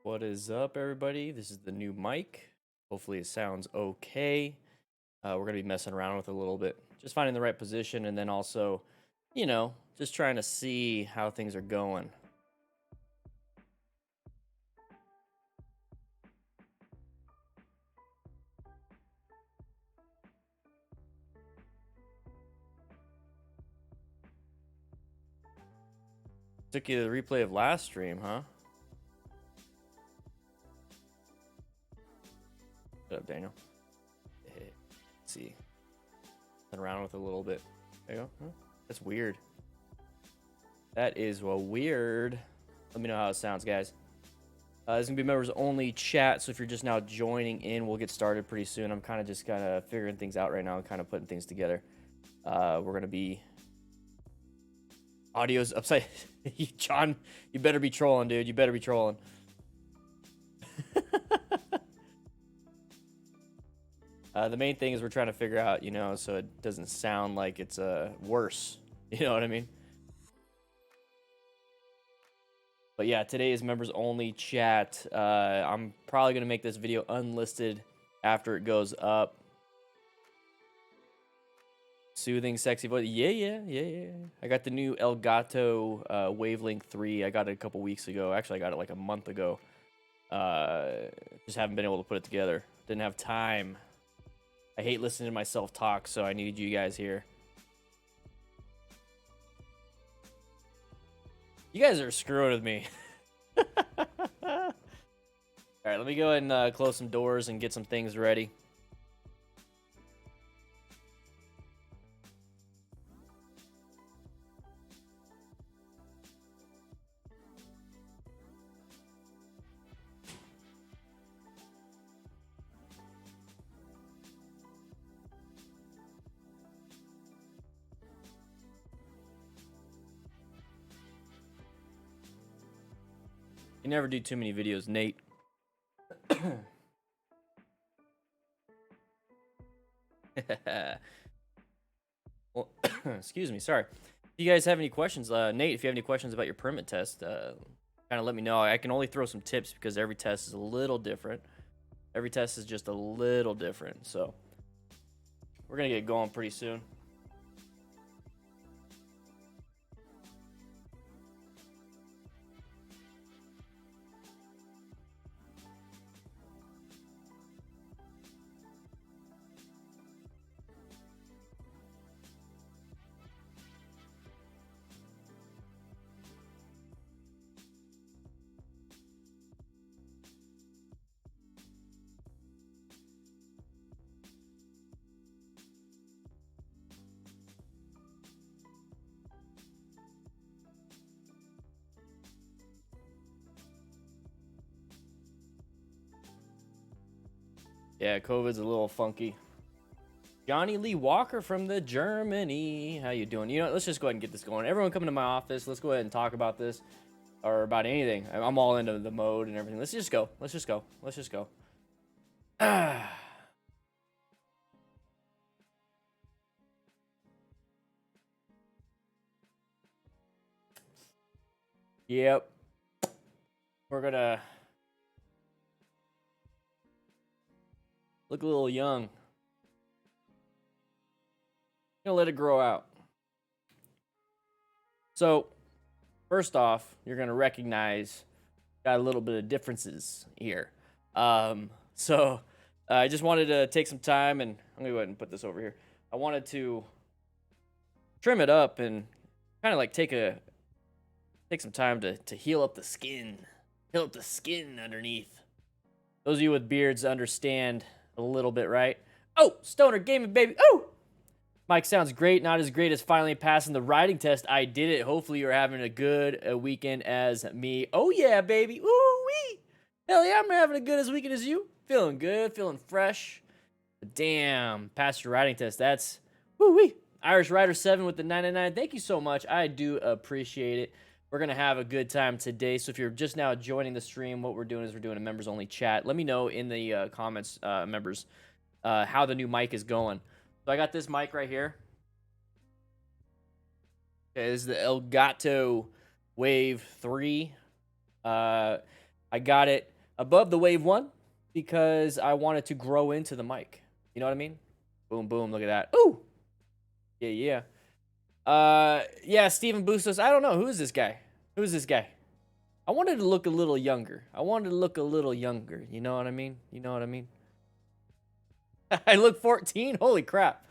What is up, everybody? This is the new mic. Hopefully it sounds okay. We're going to be messing around with it a little bit. Just finding the right position and then also, just trying to see how things are going. Took you to the replay of last stream, huh? Shut up, Daniel. Hey, let's see. Messing around with it a little bit. There you go. Huh? That's weird. That is weird. Let me know how it sounds, guys. This is going to be members only chat, so if you're just now joining in, we'll get started pretty soon. I'm kind of figuring things out right now and kind of putting things together. We're going to be... Audio's upside... John, you better be trolling, dude. You better be trolling. The main thing is we're trying to figure out, so it doesn't sound like it's worse. You know what I mean? But yeah, today is members only chat. I'm probably going to make this video unlisted after it goes up. Soothing, sexy voice. Yeah. I got the new Elgato Wavelength 3. I got it a couple weeks ago. Actually, I got it like a month ago. Just haven't been able to put it together. Didn't have time. I hate listening to myself talk, so I needed you guys here. You guys are screwing with me. All right, let me go ahead and close some doors and get some things ready. You never do too many videos, Nate. Well, excuse me. Sorry. If you guys have any questions, Nate, if you have any questions about your permit test, kind of let me know. I can only throw some tips because every test is a little different. Every test is just a little different. So we're going to get going pretty soon. Yeah, COVID's a little funky. Johnny Lee Walker from the Germany. How you doing? Let's just go ahead and get this going. Everyone come to my office. Let's go ahead and talk about this or about anything. I'm all into the mode and everything. Let's just go. Yep. We're gonna look a little young. Gonna let it grow out. So, first off, you're gonna recognize got a little bit of differences here. So I just wanted to take some time, and I'm gonna go ahead and put this over here. I wanted to trim it up and kind of like take some time to heal up the skin underneath. Those of you with beards understand a little bit, right? Oh, Stoner Gaming, baby. Oh, Mike sounds great. Not as great as finally passing the writing test. I did it. Hopefully you're having a good weekend as me. Oh yeah, baby. Ooh wee. Hell yeah, I'm having a good as weekend as you. Feeling good, feeling fresh. But damn, passed your writing test. That's woo wee. Irish Rider 7 with the 99. Thank you so much. I do appreciate it. We're going to have a good time today. So if you're just now joining the stream, what we're doing is we're doing a members only chat. Let me know in the comments, members, how the new mic is going. So I got this mic right here. Okay, this is the Elgato Wave 3. I got it above the wave one because I wanted to grow into the mic. You know what I mean? Boom, boom. Look at that. Ooh. Yeah, yeah. Yeah, Steven Bustos. I don't know. Who is this guy? Who's this guy? I wanted to look a little younger. I wanted to look a little younger. You know what I mean? You know what I mean? I look 14? Holy crap.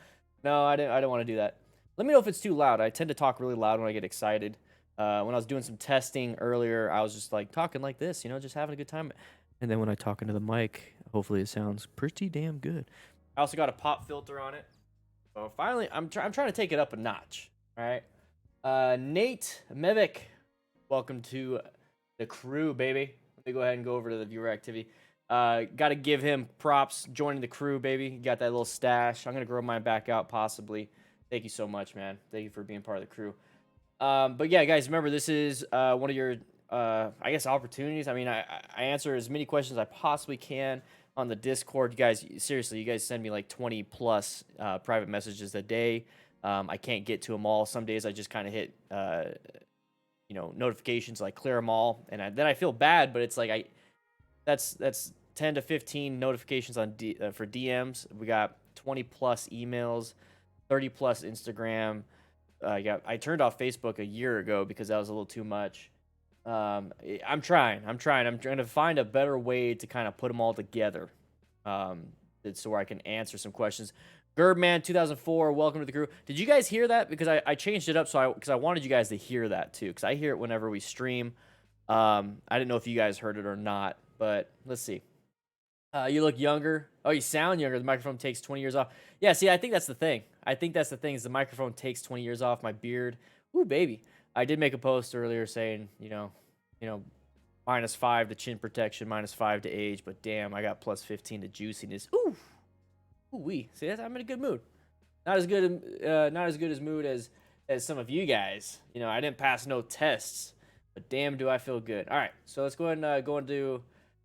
No, I didn't want to do that. Let me know if it's too loud. I tend to talk really loud when I get excited. When I was doing some testing earlier, I was just like talking like this, you know, just having a good time. And then when I talk into the mic, hopefully it sounds pretty damn good. I also got a pop filter on it. So finally, I'm trying to take it up a notch. All right. Nate Mevik, welcome to the crew, baby. Let me go ahead and go over to the viewer activity. Got to give him props joining the crew, baby. He got that little stash. I'm going to grow mine back out possibly. Thank you so much, man. Thank you for being part of the crew. But yeah, guys, remember, this is one of your, I guess, opportunities. I mean, I answer as many questions as I possibly can on the Discord. You guys, seriously, you guys send me like 20 plus private messages a day. I can't get to them all. Some days I just kind of hit, you know, notifications, like clear them all. And then I feel bad, but it's like, that's 10 to 15 notifications on for DMs. We got 20 plus emails, 30 plus Instagram. I turned off Facebook a year ago because that was a little too much. I'm trying to find a better way to kind of put them all together, so where I can answer some questions. Gerbman 2004, welcome to the crew. Did you guys hear that? Because I changed it up because I wanted you guys to hear that too, because I hear it whenever we stream. I didn't know if you guys heard it or not, but let's see. You look younger. Oh, you sound younger. The microphone takes 20 years off. Yeah, see, I think that's the thing. Is the microphone takes 20 years off my beard. Ooh, baby. I did make a post earlier saying, you know, -5 to chin protection, -5 to age, but damn, I got +15 to juiciness. Ooh. Ooh-wee. See, I'm in a good mood. Not as good as mood as some of you guys. You know, I didn't pass no tests, but damn, do I feel good. All right, so let's go ahead and go and do.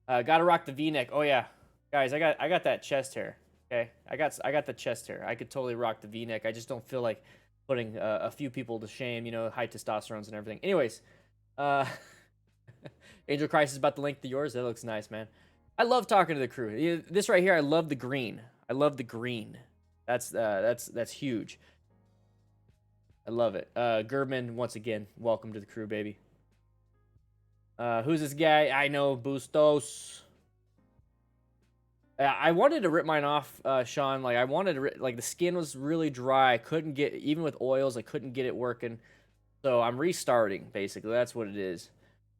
Gotta rock the V-neck. Oh yeah, guys, I got that chest hair. Okay, I got the chest hair. I could totally rock the V-neck. I just don't feel like putting a few people to shame. You know, high testosterones and everything. Anyways, Angel Christ is about the length of yours. That looks nice, man. I love talking to the crew. This right here, I love the green. I love the green. That's huge. I love it. Gerbman, once again, welcome to the crew, baby. Who's this guy? I know, Bustos. I wanted to rip mine off, Sean. Like, I wanted to like, the skin was really dry. I couldn't get, even with oils, I couldn't get it working. So I'm restarting, basically. That's what it is.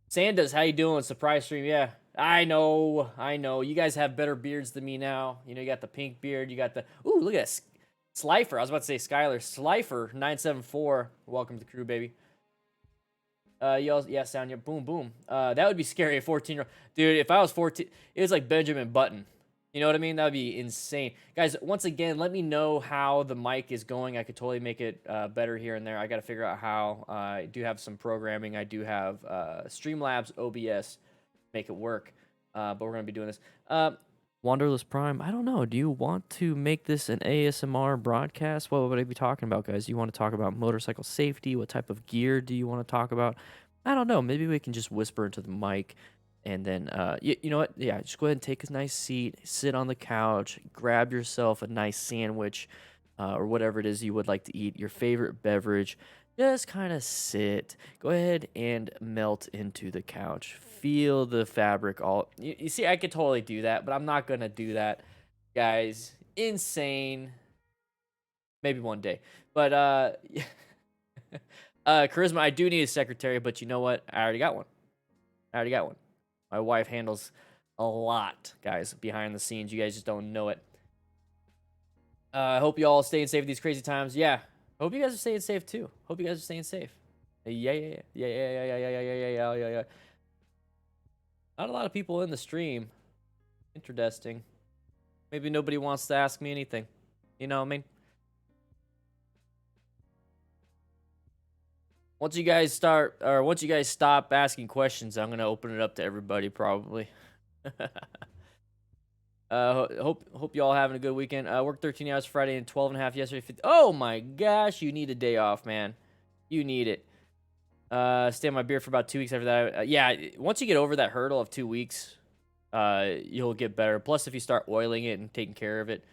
Sandas, how you doing? Surprise stream. Yeah, I know. You guys have better beards than me now. You know, you got the pink beard. You got the, ooh, look at that. Slifer. I was about to say Skylar. Slifer 974. Welcome to the crew, baby. Yeah, sound, yeah, boom, boom. That would be scary, a 14-year-old. Dude, if I was 14, it was like Benjamin Button. You know what I mean? That would be insane. Guys, once again, let me know how the mic is going. I could totally make it better here and there. I got to figure out how. I do have some programming. I do have Streamlabs, OBS, make it work. But we're going to be doing this. Wanderless Prime, I don't know. Do you want to make this an ASMR broadcast? What would I be talking about, guys? Do you want to talk about motorcycle safety? What type of gear do you want to talk about? I don't know. Maybe we can just whisper into the mic. And then, you know what? Yeah, just go ahead and take a nice seat, sit on the couch, grab yourself a nice sandwich or whatever it is you would like to eat, your favorite beverage. Just kind of sit. Go ahead and melt into the couch. Feel the fabric all. You see, I could totally do that, but I'm not going to do that, guys. Insane. Maybe one day. But, Charisma, I do need a secretary, but you know what? I already got one. My wife handles a lot, guys, behind the scenes. You guys just don't know it. I hope you all staying safe these crazy times. Yeah. I hope you guys are staying safe, too. Hope you guys are staying safe. Yeah. Not a lot of people in the stream. Interesting. Maybe nobody wants to ask me anything. You know what I mean? Once you guys stop asking questions, I'm gonna open it up to everybody probably. Hope you all having a good weekend. Worked 13 hours Friday and 12 and a half yesterday. Oh my gosh, you need a day off, man. You need it. Stay on my beard for about 2 weeks after that. Yeah, once you get over that hurdle of 2 weeks, you'll get better. Plus, if you start oiling it and taking care of it,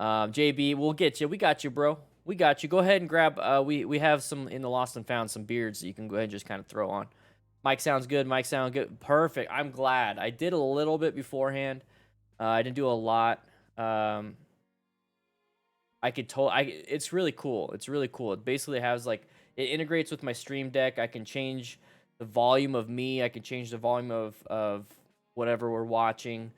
JB, we'll get you. We got you, bro. We got you. Go ahead and grab. We have some in the lost and found, some beards that you can go ahead and just kind of throw on. Mike sounds good. Mike sound good. Perfect. I'm glad. I did a little bit beforehand. I didn't do a lot. It's really cool. It's really cool. It basically has like, it integrates with my Stream Deck. I can change the volume of me. I can change the volume of whatever we're watching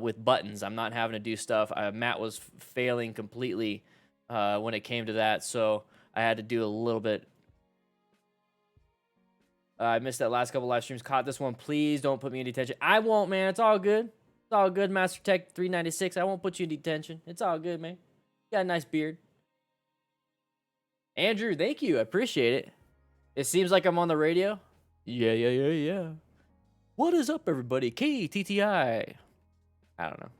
with buttons. I'm not having to do stuff. Matt was failing completely when it came to that, so I had to do a little bit. I missed that last couple live streams. Caught this one. Please don't put me in detention. I won't, man. It's all good. It's all good, Master Tech 396. I won't put you in detention. It's all good, man. You got a nice beard. Andrew, thank you. I appreciate it. It seems like I'm on the radio. Yeah. What is up, everybody? KTTI. I don't know.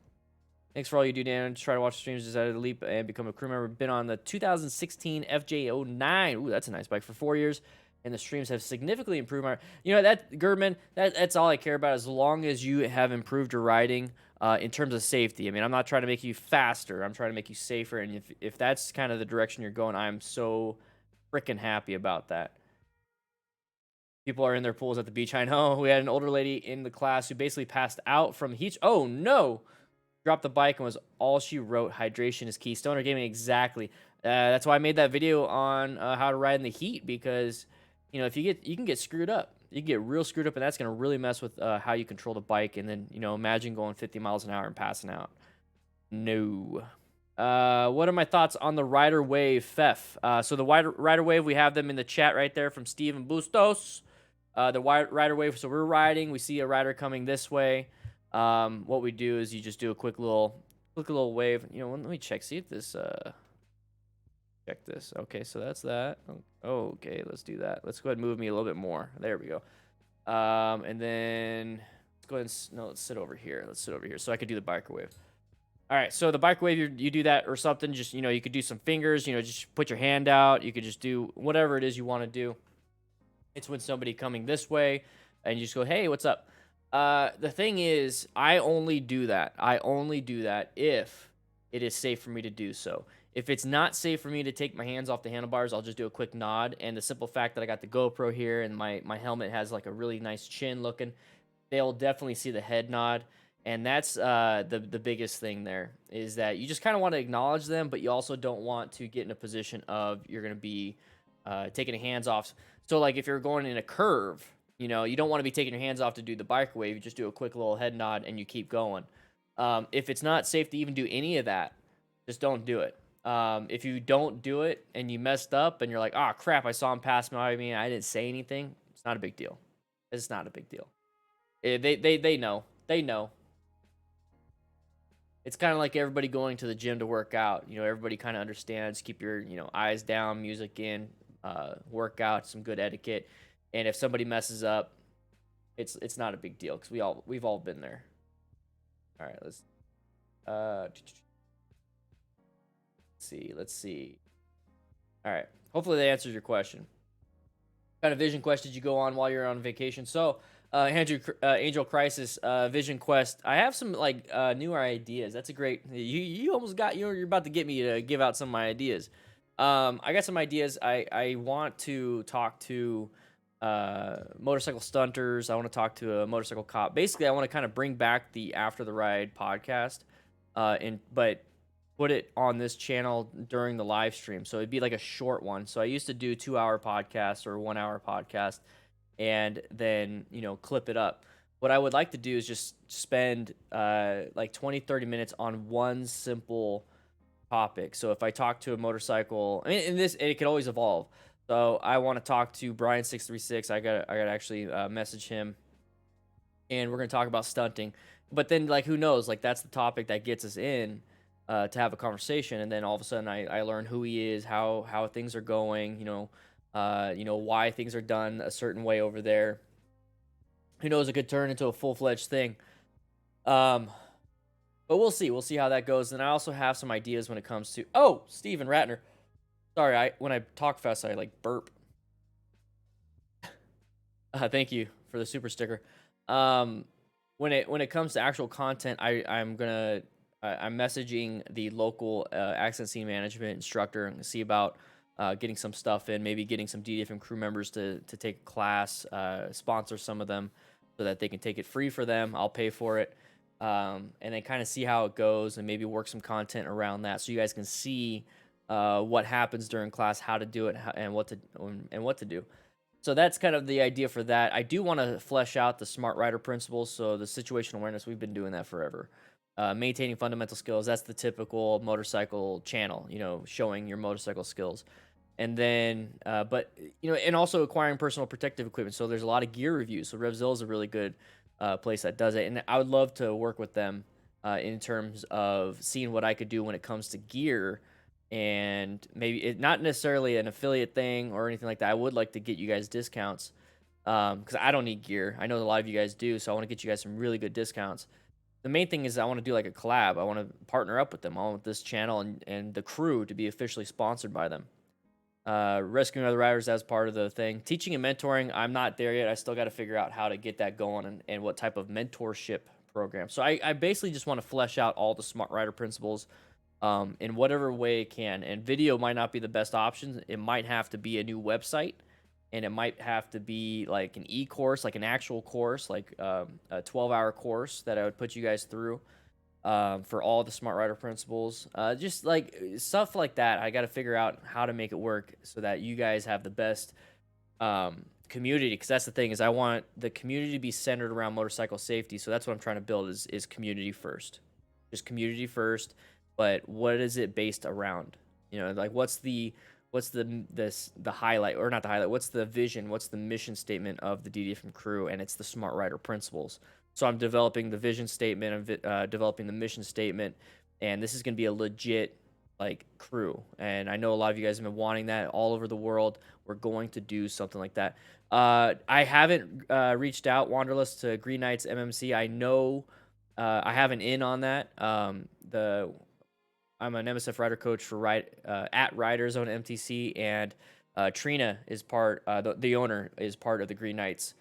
Thanks for all you do, Dan. Just try to watch streams, decided to leap and become a crew member. Been on the 2016 FJ09. Ooh, that's a nice bike for 4 years. And the streams have significantly improved my... You know, that, Gerdman, that's all I care about, as long as you have improved your riding in terms of safety. I mean, I'm not trying to make you faster. I'm trying to make you safer. And if that's kind of the direction you're going, I'm so freaking happy about that. People are in their pools at the beach. I know. We had an older lady in the class who basically passed out from heat. Oh, no. Dropped the bike and was all she wrote. Hydration is key. Stoner Gaming, exactly. That's why I made that video on how to ride in the heat, because... You know, if you can get screwed up. You can get real screwed up, and that's going to really mess with how you control the bike. And then, you know, imagine going 50 miles an hour and passing out. No. What are my thoughts on the Rider Wave FEF? So the Rider Wave, we have them in the chat right there from Steven Bustos. The Rider Wave, so we're riding. We see a rider coming this way. What we do is you just do a quick little wave. You know, let me check, see if this... Check this. Okay, so that's that. Okay, let's do that. Let's go ahead and move me a little bit more. There we go. And then let's go ahead and let's sit over here. Let's sit over here so I could do the biker wave. All right, so the biker wave, you do that or something. Just, you know, you could do some fingers. You know, just put your hand out. You could just do whatever it is you want to do. It's when somebody coming this way, and you just go, "Hey, what's up?" The thing is, I only do that. I only do that if it is safe for me to do so. If it's not safe for me to take my hands off the handlebars, I'll just do a quick nod. And the simple fact that I got the GoPro here and my helmet has like a really nice chin looking, they'll definitely see the head nod. And that's the biggest thing there, is that you just kind of want to acknowledge them, but you also don't want to get in a position of you're going to be taking your hands off. So like if you're going in a curve, you know, you don't want to be taking your hands off to do the biker wave. You just do a quick little head nod and you keep going. If it's not safe to even do any of that, just don't do it. If you don't do it and you messed up and you're like, oh crap, I saw him pass by me and I didn't say anything, it's not a big deal. It's not a big deal. They know. They know. It's kind of like everybody going to the gym to work out. You know, everybody kind of understands. Keep your, you know, eyes down, music in, work out, some good etiquette. And if somebody messes up, it's not a big deal, because we've all been there. All right, let's see. All right. Hopefully that answers your question. What kind of vision quest did you go on while you're on vacation? So, Angel Crisis, Vision Quest. I have some like newer ideas. That's a great. You almost got, you're about to get me to give out some of my ideas. I got some ideas. I want to talk to motorcycle stunters. I want to talk to a motorcycle cop. Basically, I want to kind of bring back the After the Ride podcast, but put it on this channel during the live stream. So it'd be like a short one. So I used to do 2-hour podcasts or 1-hour podcast, and then, you know, clip it up. What I would like to do is just spend like 20-30 minutes on one simple topic. So if I talk to a motorcycle, I mean, it could always evolve. So I want to talk to Brian636. I got to actually message him, and we're gonna talk about stunting. But then, like, who knows? Like, that's the topic that gets us in to have a conversation, and then all of a sudden I learn who he is, how things are going, you know, why things are done a certain way over there. Who knows? It could turn into a full-fledged thing. But we'll see how that goes. And I also have some ideas when it comes to... Oh, Steven Ratner. Sorry, when I talk fast, I, like, burp. Thank you for the super sticker. when it comes to actual content, I'm messaging the local accident scene management instructor and see about getting some stuff in, maybe getting some DDFM crew members to take a class, sponsor some of them so that they can take it free for them. I'll pay for it, and then kind of see how it goes and maybe work some content around that so you guys can see what happens during class, how to do it, and what to do. So that's kind of the idea for that. I do want to flesh out the smart rider principles. So the situational awareness, we've been doing that forever. Maintaining fundamental skills, that's the typical motorcycle channel, showing your motorcycle skills. And then, and also acquiring personal protective equipment. So there's a lot of gear reviews. So REVZILLA is a really good place that does it. And I would love to work with them in terms of seeing what I could do when it comes to gear, and maybe not necessarily an affiliate thing or anything like that. I would like to get you guys discounts because I don't need gear. I know a lot of you guys do, so I want to get you guys some really good discounts. The main thing is I want to do like a collab. I want to partner up with them. I want this channel and the crew to be officially sponsored by them. Rescuing other riders as part of the thing. Teaching and mentoring, I'm not there yet. I still got to figure out how to get that going and what type of mentorship program. So I basically just want to flesh out all the smart rider principles in whatever way it can. And video might not be the best option. It might have to be a new website, and it might have to be like an e-course, like an actual course, like a 12-hour course that I would put you guys through for all the smart rider principles. Just like stuff like that. I got to figure out how to make it work so that you guys have the best community, because that's the thing, is I want the community to be centered around motorcycle safety. So that's what I'm trying to build is community first. Just community first. But what is it based around? Like what's the highlight, or not the highlight? What's the vision? What's the mission statement of the DDFM crew? And it's the smart rider principles. So I'm developing the vision statement, I'm developing the mission statement, and this is going to be a legit like crew. And I know a lot of you guys have been wanting that all over the world. We're going to do something like that. I haven't reached out, Wanderlust, to Green Knights MMC. I know I have an in on that. I'm an MSF rider coach for at Riders on MTC, and Trina is part. The owner is part of the Green Knights.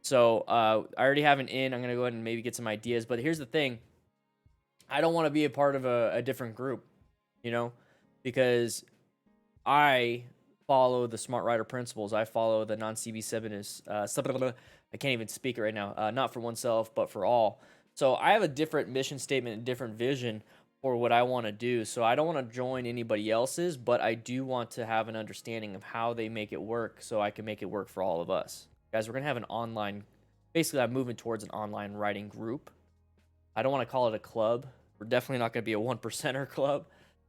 So I already have an in. I'm gonna go ahead and maybe get some ideas. But here's the thing: I don't want to be a part of a different group, because I follow the smart rider principles. I follow the non-CB7 I can't even speak it right now. Not for oneself, but for all. So I have a different mission statement and different vision for what I want to do. So I don't want to join anybody else's, but I do want to have an understanding of how they make it work so I can make it work for all of us. Guys, we're going to have an online, basically I'm moving towards an online writing group. I don't want to call it a club. We're definitely not going to be a 1%er club.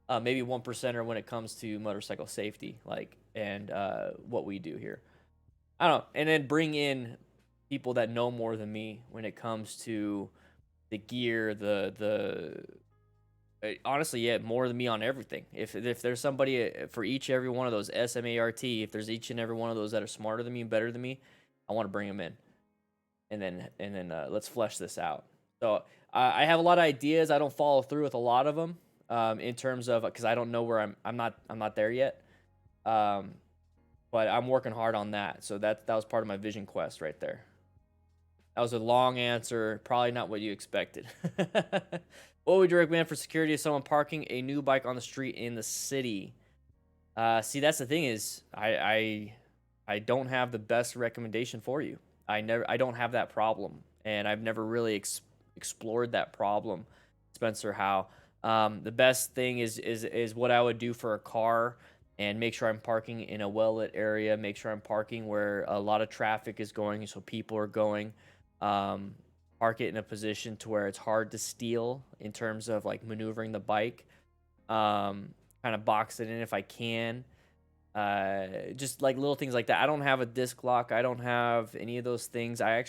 Maybe 1%er when it comes to motorcycle safety, and what we do here. I don't know. And then bring in people that know more than me when it comes to the gear, honestly, yeah, more than me on everything. If there's somebody for every one of those S.M.A.R.T, if there's each and every one of those that are smarter than me and better than me, I want to bring them in, and then let's flesh this out. So I have a lot of ideas. I don't follow through with a lot of them in terms of, because I don't know where I'm not there yet. But I'm working hard on that. So that was part of my vision quest right there. That was a long answer, probably not what you expected. What would you recommend for security of someone parking a new bike on the street in the city? See, that's the thing, is I don't have the best recommendation for you. I don't have that problem, and I've never really explored that problem, Spencer. How the best thing is what I would do for a car, and make sure I'm parking in a well-lit area, make sure I'm parking where a lot of traffic is going, so people are going. Park it in a position to where it's hard to steal in terms of like maneuvering the bike. Kind of box it in if I can. Just like little things like that. I don't have a disc lock. I don't have any of those things. I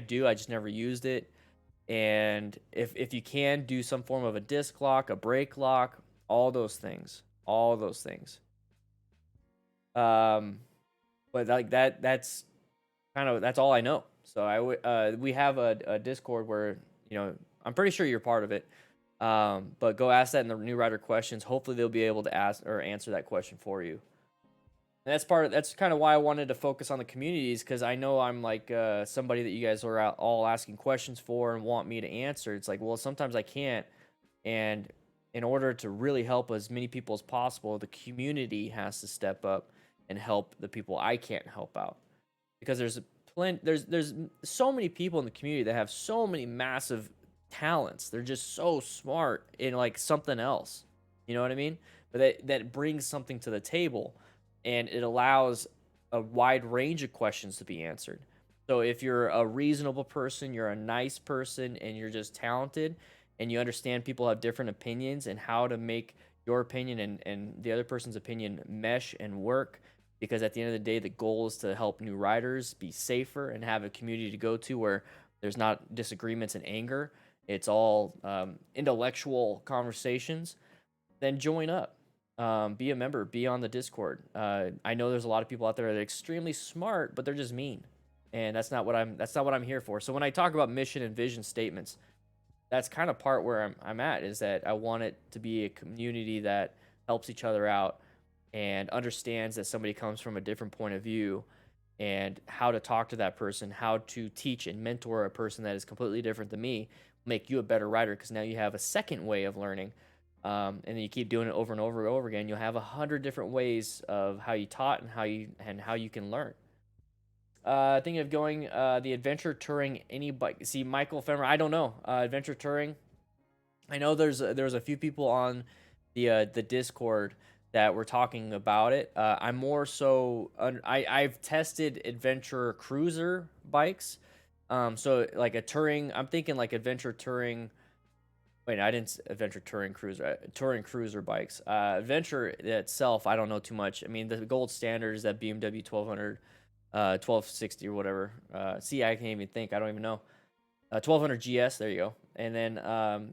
do. I just never used it. And if you can do some form of a disc lock, a brake lock, all those things. But like that's all I know. So we have a Discord where, I'm pretty sure you're part of it. But go ask that in the new rider questions. Hopefully they'll be able to ask or answer that question for you. And that's kind of why I wanted to focus on the communities, because I know I'm like somebody that you guys are all asking questions for and want me to answer. It's like, well, sometimes I can't, and in order to really help as many people as possible, the community has to step up and help the people I can't help out, because there's so many people in the community that have so many massive talents. They're just so smart in like something else. You know what I mean? But that brings something to the table, and it allows a wide range of questions to be answered. So if you're a reasonable person, you're a nice person, and you're just talented, and you understand people have different opinions and how to make your opinion and the other person's opinion mesh and work, because at the end of the day, the goal is to help new riders be safer and have a community to go to where there's not disagreements and anger. It's all intellectual conversations. Then join up. Be a member. Be on the Discord. I know there's a lot of people out there that are extremely smart, but they're just mean, and that's not what I'm here for. So when I talk about mission and vision statements, that's kind of part where I'm at, is that I want it to be a community that helps each other out and understands that somebody comes from a different point of view, and how to talk to that person, how to teach and mentor a person that is completely different than me, make you a better writer, because now you have a second way of learning. And then you keep doing it over and over and over again. You'll have 100 different ways of how you taught and how you can learn. Thinking of going the adventure touring any bike. See, Michael Femmer, I don't know. Adventure touring. I know there's a few people on the Discord that were talking about it. I'm more so I've tested adventure cruiser bikes. So like a touring. I'm thinking like adventure touring. Wait, I didn't adventure touring cruiser bikes. Adventure itself, I don't know too much. I mean, the gold standard is that BMW 1200, 1260 or whatever. See, I can't even think. I don't even know. 1200 GS, there you go. And then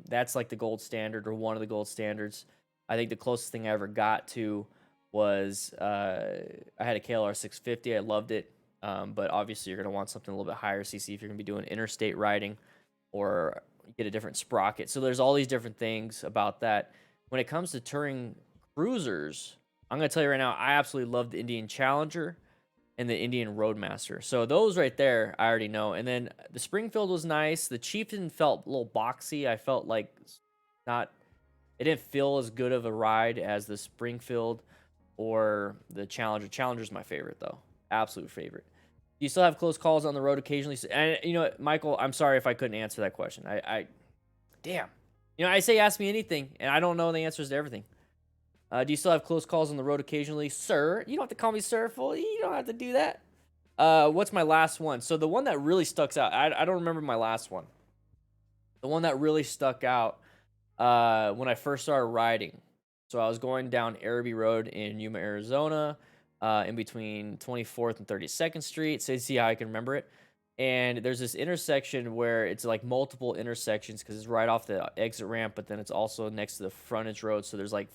that's like the gold standard, or one of the gold standards. I think the closest thing I ever got to was I had a KLR 650. I loved it. But obviously you're going to want something a little bit higher CC if you're going to be doing interstate riding, or get a different sprocket. So there's all these different things about that. When it comes to touring cruisers, I'm going to tell you right now, I absolutely love the Indian Challenger and the Indian Roadmaster. So those right there, I already know. And then the Springfield was nice. The Chieftain felt a little boxy. I felt like it didn't feel as good of a ride as the Springfield or the Challenger. Challenger's my favorite though. Absolute favorite. You still have close calls on the road occasionally? And you know what, Michael, I'm sorry if I couldn't answer that question. Damn. You know, I say ask me anything, and I don't know the answers to everything. Do you still have close calls on the road occasionally? Sir, you don't have to call me sir, fool. You don't have to do that. What's my last one? So the one that really stuck out, I don't remember my last one. The one that really stuck out when I first started riding. So I was going down Araby Road in Yuma, Arizona, in between 24th and 32nd Street. So you see how I can remember it. And there's this intersection where it's like multiple intersections, because it's right off the exit ramp, but then it's also next to the frontage road. So there's like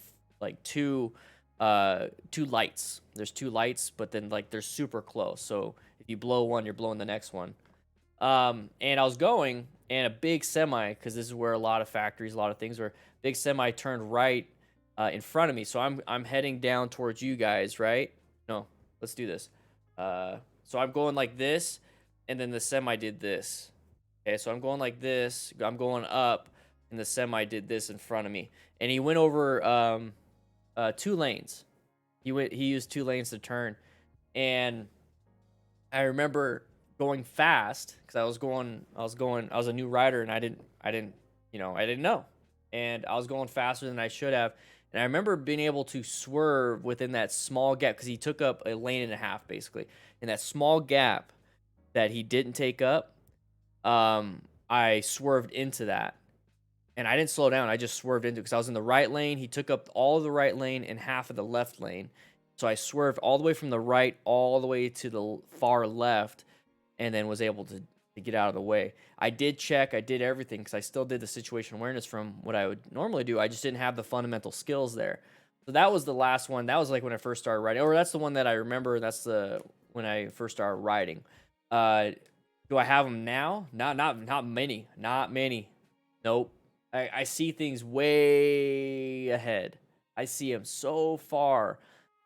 two lights. There's two lights, but then like they're super close. So if you blow one, you're blowing the next one. And I was going, and a big semi, because this is where a lot of factories, a lot of things were. Big semi turned right in front of me. So I'm heading down towards you guys, right? No, let's do this. So I'm going like this, and then the semi did this. Okay, so I'm going like this. I'm going up, and the semi did this in front of me. And he went over 2 lanes. He used 2 lanes to turn. And I remember going fast, because I was a new rider, and I didn't know. And I was going faster than I should have. And I remember being able to swerve within that small gap, because he took up a lane and a half, basically. In that small gap that he didn't take up, I swerved into that. And I didn't slow down. I just swerved into it, because I was in the right lane. He took up all of the right lane and half of the left lane. So I swerved all the way from the right all the way to the far left, and then was able to get out of the way. I did check. I did everything, because I still did the situation awareness from what I would normally do. I just didn't have the fundamental skills there. So that was the last one. That was like when I first started riding. Or that's the one that I remember. That's when I first started riding. Do I have them now? Not many. Not many. Nope. I see things way ahead. I see them so far.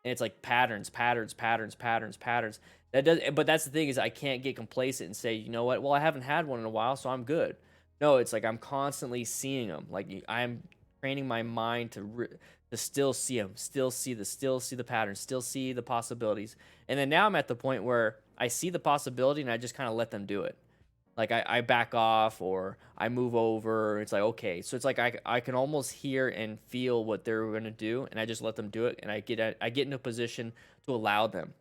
and it's like patterns, patterns, patterns, patterns, patterns. That does, but that's the thing is I can't get complacent and say, you know what? Well, I haven't had one in a while, so I'm good. No, it's like I'm constantly seeing them. Like I'm training my mind to still see them, still see the patterns, still see the possibilities. And then now I'm at the point where I see the possibility and I just kind of let them do it. Like I back off or I move over. It's like, okay. So it's like I can almost hear and feel what they're going to do, and I just let them do it, and I get in a position to allow them.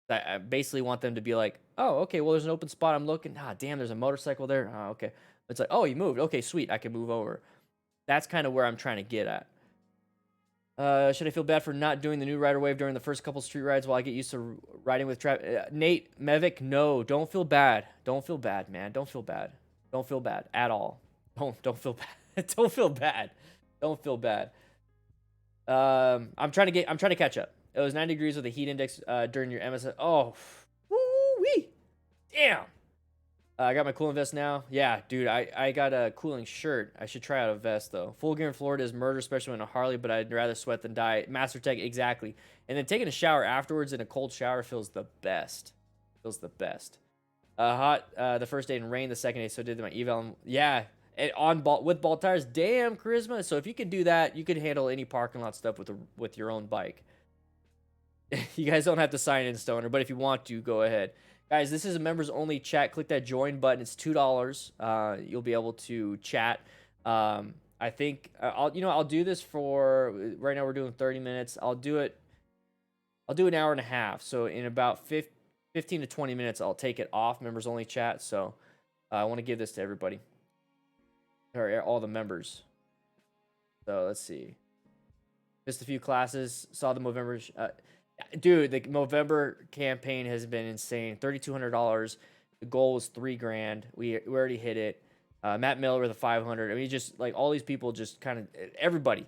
I basically want them to be like, oh, okay, well, there's an open spot. I'm looking. Ah, damn, there's a motorcycle there. Oh, okay. It's like, oh, you moved. Okay, sweet. I can move over. That's kind of where I'm trying to get at. Should I feel bad for not doing the new rider wave during the first couple street rides while I get used to riding with Nate Mevic? No, don't feel bad. Don't feel bad, man. Don't feel bad. Don't feel bad at all. Don't feel bad. Don't feel bad. Don't feel bad. I'm trying to catch up. It was 90 degrees with a heat index during your MS. Oh, woo-wee. Damn. I got my cooling vest now. Yeah, dude, I got a cooling shirt. I should try out a vest, though. Full gear in Florida is murder, especially in a Harley, but I'd rather sweat than die. Master Tech, exactly. And then taking a shower afterwards in a cold shower feels the best. Feels the best. Hot the first day and rain the second day, so did my eval. Yeah, on ball with ball tires. Damn, charisma. So if you could do that, you could handle any parking lot stuff with your own bike. You guys don't have to sign in, Stoner, but if you want to, go ahead. Guys, this is a members only chat. Click that join button. It's $2. You'll be able to chat. I think I'll do this for right now. We're doing 30 minutes. I'll do an hour and a half. So in about 15 to 20 minutes, I'll take it off members only chat. So I want to give this to everybody, or all the members. So let's see. Just a few classes. Saw the November. Dude, the November campaign has been insane. $3,200. The goal was $3,000. We already hit it. Matt Miller with a 500. I mean, just like all these people, just kind of everybody.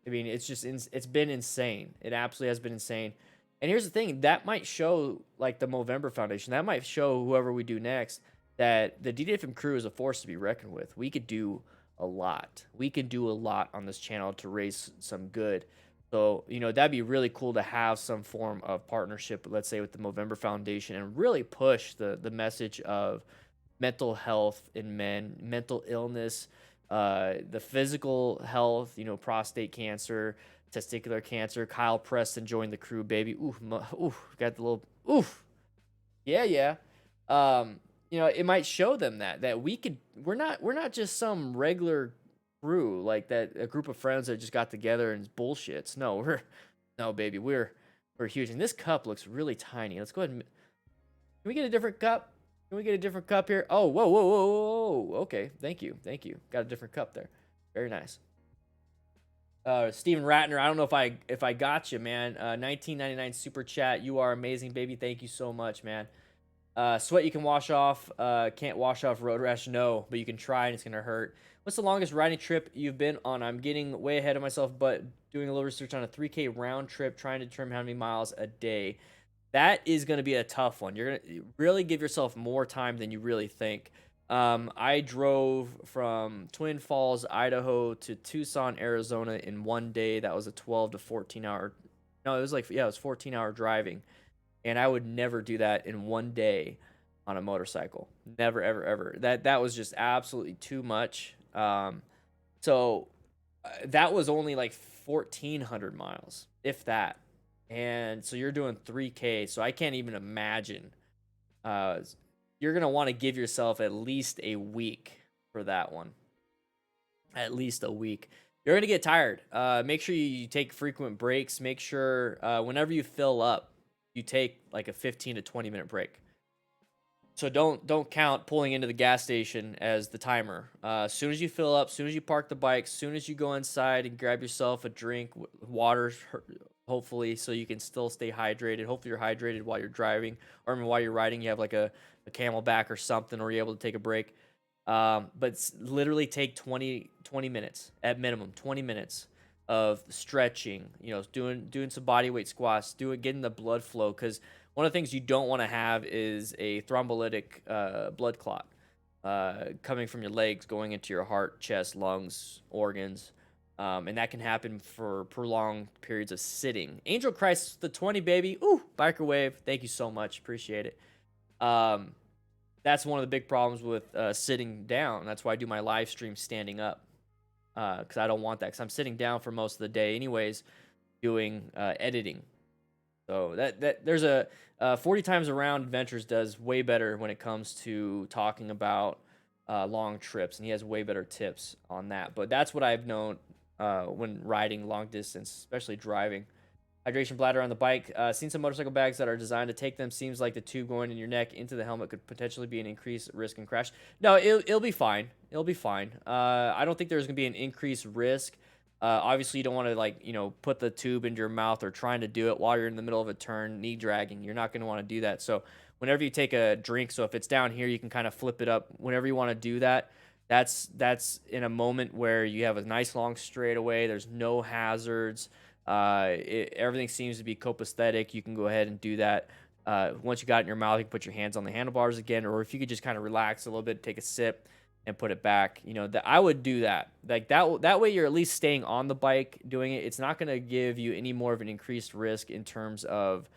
I mean, it's been insane. It absolutely has been insane. And here's the thing, that might show like the Movember Foundation. That might show whoever we do next that the DDFM crew is a force to be reckoned with. We could do a lot. We can do a lot on this channel to raise some good. So, that'd be really cool to have some form of partnership, let's say with the Movember Foundation, and really push the message of mental health in men, mental illness, the physical health, prostate cancer, testicular cancer. Kyle Preston joined the crew, baby. Got the little, yeah. It might show them that we're not just some regular crew, like that a group of friends that just got together and bullshits. No, baby, we're huge. And this cup looks really tiny. Let's go ahead and can we get a different cup? Can we get a different cup here? Oh, whoa. Okay, thank you. Got a different cup there. Very nice. Steven Ratner, I don't know if I got you, man. 1999 super chat. You are amazing, baby. Thank you so much, man. Sweat you can wash off. Can't wash off road rash. No, but you can try and it's gonna hurt. What's the longest riding trip you've been on? I'm getting way ahead of myself, but doing a little research on a 3K round trip, trying to determine how many miles a day. That is going to be a tough one. You're going to really give yourself more time than you really think. I drove from Twin Falls, Idaho to Tucson, Arizona in one day. That was a 12 to 14 hour. No, it was 14-hour driving. And I would never do that in one day on a motorcycle. Never, ever, ever. That was just absolutely too much. So that was only like 1,400 miles, if that. And so you're doing 3K. So I can't even imagine. You're going to want to give yourself at least a week for that one. At least a week. You're going to get tired. Make sure you take frequent breaks. Make sure whenever you fill up, you take like a 15 to 20 minute break. So don't count pulling into the gas station as the timer. As soon as you fill up, as soon as you park the bike, as soon as you go inside and grab yourself a drink, water, hopefully, so you can still stay hydrated. Hopefully you're hydrated while you're driving, or while you're riding, you have like a Camelback or something, or you're able to take a break. But literally take 20 minutes at minimum, 20 minutes of stretching, doing some body weight squats, getting the blood flow, because one of the things you don't want to have is a thrombolytic blood clot coming from your legs, going into your heart, chest, lungs, organs. And that can happen for prolonged periods of sitting. Angel Christ, the 20, baby. Ooh, biker wave. Thank you so much. Appreciate it. That's one of the big problems with sitting down. That's why I do my live stream standing up, because I don't want that, because I'm sitting down for most of the day anyways, doing editing. So that there's a 40 times around adventures does way better when it comes to talking about long trips, and he has way better tips on that. But that's what I've known when riding long distance, especially driving. Hydration bladder on the bike. Seen some motorcycle bags that are designed to take them. Seems like the tube going in your neck into the helmet could potentially be an increased risk and crash. No, it'll be fine. It'll be fine. I don't think there's gonna be an increased risk. Obviously, you don't want to, like, put the tube into your mouth or trying to do it while you're in the middle of a turn, knee dragging. You're not going to want to do that. So whenever you take a drink, so if it's down here, you can kind of flip it up whenever you want to do that. That's in a moment where you have a nice long straightaway. There's no hazards. Everything seems to be copacetic. You can go ahead and do that. Once you got it in your mouth, you can put your hands on the handlebars again, or if you could just kind of relax a little bit, take a sip and put it back. That I would do that. Like that way you're at least staying on the bike doing it. It's not going to give you any more of an increased risk in terms of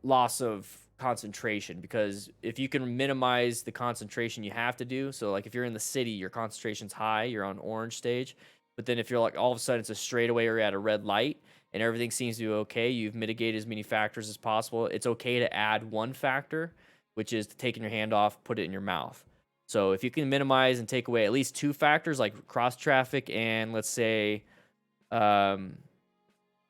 loss of concentration, because if you can minimize the concentration you have to do, so like if you're in the city, your concentration's high, you're on orange stage, but then if you're like all of a sudden it's a straightaway or you're at a red light and everything seems to be okay, you've mitigated as many factors as possible. It's okay to add one factor, which is taking your hand off, put it in your mouth. So if you can minimize and take away at least two factors, like cross traffic and let's say,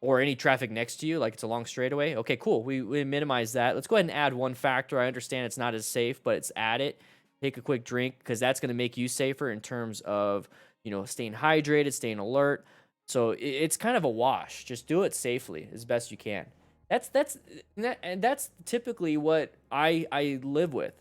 or any traffic next to you, like it's a long straightaway. Okay, cool. We minimize that. Let's go ahead and add one factor. I understand it's not as safe, but it's add it. Take a quick drink, because that's going to make you safer in terms of, staying hydrated, staying alert. So it's kind of a wash. Just do it safely as best you can. That's typically what I live with.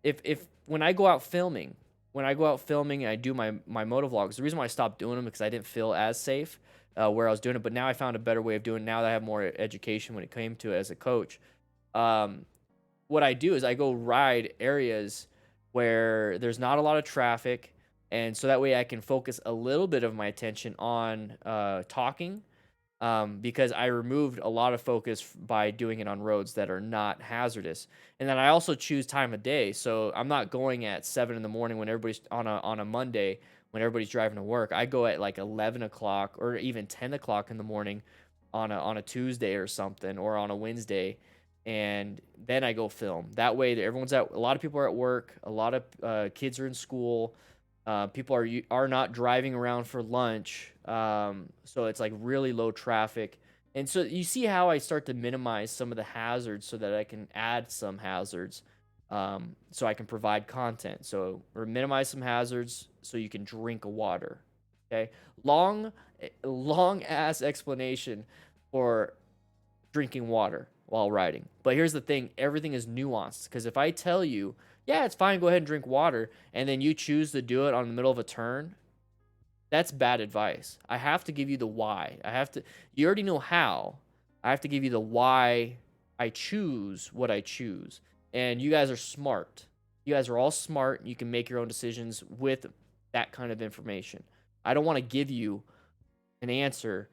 If when I go out filming, and I do my motovlogs, the reason why I stopped doing them is because I didn't feel as safe where I was doing it. But now I found a better way of doing it. Now that I have more education when it came to it as a coach, what I do is I go ride areas where there's not a lot of traffic, and so that way I can focus a little bit of my attention on talking. Because I removed a lot of focus by doing it on roads that are not hazardous. And then I also choose time of day. So I'm not going at 7 in the morning when everybody's on a Monday, when everybody's driving to work. I go at like 11 o'clock or even 10 o'clock in the morning on a Tuesday or something, or on a Wednesday. And then I go film. That way everyone's out. A lot of people are at work. A lot of kids are in school. People are not driving around for lunch, so it's like really low traffic, and so you see how I start to minimize some of the hazards so that I can add some hazards, so I can provide content. So or minimize some hazards so you can drink water. Okay, long ass explanation for drinking water while riding. But here's the thing, everything is nuanced, because if I tell you, yeah, it's fine, go ahead and drink water, and then you choose to do it on the middle of a turn, that's bad advice. I have to give you the why. You already know how. I have to give you the why I choose what I choose. And you guys are smart. You guys are all smart, and you can make your own decisions with that kind of information. I don't want to give you an answer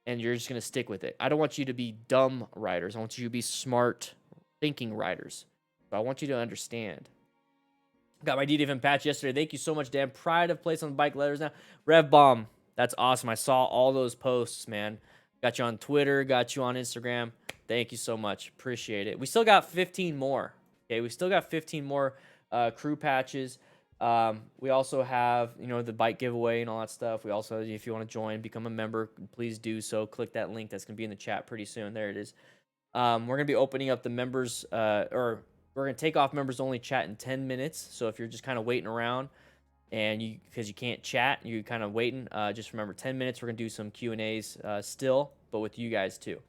and you're just going to stick with it. I don't want you to be dumb riders. I want you to be smart thinking riders. So I want you to understand. Got my DDFM patch yesterday. Thank you so much, Dan. Pride of Place on the Bike letters now. Rev Bomb. That's awesome. I saw all those posts, man. Got you on Twitter. Got you on Instagram. Thank you so much. Appreciate it. We still got 15 more. Okay, we still got 15 more crew patches. We also have, the bike giveaway and all that stuff. We also, if you want to join, become a member, please do so. Click that link. That's going to be in the chat pretty soon. There it is. We're going to be opening up the members, or we're going to take off members only chat in 10 minutes. So if you're just kind of waiting around and because you can't chat, you're kind of waiting, just remember 10 minutes. We're going to do some Q&As still, but with you guys too.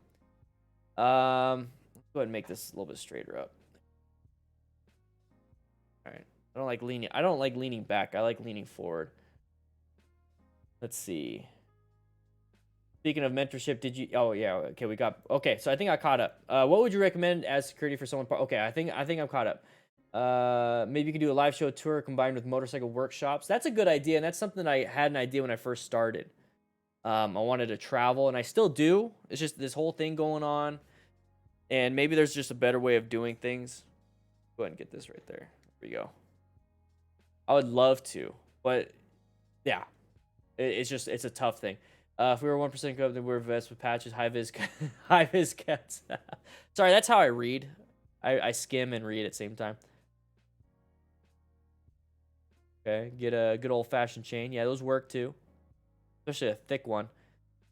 Let's go ahead and make this a little bit straighter up. All right. I don't like leaning back. I like leaning forward. Let's see. Speaking of mentorship, did you? Oh yeah. Okay, we got. Okay, so I think I caught up. What would you recommend as security for someone? Okay, I think I'm caught up. Maybe you could do a live show tour combined with motorcycle workshops. That's a good idea, and that's something I had an idea when I first started. I wanted to travel, and I still do. It's just this whole thing going on, and maybe there's just a better way of doing things. Go ahead and get this right there. There we go. I would love to, but yeah, it's a tough thing. If we were 1% go, then we're vest with patches, high vis, high vis cats. Sorry, that's how I read. I skim and read at the same time. Okay, get a good old fashioned chain. Yeah, those work too, especially a thick one.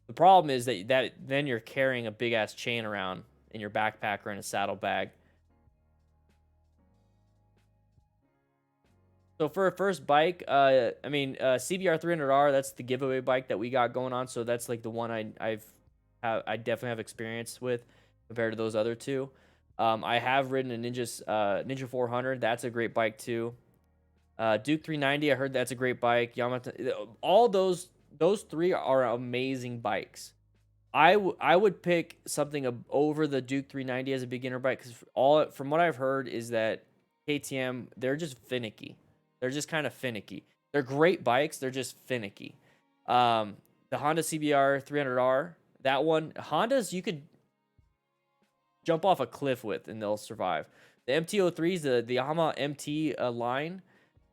The problem is that then you're carrying a big ass chain around in your backpack or in a saddlebag. So for a first bike, I mean, CBR 300R, that's the giveaway bike that we got going on. So that's like the one I definitely have experience with compared to those other two. I have ridden a Ninja 400. That's a great bike too. Duke 390, I heard that's a great bike. Yamaha, all those three are amazing bikes. I would pick something over the Duke 390 as a beginner bike because from what I've heard is that KTM, they're just finicky. They're just kind of finicky. They're great bikes. They're just finicky. The Honda CBR 300R, that one, Hondas you could jump off a cliff with and they'll survive. The MT-03s, the Yamaha MT line,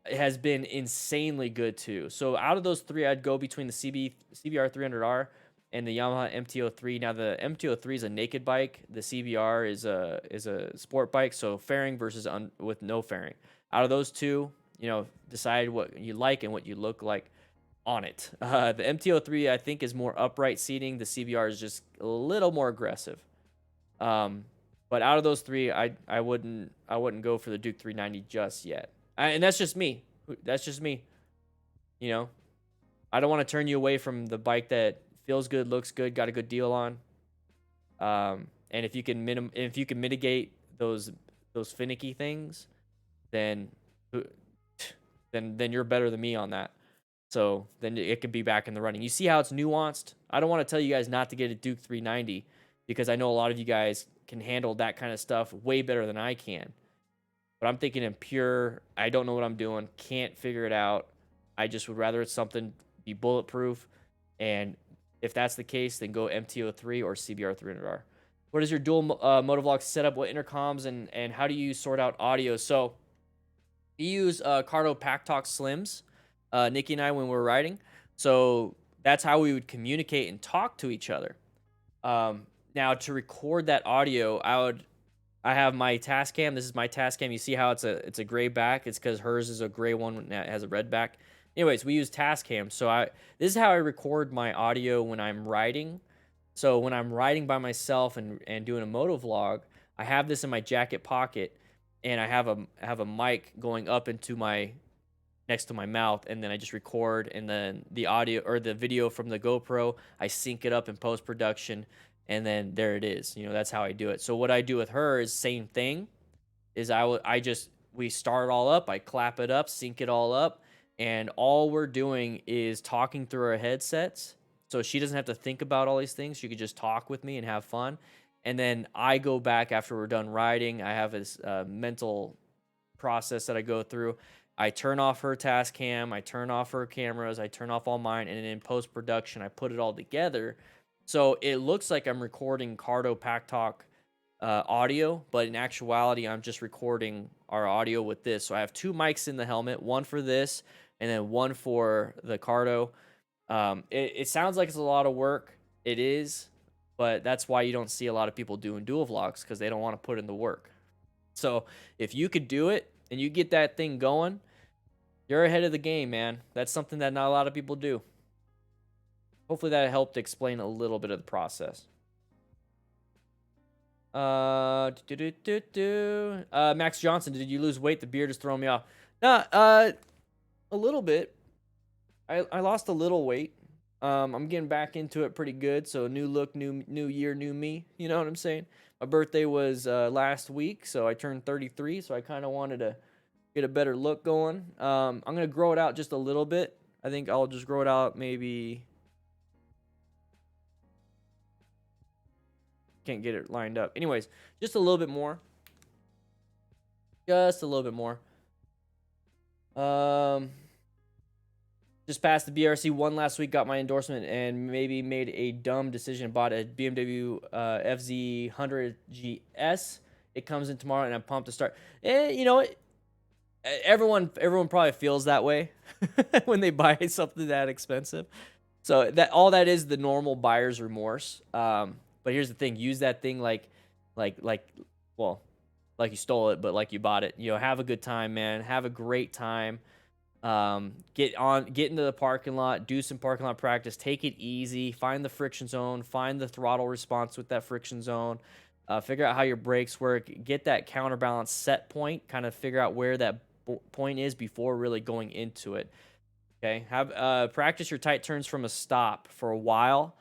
has been insanely good too. So out of those three, I'd go between the CBR 300R and the Yamaha MT-03. Now the MT-03 is a naked bike. The CBR is a sport bike. So fairing versus with no fairing. Out of those two, decide what you like and what you look like on it. The MT-03 I think is more upright seating. The CBR is just a little more aggressive. But out of those three, I wouldn't go for the Duke 390 just yet. And that's just me. That's just me. I don't want to turn you away from the bike that feels good, looks good, got a good deal on. And if you can mitigate those finicky things, then you're better than me on that. So then it could be back in the running. You see how it's nuanced? I don't want to tell you guys not to get a Duke 390 because I know a lot of you guys can handle that kind of stuff way better than I can. But I'm thinking in pure, I don't know what I'm doing, can't figure it out. I just would rather it's something be bulletproof. And if that's the case, then go MT-03 or CBR 300R. What is your dual motovlog setup? What intercoms and how do you sort out audio? So we use Cardo Pack Talk Slims, Nikki and I, when we're riding. So that's how we would communicate and talk to each other. Now to record that audio, I have my Tascam. This is my Tascam. You see how it's a gray back? It's because hers is a gray one that has a red back. Anyways, we use Tascam. So this is how I record my audio when I'm riding. So when I'm riding by myself and doing a motovlog, I have this in my jacket pocket, and I have a mic going up into next to my mouth, and then I just record, and then the audio or the video from the GoPro, I sync it up in post production. And then there it is. That's how I do it. So what I do with her is same thing. Is we start it all up. I clap it up, sync it all up, and all we're doing is talking through our headsets. So she doesn't have to think about all these things. She could just talk with me and have fun. And then I go back after we're done riding. I have this mental process that I go through. I turn off her Tascam. I turn off her cameras. I turn off all mine. And in post production, I put it all together. So it looks like I'm recording Cardo Pack Talk audio, but in actuality, I'm just recording our audio with this. So I have two mics in the helmet, one for this and then one for the Cardo. It sounds like it's a lot of work. It is, but that's why you don't see a lot of people doing dual vlogs because they don't want to put in the work. So if you could do it and you get that thing going, you're ahead of the game, man. That's something that not a lot of people do. Hopefully that helped explain a little bit of the process. Max Johnson, did you lose weight? The beard is throwing me off. Nah, a little bit. I lost a little weight. I'm getting back into it pretty good. So new look, new year, new me. You know what I'm saying? My birthday was last week, so I turned 33. So I kind of wanted to get a better look going. I'm gonna grow it out just a little bit. I think I'll just grow it out maybe. Can't get it lined up. Anyways, just a little bit more. Just a little bit more. Just passed the BRC one last week, got my endorsement, and maybe made a dumb decision. Bought a BMW FZ100 GS. It comes in tomorrow, and I'm pumped to start. You know, everyone probably feels that way when they buy something that expensive. So that all that is the normal buyer's remorse. But here's the thing: use that thing like you stole it, but like you bought it. You know, have a good time, man. Have a great time. Get into the parking lot, do some parking lot practice, take it easy, find the friction zone, find the throttle response with that friction zone, figure out how your brakes work, get that counterbalance set point, kind of figure out where that point is before really going into it. Okay, have practice your tight turns from a stop for a while,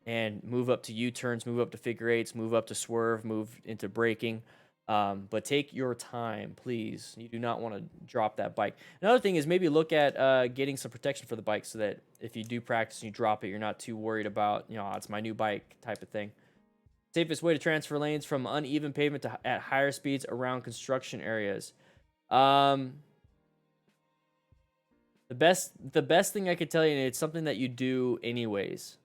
and move up to U-turns, move up to figure eights, move up to swerve, move into braking. But take your time, please. You do not want to drop that bike. Another thing is maybe look at getting some protection for the bike so that if you do practice and you drop it, you're not too worried about, you know, it's my new bike type of thing. Safest way to transfer lanes from uneven pavement to at higher speeds around construction areas. The best thing I could tell you, and it's something that you do anyways,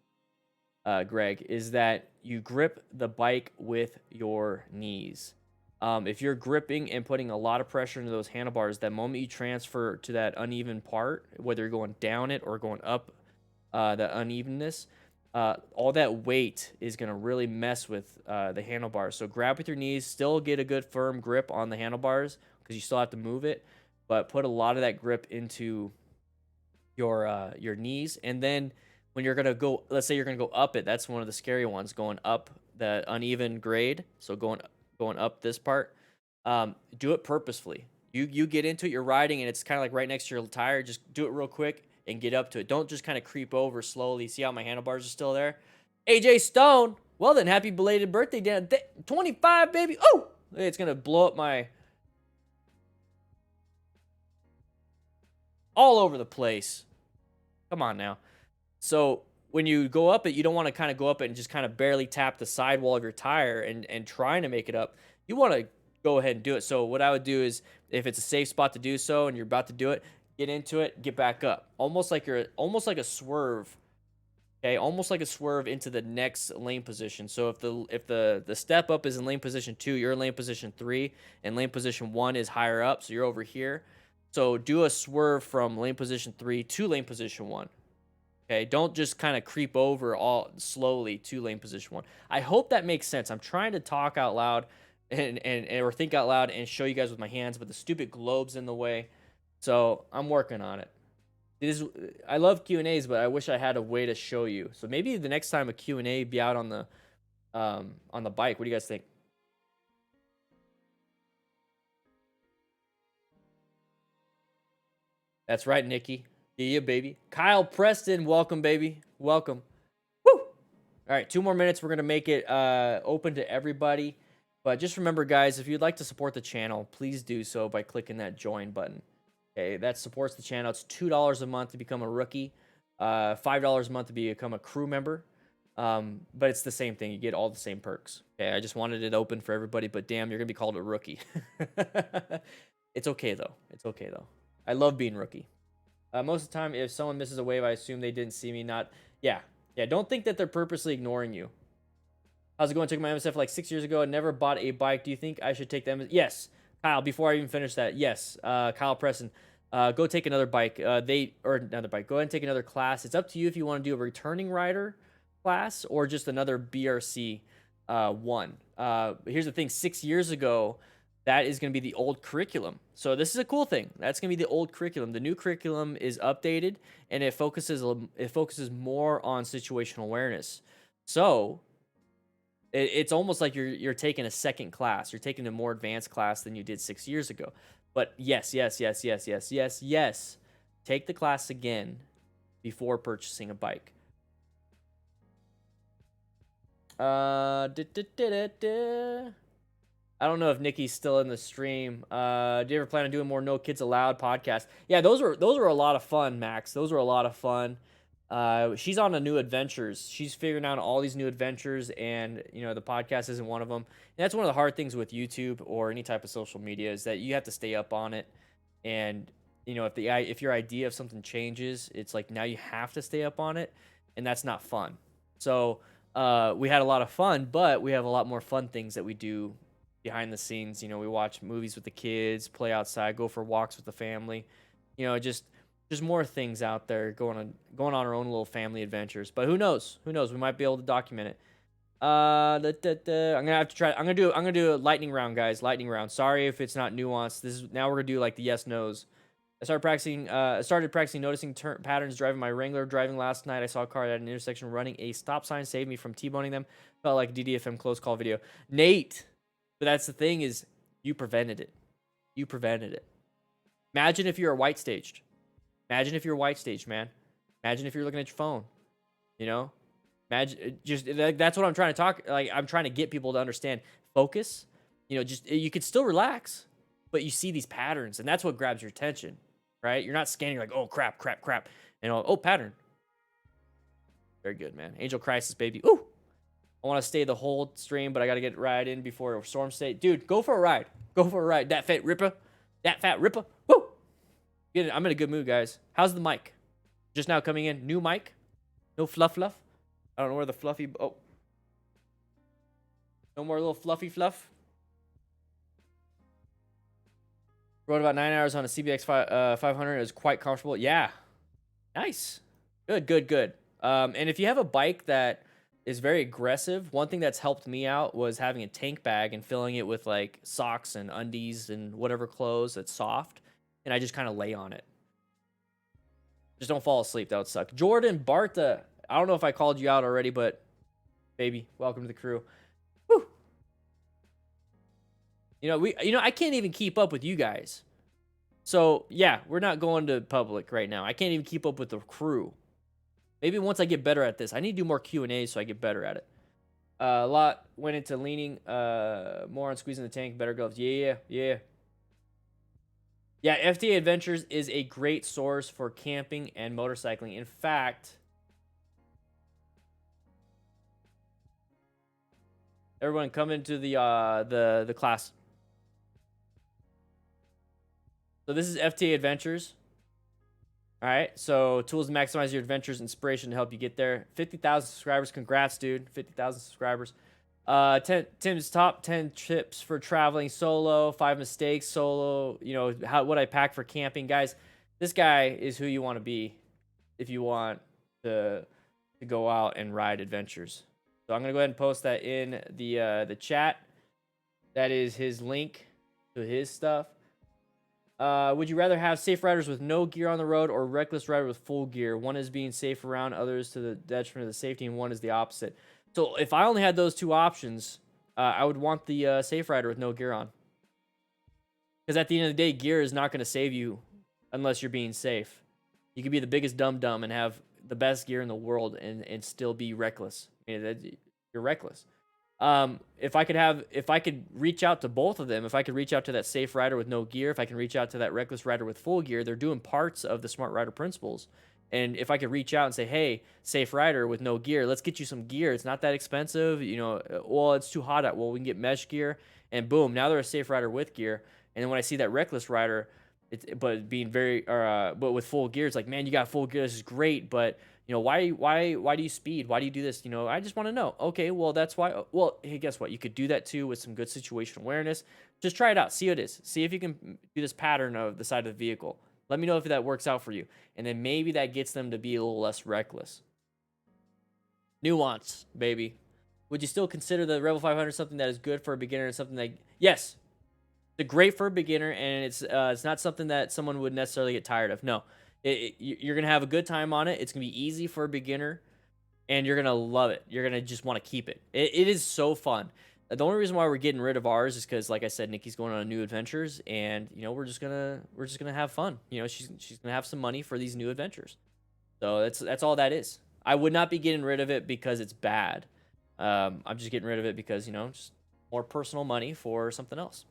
Greg, is that you grip the bike with your knees. If you're gripping and putting a lot of pressure into those handlebars, that moment you transfer to that uneven part, whether you're going down it or going up the unevenness, all that weight is going to really mess with the handlebars. So grab with your knees, still get a good firm grip on the handlebars because you still have to move it, but put a lot of that grip into your knees. And then when you're going to go, let's say you're going to go up it, that's one of the scary ones, going up the uneven grade. So going up this part, do it purposefully. You get into it, you're riding, and it's kind of like right next to your tire. Just do it real quick and get up to it. Don't just kind of creep over slowly. See how my handlebars are still there? AJ Stone, well then, happy belated birthday, Dan. 25, baby. Oh, it's gonna blow up my all over the place. Come on now. So when you go up it, you don't want to kind of go up it and just kind of barely tap the sidewall of your tire and trying to make it up. You want to go ahead and do it. So what I would do is, if it's a safe spot to do so and you're about to do it, get into it, get back up. Almost like a swerve. Okay, almost like a swerve into the next lane position. So if the step up is in lane position 2, you're in lane position 3, and lane position 1 is higher up, so you're over here. So do a swerve from lane position 3 to lane position 1. Okay, don't just kind of creep over all slowly to lane position 1. I hope that makes sense. I'm trying to talk out loud and or think out loud and show you guys with my hands, but the stupid globe's in the way. So I'm working on it. I love Q&As, but I wish I had a way to show you. So maybe the next time a Q&A be out on the bike. What do you guys think? That's right, Nikki. Yeah, baby. Kyle Preston, welcome, baby. Welcome. Woo! All right, 2 more minutes. We're going to make it open to everybody. But just remember, guys, if you'd like to support the channel, please do so by clicking that join button. Okay, that supports the channel. It's $2 a month to become a rookie, $5 a month to become a crew member. But it's the same thing. You get all the same perks. Okay, I just wanted it open for everybody, but damn, you're going to be called a rookie. It's okay, though. It's okay, though. I love being rookie. Most of the time, if someone misses a wave, I assume they didn't see me. Yeah. Don't think that they're purposely ignoring you. How's it going? Took my MSF like 6 years ago and never bought a bike. Do you think I should take them? Yes, Kyle. Before I even finish that, yes, Kyle Preston, go take another bike. Go ahead and take another class. It's up to you if you want to do a returning rider class or just another BRC one. Here's the thing: 6 years ago, that is going to be the old curriculum. So this is a cool thing. That's going to be the old curriculum. The new curriculum is updated and it focuses more on situational awareness. So it's almost like you're taking a second class. You're taking a more advanced class than you did 6 years ago. But yes. Take the class again before purchasing a bike. I don't know if Nikki's still in the stream. Do you ever plan on doing more No Kids Allowed podcasts? Yeah, those were a lot of fun, Max. Those were a lot of fun. She's on a new adventures. She's figuring out all these new adventures, and the podcast isn't one of them. And that's one of the hard things with YouTube or any type of social media is that you have to stay up on it. And if your idea of something changes, it's like now you have to stay up on it, and that's not fun. So we had a lot of fun, but we have a lot more fun things that we do behind the scenes. We watch movies with the kids, play outside, go for walks with the family. Just there's more things out there going on our own little family adventures. But who knows? Who knows? We might be able to document it. I'm gonna have to try. I'm gonna do a lightning round, guys. Lightning round. Sorry if it's not nuanced. Now we're gonna do like the yes nos. I started practicing noticing patterns driving my Wrangler. Driving last night, I saw a car at an intersection running a stop sign, saved me from T-boning them. Felt like a DDFM close call video. Nate, but that's the thing is, you prevented it. You prevented it. Imagine if you're white staged. Imagine if you're white staged, man. Imagine if you're looking at your phone. Imagine that's what I'm trying to talk. Like I'm trying to get people to understand. Focus. You could still relax, but you see these patterns, and that's what grabs your attention, right? You're not scanning like, oh crap, and oh pattern. Very good, man. Angel Crisis, baby. Ooh, I want to stay the whole stream, but I got to get right in before a storm state. Dude, go for a ride. Go for a ride. That fat ripper. Woo! I'm in a good mood, guys. How's the mic? Just now coming in. New mic. No fluff. I don't know where the fluffy... Oh. No more little fluffy fluff. Rode about 9 hours on a CBX 500. It was quite comfortable. Yeah. Nice. Good. And if you have a bike that is very aggressive, one thing that's helped me out was having a tank bag and filling it with like socks and undies and whatever clothes that's soft. And I just kind of lay on it. Just don't fall asleep. That would suck. Jordan Barta. I don't know if I called you out already, but baby, welcome to the crew. Woo. I can't even keep up with you guys. So yeah, we're not going to public right now. I can't even keep up with the crew. Maybe once I get better at this, I need to do more Q&A so I get better at it. A lot went into leaning more on squeezing the tank, better gloves. Yeah. Yeah, FTA Adventures is a great source for camping and motorcycling. In fact, everyone come into the class. So this is FTA Adventures. All right, so tools to maximize your adventures, inspiration to help you get there. 50,000 subscribers. Congrats, dude. 50,000 subscribers. Tim's top 10 tips for traveling solo, 5 mistakes solo, what I pack for camping. Guys, this guy is who you want to be if you want to go out and ride adventures. So I'm going to go ahead and post that in the chat. That is his link to his stuff. Would you rather have safe riders with no gear on the road or reckless rider with full gear? One is being safe around, others to the detriment of the safety, and one is the opposite. So if I only had those two options, I would want the safe rider with no gear on. Because at the end of the day, gear is not going to save you unless you're being safe. You could be the biggest dum-dum and have the best gear in the world and still be reckless. You're reckless. If I could reach out to both of them, if I could reach out to that safe rider with no gear, if I can reach out to that reckless rider with full gear, they're doing parts of the smart rider principles. And if I could reach out and say, hey, safe rider with no gear, let's get you some gear. It's not that expensive. Well, it's too hot out. Well, we can get mesh gear, and boom, now they're a safe rider with gear. And then when I see that reckless rider, but with full gear, it's like, man, you got full gear. This is great, but why do you speed? Why do you do this? I just want to know. Okay, well, that's why. Well, hey, guess what? You could do that too with some good situational awareness. Just try it out. See what it is. See if you can do this pattern of the side of the vehicle. Let me know if that works out for you. And then maybe that gets them to be a little less reckless. Nuance, baby. Would you still consider the Rebel 500 something that is good for a beginner and something that... Yes. It's great for a beginner, and it's not something that someone would necessarily get tired of. No. You're going to have a good time on it. It's going to be easy for a beginner, and you're going to love it. You're going to just want to keep it. It is so fun. The only reason why we're getting rid of ours is because, like I said, Nikki's going on new adventures, and we're just gonna have fun. She's gonna have some money for these new adventures. So that's all that is. I would not be getting rid of it because it's bad. I'm just getting rid of it because just more personal money for something else.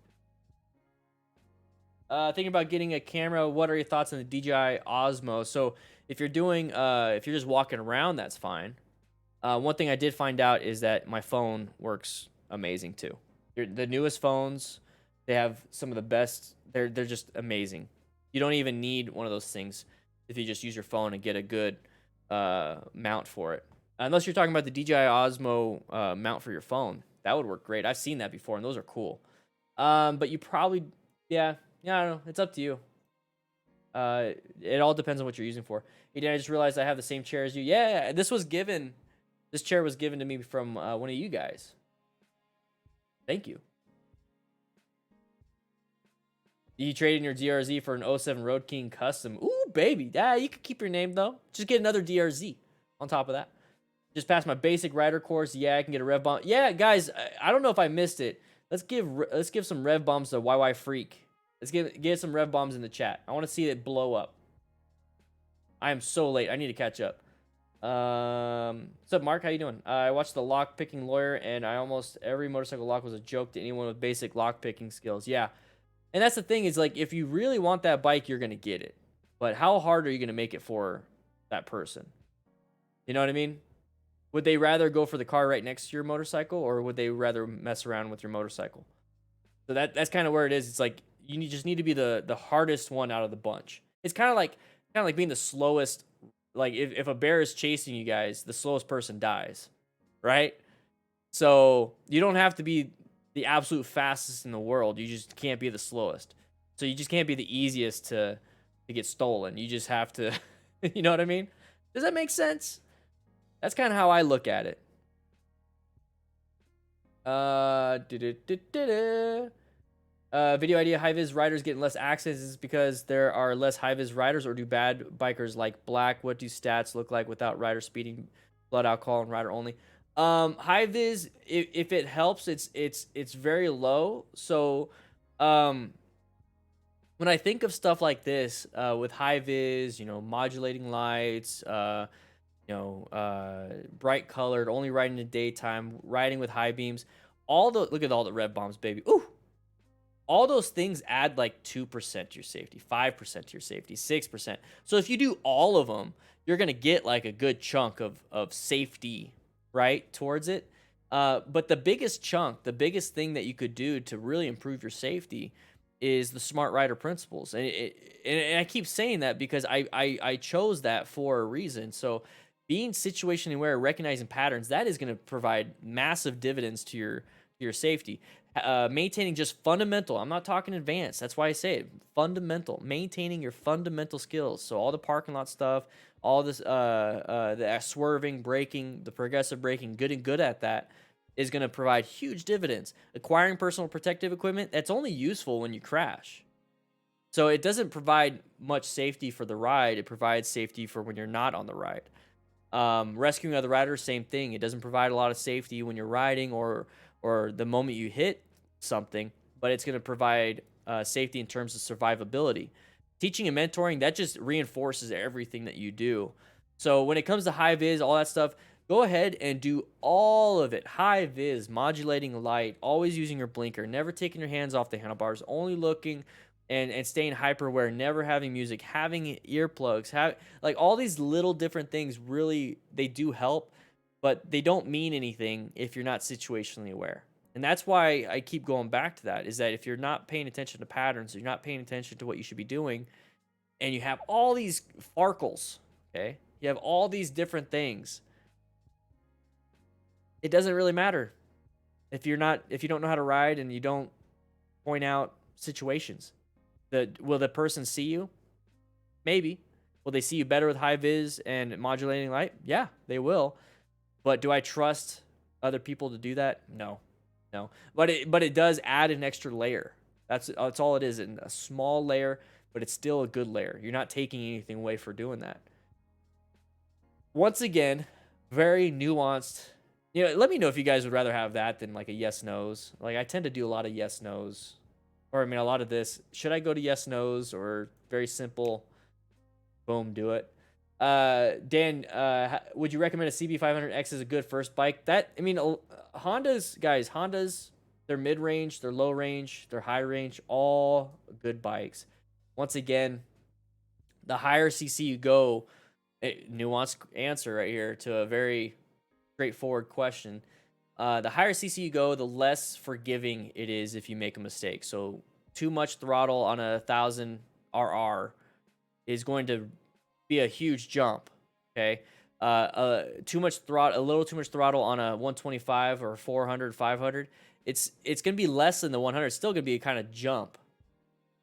Thinking about getting a camera. What are your thoughts on the DJI Osmo? So If you're just walking around, that's fine. One thing I did find out is that my phone works amazing too. The newest phones, they have some of the best. They're just amazing. You don't even need one of those things if you just use your phone and get a good mount for it. Unless you're talking about the DJI Osmo mount for your phone, that would work great. I've seen that before, and those are cool. But you probably, yeah, I don't know. It's up to you. It all depends on what you're using for. I just realized I have the same chair as you. Yeah, this chair was given to me from one of you guys. Thank you. You traded in your DRZ for an 07 Road King Custom. Ooh, baby. Yeah, you could keep your name, though. Just get another DRZ on top of that. Just passed my basic rider course. Yeah, I can get a rev bomb. Yeah, guys, I don't know if I missed it. Let's give some rev bombs to YY Freak. Let's get some rev bombs in the chat. I want to see it blow up. I am so late. I need to catch up. What's up, Mark? How you doing? I watched The Lock Picking Lawyer, and almost every motorcycle lock was a joke to anyone with basic lock picking skills. Yeah, and that's the thing is, like, if you really want that bike, you're gonna get it. But how hard are you gonna make it for that person? You know what I mean? Would they rather go for the car right next to your motorcycle, or would they rather mess around with your motorcycle? So that's kind of where it is. It's like you just need to be the hardest one out of the bunch. It's kind of like being the slowest. Like if a bear is chasing you guys, the slowest person dies, right? So you don't have to be the absolute fastest in the world. You just can't be the slowest. So you just can't be the easiest to get stolen. You just have to, you know what I mean? Does that make sense? That's kind of how I look at it. Video idea: high-vis riders getting less accidents is because there are less high-vis riders, or do bad bikers like black? What do stats look like without rider speeding, blood alcohol, and rider only? High-vis, if it helps, it's very low. So, when I think of stuff like this, with high-vis, modulating lights, bright colored, only riding in the daytime, riding with high beams, look at all the rev bombs, baby. Ooh. All those things add like 2% to your safety, 5% to your safety, 6%. So if you do all of them, you're going to get like a good chunk of safety, right, towards it. But the biggest chunk, the biggest thing that you could do to really improve your safety is the smart rider principles. And I keep saying that because I chose that for a reason. So being situationally aware, recognizing patterns, that is going to provide massive dividends to your safety. Maintaining just fundamental, I'm not talking advanced, that's why I say it, fundamental, maintaining your fundamental skills. So all the parking lot stuff, all this the swerving, braking, the progressive braking, getting good at that is going to provide huge dividends. Acquiring personal protective equipment, that's only useful when you crash. So it doesn't provide much safety for the ride, it provides safety for when you're not on the ride. Rescuing other riders, same thing. It doesn't provide a lot of safety when you're riding or the moment you hit something, but it's going to provide safety in terms of survivability. Teaching and mentoring, that just reinforces everything that you do. So when it comes to high vis, all that stuff, go ahead and do all of it. High vis, modulating light, always using your blinker, never taking your hands off the handlebars, only looking and staying hyper aware, never having music, having earplugs, like all these little different things really, they do help, but they don't mean anything if you're not situationally aware. And that's why I keep going back to that, is that if you're not paying attention to patterns, you're not paying attention to what you should be doing, and you have all these farkles, okay? You have all these different things. It doesn't really matter if you don't know how to ride and you don't point out situations. Will the person see you? Maybe. Will they see you better with high vis and modulating light? Yeah, they will. But do I trust other people to do that? No. But it does add an extra layer. That's all it is, a small layer, but it's still a good layer. You're not taking anything away for doing that. Once again, very nuanced. Let me know if you guys would rather have that than like a yes no's. Like I tend to do a lot of yes no's, or a lot of this. Should I go to yes no's or very simple? Boom, do it. Dan, would you recommend a CB500X as a good first bike? Hondas, they're mid-range, they're low-range, they're high-range, all good bikes. Once again, the higher CC you go, A nuanced answer right here to a very straightforward question. The higher CC you go, the less forgiving it is if you make a mistake. So too much throttle on a 1000 RR is going to be a huge jump. Okay. Too much throttle, a little too much throttle on a 125 or 400, 500. It's going to be less than the 100. It's still going to be a kind of jump.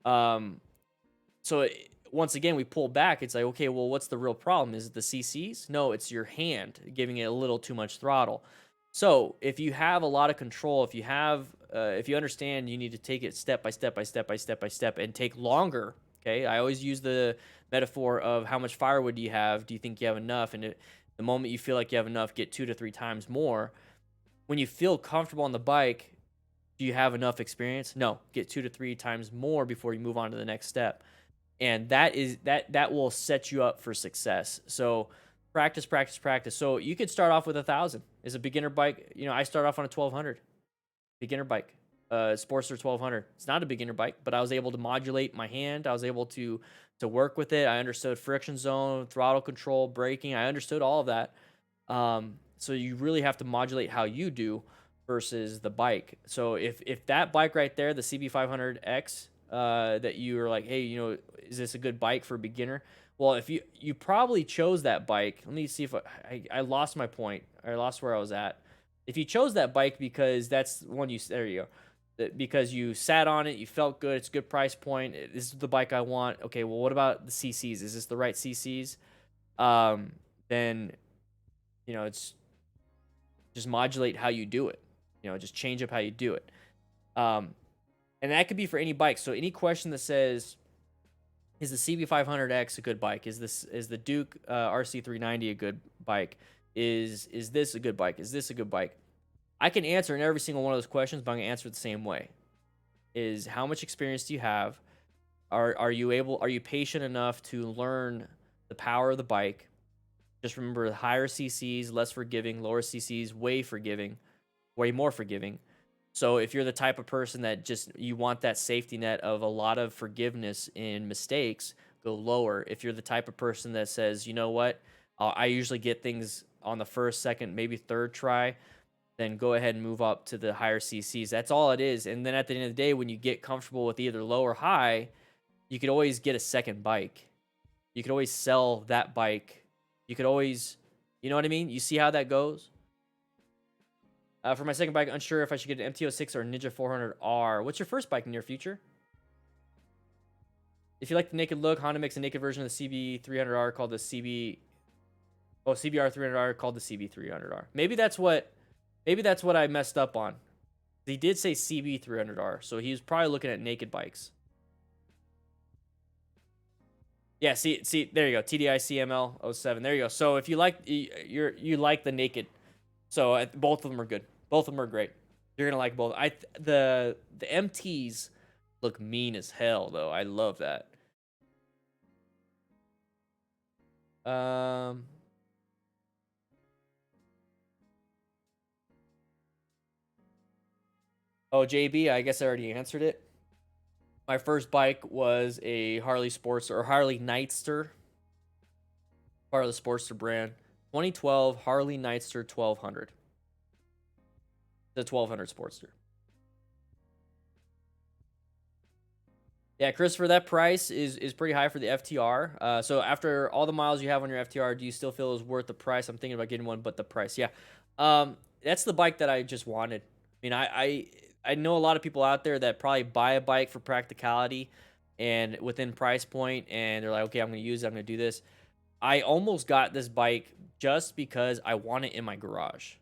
So once again, we pull back. It's like, okay, well, what's the real problem? Is it the CCs? No, it's your hand giving it a little too much throttle. So if you have a lot of control, if you understand, you need to take it step by step by step by step by step and take longer. Okay, I always use the metaphor of how much firewood do you have? Do you think you have enough? And the moment you feel like you have enough, get 2 to 3 times more. When you feel comfortable on the bike, do you have enough experience? No, get 2 to 3 times more before you move on to the next step. And that will set you up for success. So practice, practice, practice. So you could start off with 1,000. Is a beginner bike. I start off on a 1,200 beginner bike, Sportster 1,200. It's not a beginner bike, but I was able to modulate my hand. I was able to work with it. I understood friction zone, throttle control, braking. I understood all of that. So you really have to modulate how you do versus the bike. So if that bike right there, the CB500X, that you are like, hey, is this a good bike for a beginner? Well, if you probably chose that bike. Let me see if I lost my point. I lost where I was at. If you chose that bike because that's the one there you go. Because you sat on it, you felt good, it's a good price point. This is the bike I want. Okay, well, what about the CCs? Is this the right CCs? Then, it's just modulate how you do it. Just change up how you do it. And that could be for any bike. So any question that says, is the CB500X a good bike? Is the Duke RC390 a good bike? Is this a good bike? Is this a good bike? I can answer in every single one of those questions, but I'm gonna answer it the same way. Is how much experience do you have? Are you patient enough to learn the power of the bike? Just remember, higher CCs, less forgiving, lower CCs, way more forgiving. So if you're the type of person that you want that safety net of a lot of forgiveness in mistakes, go lower. If you're the type of person that says, you know what, I usually get things on the first, second, maybe third try, then go ahead and move up to the higher CCs. That's all it is. And then at the end of the day, when you get comfortable with either low or high, you could always get a second bike. You could always sell that bike. You could always, you know what I mean? You see how that goes? For my second bike, unsure if I should get an MT-06 or a Ninja 400R. What's your first bike in your future? If you like the naked look, Honda makes a naked version of the CB300R called the CBR300R called the CB300R. Maybe that's what I messed up on. He did say CB300R, so he was probably looking at naked bikes. Yeah, see, there you go. TDI CML 07. There you go. So if you like you like the naked, so both of them are good. Both of them are great. You're gonna like both. The MTs look mean as hell though. I love that. Oh, JB, I guess I already answered it. My first bike was a Harley Sportster or Harley Nightster. Part of the Sportster brand. 2012 Harley Nightster 1200. The 1200 Sportster. Yeah, Christopher, that price is pretty high for the FTR. So after all the miles you have on your FTR, do you still feel it's worth the price? I'm thinking about getting one, but the price, yeah. That's the bike that I just wanted. I mean, I know a lot of people out there that probably buy a bike for practicality and within price point, and they're like, okay, I'm going to use it, I'm going to do this. I almost got this bike just because I want it in my garage.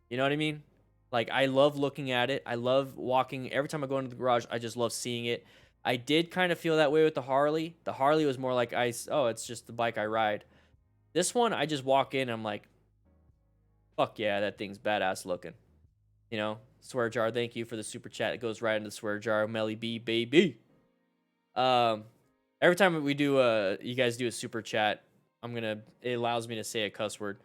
You know what I mean? Like, I love looking at it. I love walking. Every time I go into the garage, I just love seeing it. I did kind of feel that way with the Harley. The Harley was more like, it's just the bike I ride. This one, I just walk in and I'm like, fuck yeah, that thing's badass looking. Swear jar, thank you for the super chat. It goes right into the swear jar. Melly B, baby. Every time we do you guys do a super chat, it allows me to say a cuss word.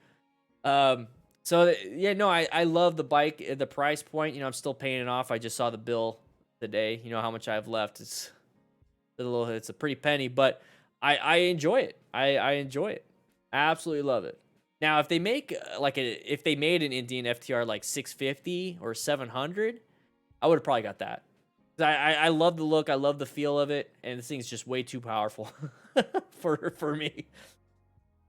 So yeah, no, I love the bike. The price point, I'm still paying it off. I just saw the bill today. How much I have left. It's a pretty penny, but I enjoy it. I enjoy it. I absolutely love it. Now, if they make if they made an Indian FTR like 650 or 700, I would have probably got that. I love the look, I love the feel of it, and this thing's just way too powerful for me.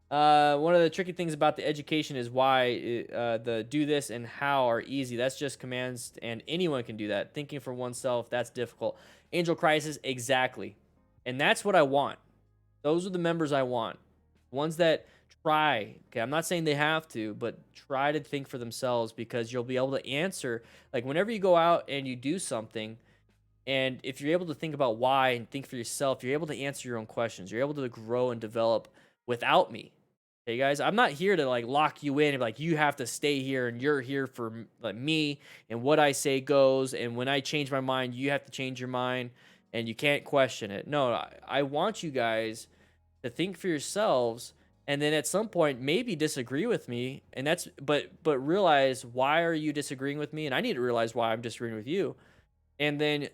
One of the tricky things about the education is why the do this and how are easy. That's just commands, and anyone can do that. Thinking for oneself, that's difficult. Angel Crisis, exactly. And that's what I want. Those are the members I want. Ones that try. Okay, I'm not saying they have to, but try to think for themselves, because you'll be able to answer. Like, whenever you go out and you do something, and if you're able to think about why and think for yourself, you're able to answer your own questions. You're able to grow and develop without me. Hey guys, I'm not here to like lock you in and like you have to stay here and you're here for like me, and what I say goes, and when I change my mind, you have to change your mind and you can't question it. No, I want you guys to think for yourselves, and then at some point maybe disagree with me, and that's but realize, why are you disagreeing with me, and I need to realize why I'm disagreeing with you, and then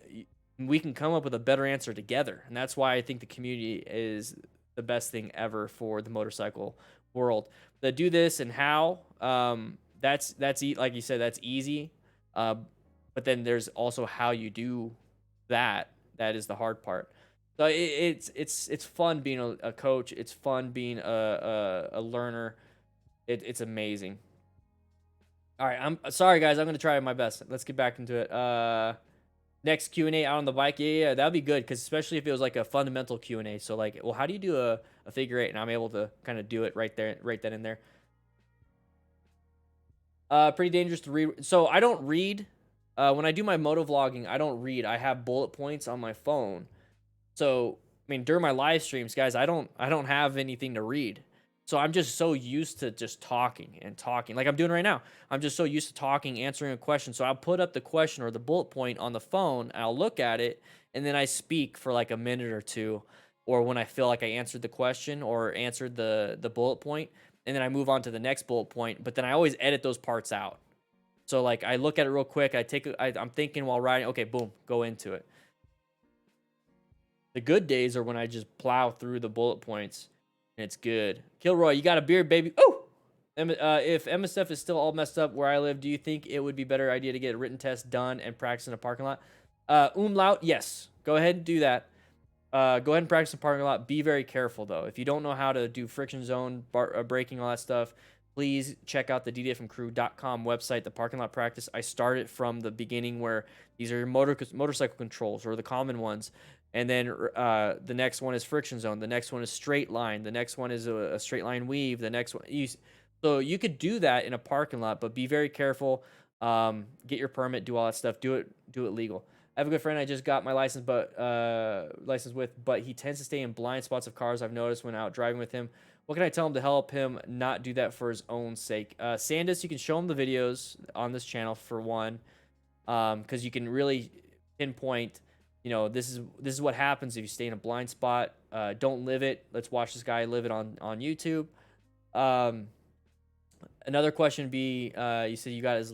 we can come up with a better answer together. And that's why I think the community is the best thing ever for the motorcycle world. The do this and how, that's like you said, that's easy, but then there's also how you do that. That is the hard part. So it's fun being a coach. It's fun being a learner. It's amazing. All right, I'm sorry guys, I'm gonna try my best. Let's get back into it. Next Q&A out on the bike. Yeah, that'd be good, because especially if it was like a fundamental Q&A. So like, well, how do you do a figure eight? And I'm able to kind of do it right there, right then and there. Pretty dangerous to read. So I don't read. When I do my moto vlogging, I don't read. I have bullet points on my phone. So I mean, during my live streams, guys, I don't have anything to read. So I'm just so used to just talking and talking, like I'm doing right now. I'm just so used to talking, answering a question. So I'll put up the question or the bullet point on the phone, and I'll look at it, and then I speak for like a minute or two, or when I feel like I answered the question or answered the bullet point, and then I move on to the next bullet point. But then I always edit those parts out. So like, I look at it real quick. I'm thinking while riding. Okay, boom, go into it. The good days are when I just plow through the bullet points, and it's good. Kilroy, you got a beard, baby. Oh! If MSF is still all messed up where I live, do you think it would be a better idea to get a written test done and practice in a parking lot? Umlaut, yes. Go ahead and do that. Go ahead and practice in a parking lot. Be very careful, though. If you don't know how to do friction zone, braking, all that stuff, please check out the DDFMcrew.com website, the parking lot practice. I started from the beginning, where these are your motorcycle controls, or the common ones. And then the next one is friction zone. The next one is straight line. The next one is a straight line weave. The next one, so you could do that in a parking lot, but be very careful. Get your permit, do all that stuff. Do it legal. I have a good friend I just got my license, but he tends to stay in blind spots of cars. I've noticed when out driving with him. What can I tell him to help him not do that for his own sake? Sandus, you can show him the videos on this channel for one, because you can really pinpoint. This is what happens if you stay in a blind spot. Don't live it. Let's watch this guy live it on YouTube. Another question would be, you said you got his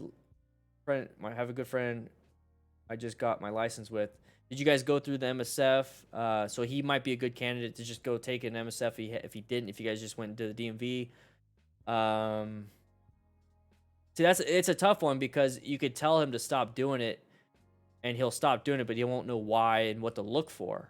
friend. I have a good friend I just got my license with. Did you guys go through the MSF? So he might be a good candidate to just go take an MSF if he didn't. If you guys just went to the DMV. See, it's a tough one, because you could tell him to stop doing it, and he'll stop doing it, but he won't know why and what to look for.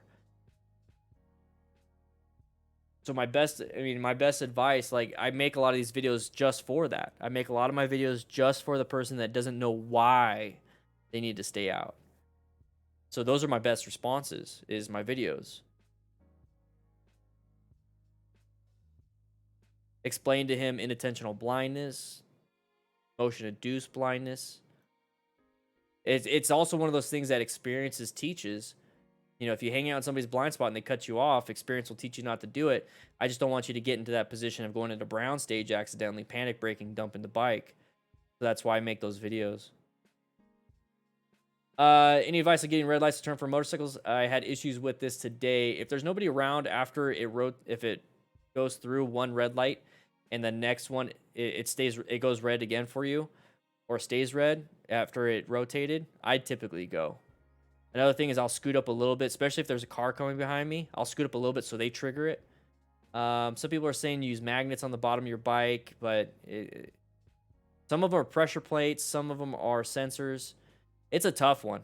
So my best advice, like, I make a lot of these videos just for that. I make a lot of my videos just for the person that doesn't know why they need to stay out. So those are my best responses, is my videos. Explain to him inattentional blindness, motion-induced blindness. It's also one of those things that experiences teaches. If you hang out in somebody's blind spot and they cut you off, experience will teach you not to do it. I just don't want you to get into that position of going into brown stage accidentally, panic braking, dumping the bike. So that's why I make those videos. Any advice on getting red lights to turn for motorcycles? I had issues with this today. If there's nobody around after if it goes through one red light and the next one it goes red again for you, or stays red after it rotated, I'd typically go. Another thing is I'll scoot up a little bit, especially if there's a car coming behind me. I'll scoot up a little bit so they trigger it. Some people are saying use magnets on the bottom of your bike, but some of them are pressure plates, some of them are sensors. It's a tough one.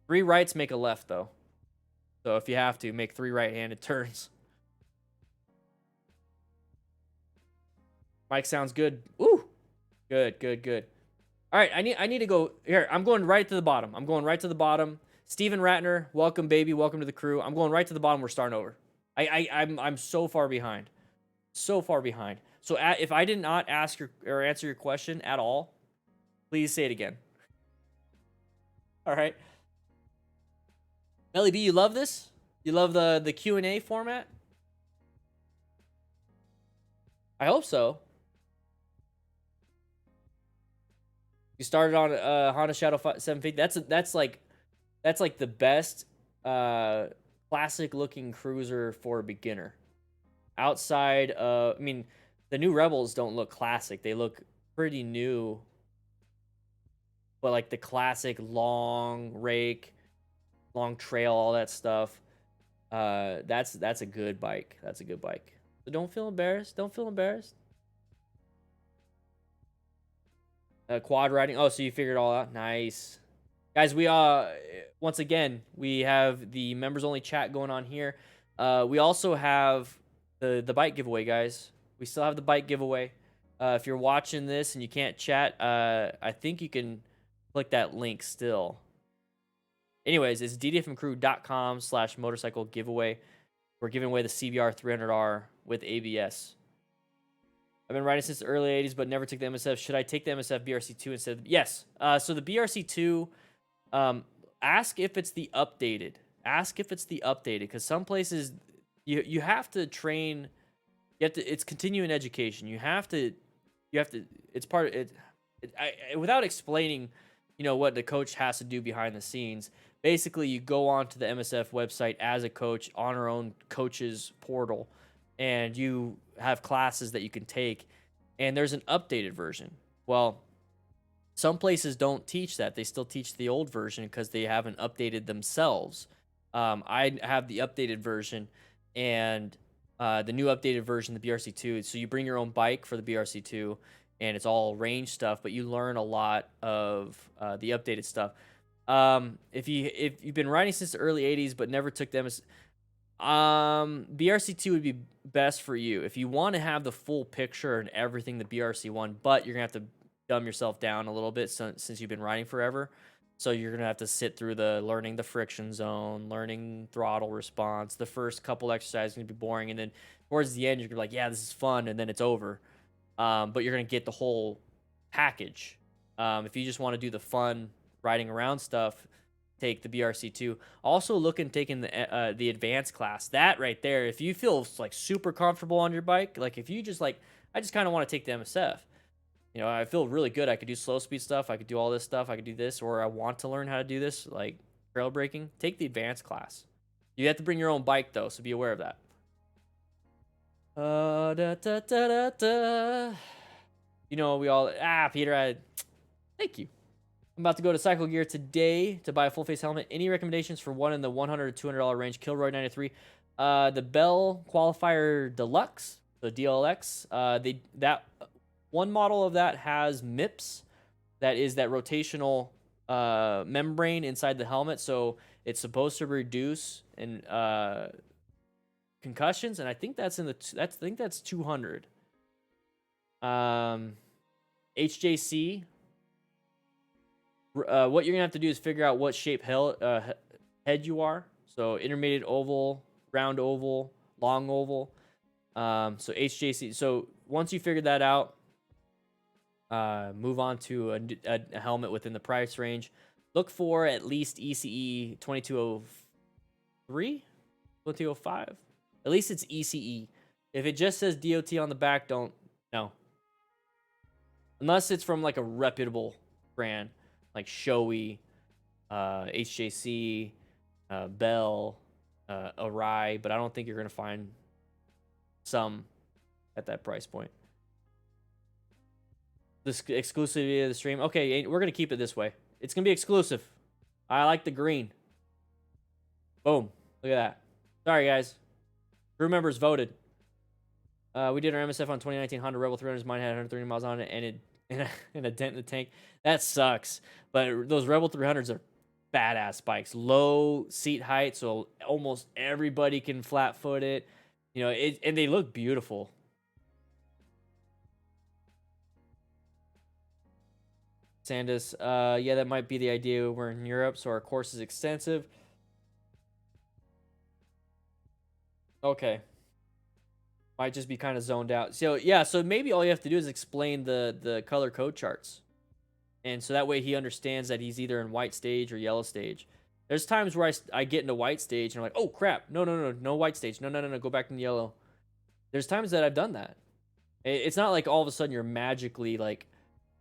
3 rights make a left, though. So if you have to, make 3 right-handed turns. Mike sounds good. Ooh, good, good, good. All right, I need to go here. I'm going right to the bottom. I'm going right to the bottom. Steven Ratner, welcome, baby, welcome to the crew. I'm going right to the bottom. We're starting over. I'm so far behind, so far behind. So if I did not ask or answer your question at all, please say it again. All right. Melly B, you love this? You love the Q&A format? I hope so. You started on Honda Shadow 750. That's like the best classic looking cruiser for a beginner. Outside I mean, the new Rebels don't look classic. They look pretty new. But like the classic long rake, long trail, all that stuff. That's a good bike. That's a good bike. So don't feel embarrassed. Don't feel embarrassed. Quad riding. Oh, so you figured it all out. Nice. Guys, we once again, we have the members only chat going on here. We also have the bike giveaway, guys. We still have the bike giveaway. If you're watching this and you can't chat, I think you can click that link still. Anyways, it's ddfmcrew.com/motorcycle giveaway. We're giving away the CBR 300R with ABS. I've been riding since the early 80s, but never took the MSF. Should I take the MSF BRC2 instead of... Yes. So the BRC2, ask if it's the updated. Ask if it's the updated, because some places you have to train. You have to. It's continuing education. You have to. It's part of it. Without explaining, what the coach has to do behind the scenes. Basically, you go onto the MSF website as a coach on our own coaches portal, and you have classes that you can take, and there's an updated version. Well, some places don't teach that. They still teach the old version because they haven't updated themselves. I have the updated version, and the new updated version, the BRC2. So you bring your own bike for the BRC2, and it's all range stuff, but you learn a lot of the updated stuff. If you've been riding since the early 80s but never took them as BRC2 would be best for you if you want to have the full picture and everything, the BRC1, but you're gonna have to dumb yourself down a little bit since you've been riding forever. So you're gonna have to sit through learning the friction zone, learning throttle response. The first couple exercises are gonna be boring, and then towards the end you're gonna be like, yeah, this is fun, and then it's over. But you're gonna get the whole package. If you just want to do the fun riding around stuff, take the BRC2. Also look into taking the advanced class. That right there, if you feel like super comfortable on your bike, like if you just I just kind of want to take the MSF. I feel really good. I could do slow speed stuff. I could do all this stuff. I could do this, or I want to learn how to do this, like trail braking. Take the advanced class. You have to bring your own bike though, so be aware of that. We all Peter, thank you. I'm about to go to Cycle Gear today to buy a full face helmet. Any recommendations for one in the $100 to $200 range? Kilroy 93, the Bell Qualifier Deluxe, the DLX. That one model of that has MIPS, that is that rotational membrane inside the helmet, so it's supposed to reduce concussions, and I think that's that's 200. HJC. What you're gonna have to do is figure out what shape head you are. So intermediate oval, round oval, long oval. So HJC. So once you figure that out, move on to a helmet within the price range. Look for at least ECE 2203, 2205. At least it's ECE. If it just says DOT on the back, don't no. Unless it's from like a reputable brand, like Shoei, HJC, Bell, Arai, but I don't think you're going to find some at that price point. This exclusivity of the stream. Okay, we're going to keep it this way. It's going to be exclusive. I like the green. Boom. Look at that. Sorry, guys. Crew members voted. We did our MSF on 2019 Honda Rebel 300s. Mine had 130 miles on it, and and a dent in the tank. That sucks. But those Rebel 300s are badass bikes. Low seat height, so almost everybody can flat foot it. You know, and they look beautiful. Sandus, yeah, that might be the idea. We're in Europe, so our course is extensive. Okay. Might just be kind of zoned out. So yeah, so maybe all you have to do is explain the color code charts, and so that way he understands that he's either in white stage or yellow stage. There's times where I get into white stage and I'm like, oh crap, no white stage, no, go back to yellow. There's times that I've done that. It's not like all of a sudden you're magically like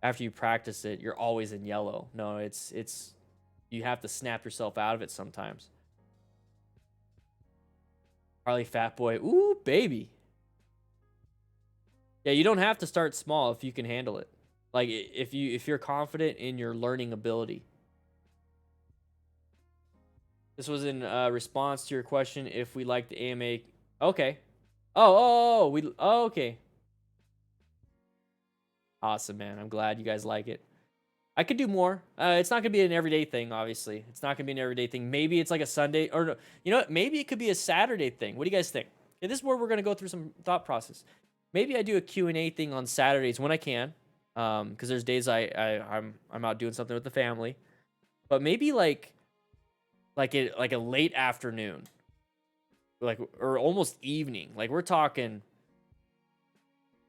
after you practice it you're always in yellow. No, it's you have to snap yourself out of it sometimes. Harley Fat Boy, ooh baby. Yeah, you don't have to start small if you can handle it. Like if you're confident in your learning ability. This was in response to your question if we like the AMA. Okay. Okay. Awesome, man. I'm glad you guys like it. I could do more. It's not gonna be an everyday thing, obviously. It's not gonna be an everyday thing. Maybe it's like a Sunday, or no, you know what? Maybe it could be a Saturday thing. What do you guys think? Okay, this is where we're gonna go through some thought process. Maybe I do a Q&A thing on Saturdays when I can, because there's days I'm out doing something with the family. But maybe like a late afternoon, like or almost evening. Like we're talking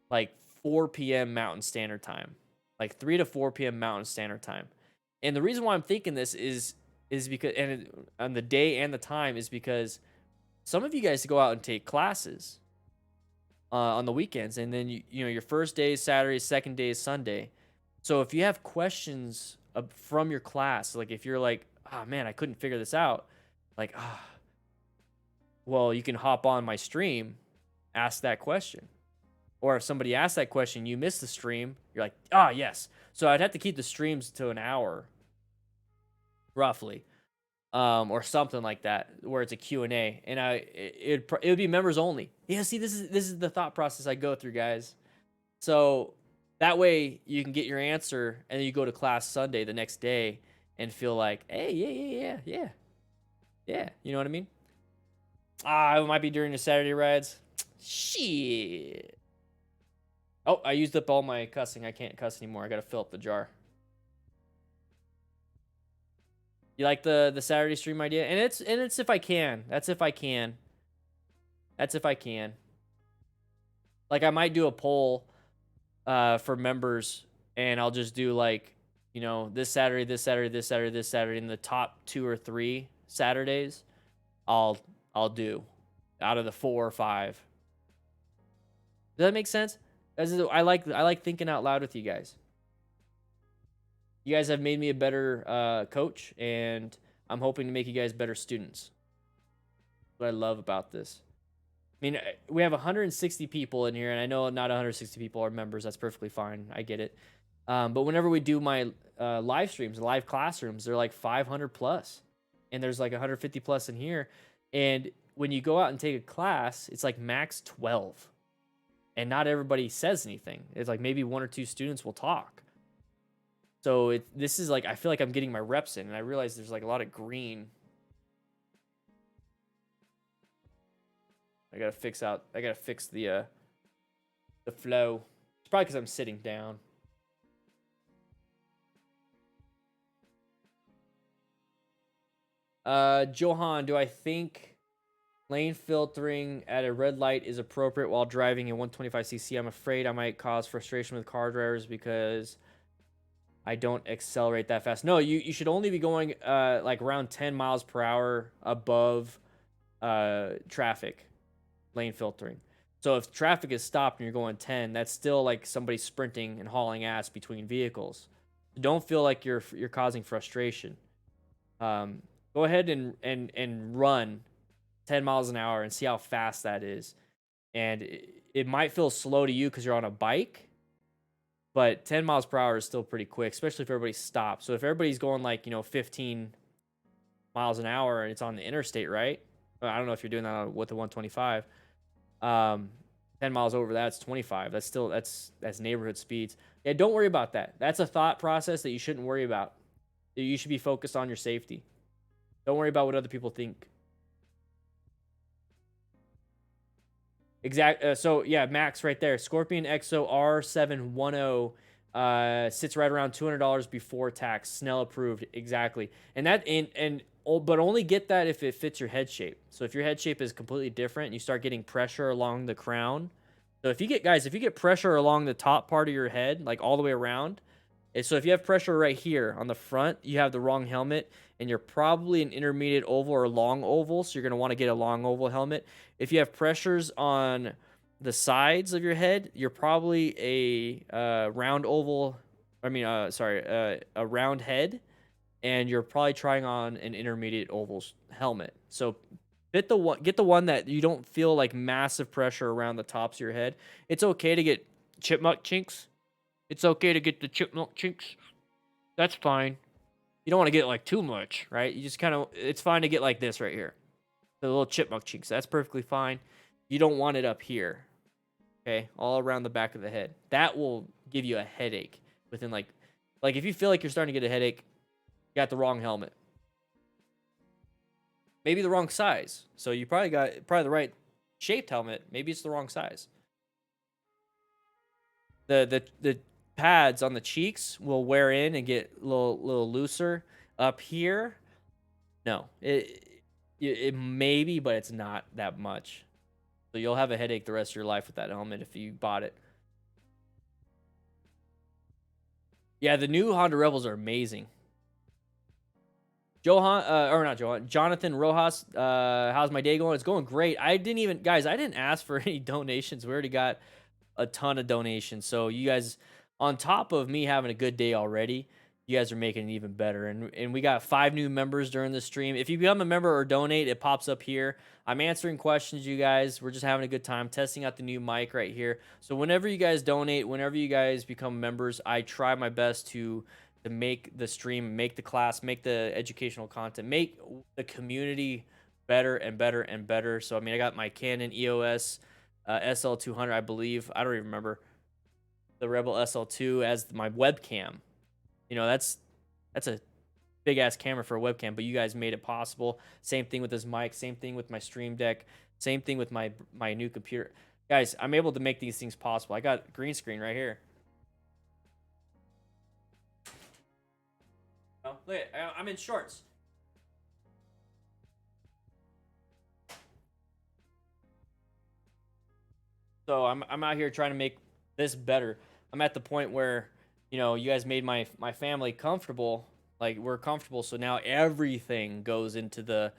like 4 p.m. Mountain Standard Time, like 3 to 4 p.m. Mountain Standard Time. And the reason why I'm thinking this is because on the day and the time is because some of you guys go out and take classes on the weekends, and then you know your first day is Saturday, second day is Sunday. So if you have questions from your class, like if you're like, oh man, I couldn't figure this out, like well, you can hop on my stream, ask that question. Or if somebody asks that question, you miss the stream, you're like, yes. So I'd have to keep the streams to an hour, roughly, or something like that, where it's a Q&A, and it would be members only. Yeah, see, this is the thought process I go through, guys. So that way you can get your answer, and then you go to class Sunday the next day and feel like, hey, yeah. You know what I mean? It might be during the Saturday rides. Shit. Oh, I used up all my cussing. I can't cuss anymore. I gotta fill up the jar. You like the Saturday stream idea? And it's if I can. That's if I can. Like I might do a poll for members, and I'll just do like, you know, this Saturday, and the top 2 or 3 Saturdays I'll do out of the 4 or 5. Does that make sense? I like thinking out loud with you guys. You guys have made me a better coach, and I'm hoping to make you guys better students. What I love about this. I mean, we have 160 people in here, and I know not 160 people are members. That's perfectly fine. I get it. But whenever we do my live streams, live classrooms, they're like 500 plus, and there's like 150 plus in here. And when you go out and take a class, it's like max 12. And not everybody says anything. It's like maybe 1 or 2 students will talk. So this is like, I feel like I'm getting my reps in, and I realize there's like a lot of green. I gotta fix the flow. It's probably because I'm sitting down. Johan, do I think lane filtering at a red light is appropriate while driving a 125cc? I'm afraid I might cause frustration with car drivers because I don't accelerate that fast. No, you should only be going like around 10 miles per hour above traffic lane filtering. So if traffic is stopped and you're going 10, that's still like somebody sprinting and hauling ass between vehicles. Don't feel like you're causing frustration. Go ahead and run 10 miles an hour and see how fast that is. And it might feel slow to you because you're on a bike, but 10 miles per hour is still pretty quick, especially if everybody stops. So if everybody's going like, 15 miles an hour and it's on the interstate, right? I don't know if you're doing that with the 125. 10 miles over that's 25. That's neighborhood speeds. Yeah, don't worry about that. That's a thought process that you shouldn't worry about. You should be focused on your safety. Don't worry about what other people think. So yeah, Max right there. Scorpion XO R710 sits right around $200 before tax. Snell approved. Exactly. But only get that if it fits your head shape. So if your head shape is completely different and you start getting pressure along the crown. So if you get pressure along the top part of your head, like all the way around, so if you have pressure right here on the front, you have the wrong helmet, and you're probably an intermediate oval or long oval, so you're going to want to get a long oval helmet. If you have pressures on the sides of your head, you're probably a round oval. A round head, and you're probably trying on an intermediate oval helmet. So get the one that you don't feel like massive pressure around the tops of your head. It's okay to get chipmunk chinks. It's okay to get the chipmunk chinks. That's fine. You don't want to get like too much, right? You just it's fine to get like this right here. The little chipmunk cheeks. That's perfectly fine. You don't want it up here. Okay? All around the back of the head. That will give you a headache within like if you feel like you're starting to get a headache, you got the wrong helmet. Maybe the wrong size. So you probably got the right shaped helmet. Maybe it's the wrong size. The pads on the cheeks will wear in and get a little looser. Up here, no, it maybe, but it's not that much. So you'll have a headache the rest of your life with that helmet if you bought it. Yeah, the new Honda Rebels are amazing. Jonathan Rojas, how's my day going? It's going great. I didn't ask for any donations. We already got a ton of donations. So you guys, on top of me having a good day already, you guys are making it even better. And we got 5 new members during the stream. If you become a member or donate, it pops up here. I'm answering questions, you guys. We're just having a good time testing out the new mic right here. So whenever you guys donate, whenever you guys become members, I try my best to make the stream, make the class, make the educational content, make the community better and better and better. So, I mean, I got my Canon EOS SL200, I believe. I don't even remember. The Rebel SL2 as my webcam. You know, that's a big ass camera for a webcam, but you guys made it possible. Same thing with this mic, same thing with my stream deck, same thing with my new computer. Guys, I'm able to make these things possible. I got green screen right here. Oh, look, I'm in shorts. So I'm out here trying to make this better. I'm at the point where, you know, you guys made my family comfortable. Like, we're comfortable, so now everything goes into the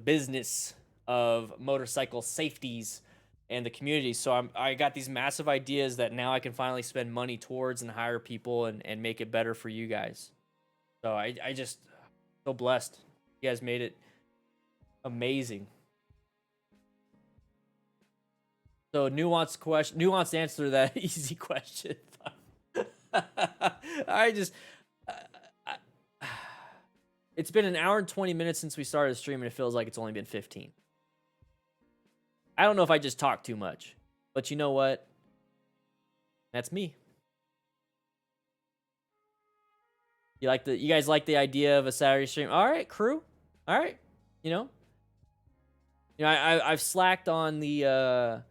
business of motorcycle safeties and the community. So I got these massive ideas that now I can finally spend money towards and hire people and make it better for you guys. So I just so blessed. You guys made it amazing. So nuanced answer to that easy question. It's been an hour and 20 minutes since we started streaming. It feels like it's only been 15. I don't know if I just talked too much, but you know what? That's me. You guys like the idea of a Saturday stream? All right, crew. All right, you know, I've slacked on the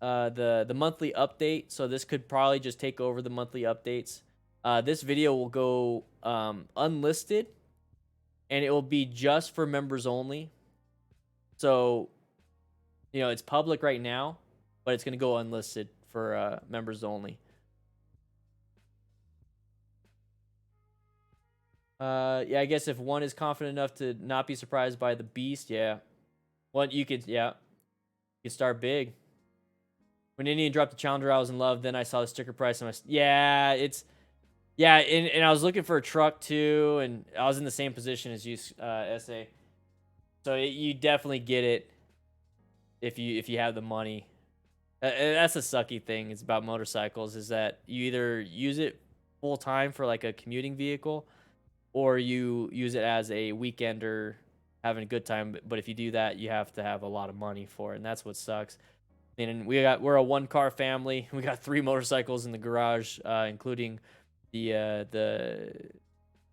monthly update, so this could probably just take over the monthly updates. This video will go unlisted, and it will be just for members only. So, you know, it's public right now, but it's going to go unlisted for members only. Yeah, I guess if one is confident enough to not be surprised by the beast, yeah. You could start big. When Indian dropped the Challenger, I was in love. Then I saw the sticker price, and and I was looking for a truck too, and I was in the same position as you, SA. So you definitely get it if you have the money. That's a sucky thing. It's about motorcycles is that you either use it full time for like a commuting vehicle, or you use it as a weekender having a good time. But if you do that, you have to have a lot of money for it, and that's what sucks. And we're a 1-car family. We got 3 motorcycles in the garage, including the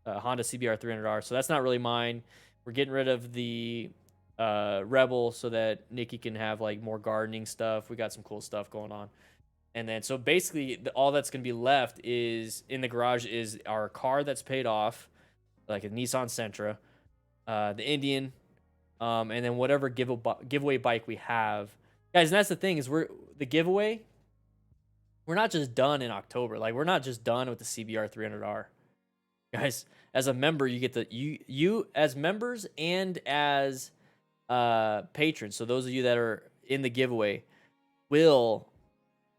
Honda CBR 300R. So that's not really mine. We're getting rid of the Rebel so that Nikki can have like more gardening stuff. We got some cool stuff going on. And then so basically all that's going to be left is in the garage is our car that's paid off, like a Nissan Sentra, the Indian, and then whatever giveaway bike we have. Guys, and that's the thing is the giveaway, we're not just done in October. Like we're not just done with the CBR 300R. Guys, as a member, you get the you as members and as patrons. So those of you that are in the giveaway will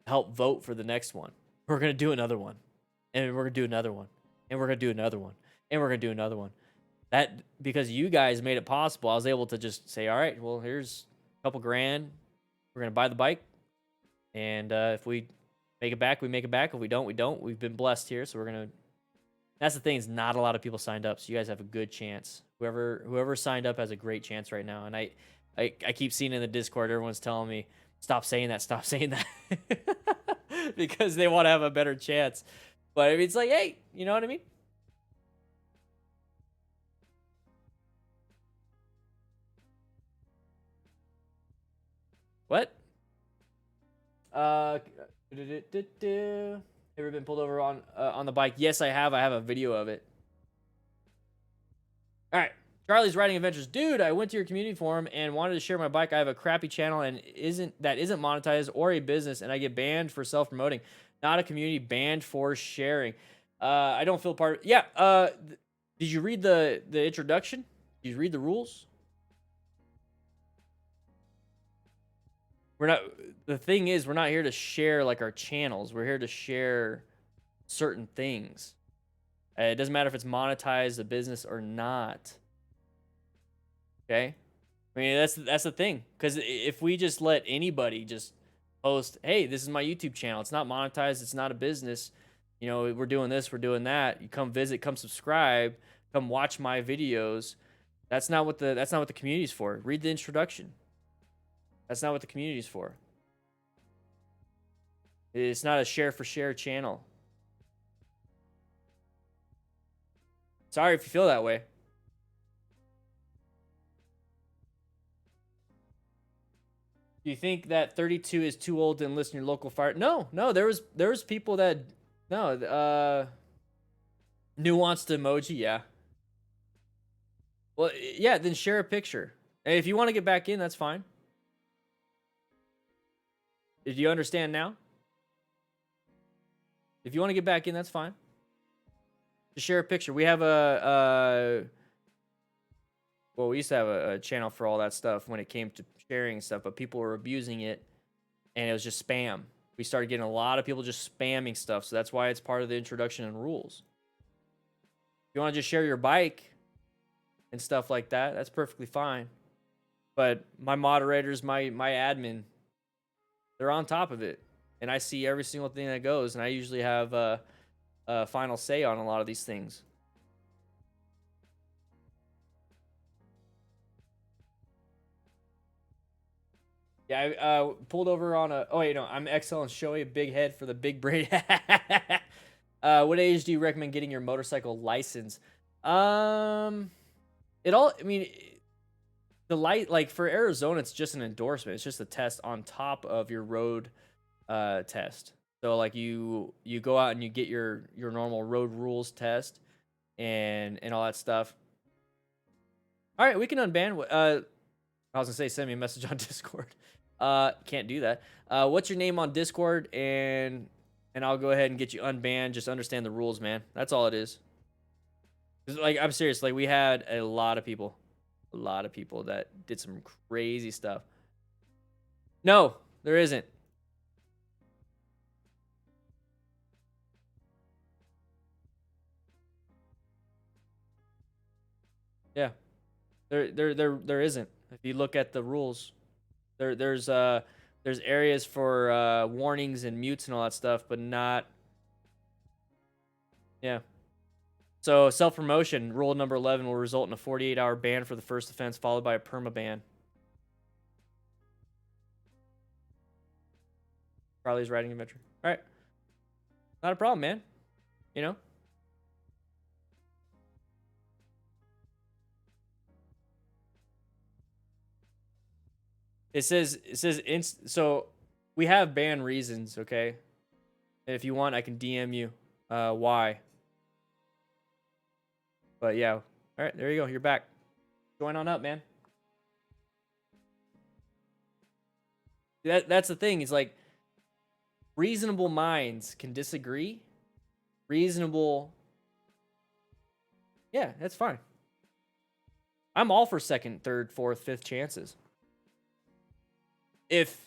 help vote for the next one. We're going to do another one. And we're going to do another one. And we're going to do another one. And we're going to do another one. That because you guys made it possible, I was able to just say, all right, well, here's a couple grand. We're going to buy the bike. And if we make it back, we make it back. If we don't, we don't. We've been blessed here. So we're going to. That's the thing is not a lot of people signed up. So you guys have a good chance. Whoever signed up has a great chance right now. And I keep seeing in the Discord, everyone's telling me, stop saying that. Because they want to have a better chance. But I mean, it's like, hey, you know what I mean? What? Ever been pulled over on the bike? Yes, I have. I have a video of it. All right. Charlie's Riding Adventures. Dude, I went to your community forum and wanted to share my bike. I have a crappy channel and isn't monetized or a business, and I get banned for self-promoting. Not a community, banned for sharing. I don't feel part of. Yeah. Did you read the introduction? Did you read the rules? The thing is, we're not here to share like our channels. We're here to share certain things. It doesn't matter if it's monetized, a business or not. Okay? I mean, that's the thing. Because if we just let anybody just post, hey, this is my YouTube channel. It's not monetized. It's not a business. You know, we're doing this. We're doing that. You come visit. Come subscribe. Come watch my videos. That's not what the community's for. Read the introduction. That's not what the community's for. It's not a share for share channel. Sorry if you feel that way. Do you think that 32 is too old to enlist in your local fire? No, there was people that nuanced emoji, yeah. Well, yeah, then share a picture. Hey, if you want to get back in, that's fine. Do you understand now? If you want to get back in, that's fine. Just share a picture. We have well, we used to have a channel for all that stuff when it came to sharing stuff, but people were abusing it, and it was just spam. We started getting a lot of people just spamming stuff, so that's why it's part of the introduction and rules. If you want to just share your bike and stuff like that, that's perfectly fine. But my moderators, my admin, they're on top of it, and I see every single thing that goes, and I usually have a final say on a lot of these things. Yeah, I pulled over on a. Oh wait, no, I'm excellent. Showy, big head for the big braid. What age do you recommend getting your motorcycle license? It all. I mean, like for Arizona, it's just an endorsement. It's just a test on top of your road test. So like you go out and you get your normal road rules test and all that stuff. All right, we can unban. I was gonna say send me a message on Discord. Can't do that. What's your name on Discord and I'll go ahead and get you unbanned. Just understand the rules, man. That's all it is. Like I'm serious. Like we had a lot of people that did some crazy stuff. No, there isn't. Yeah, there isn't. If you look at the rules, there's areas for warnings and mutes and all that stuff, but not. Yeah. So self-promotion rule number 11 will result in a 48-hour ban for the first offense, followed by a perma ban. Carly's writing adventure. All right. Not a problem, man. You know? It says so we have banned reasons, okay? If you want, I can DM you why. But yeah. All right, there you go. You're back. Join on up, man. That's the thing. It's like reasonable minds can disagree. Reasonable. Yeah, that's fine. I'm all for second, third, fourth, fifth chances. If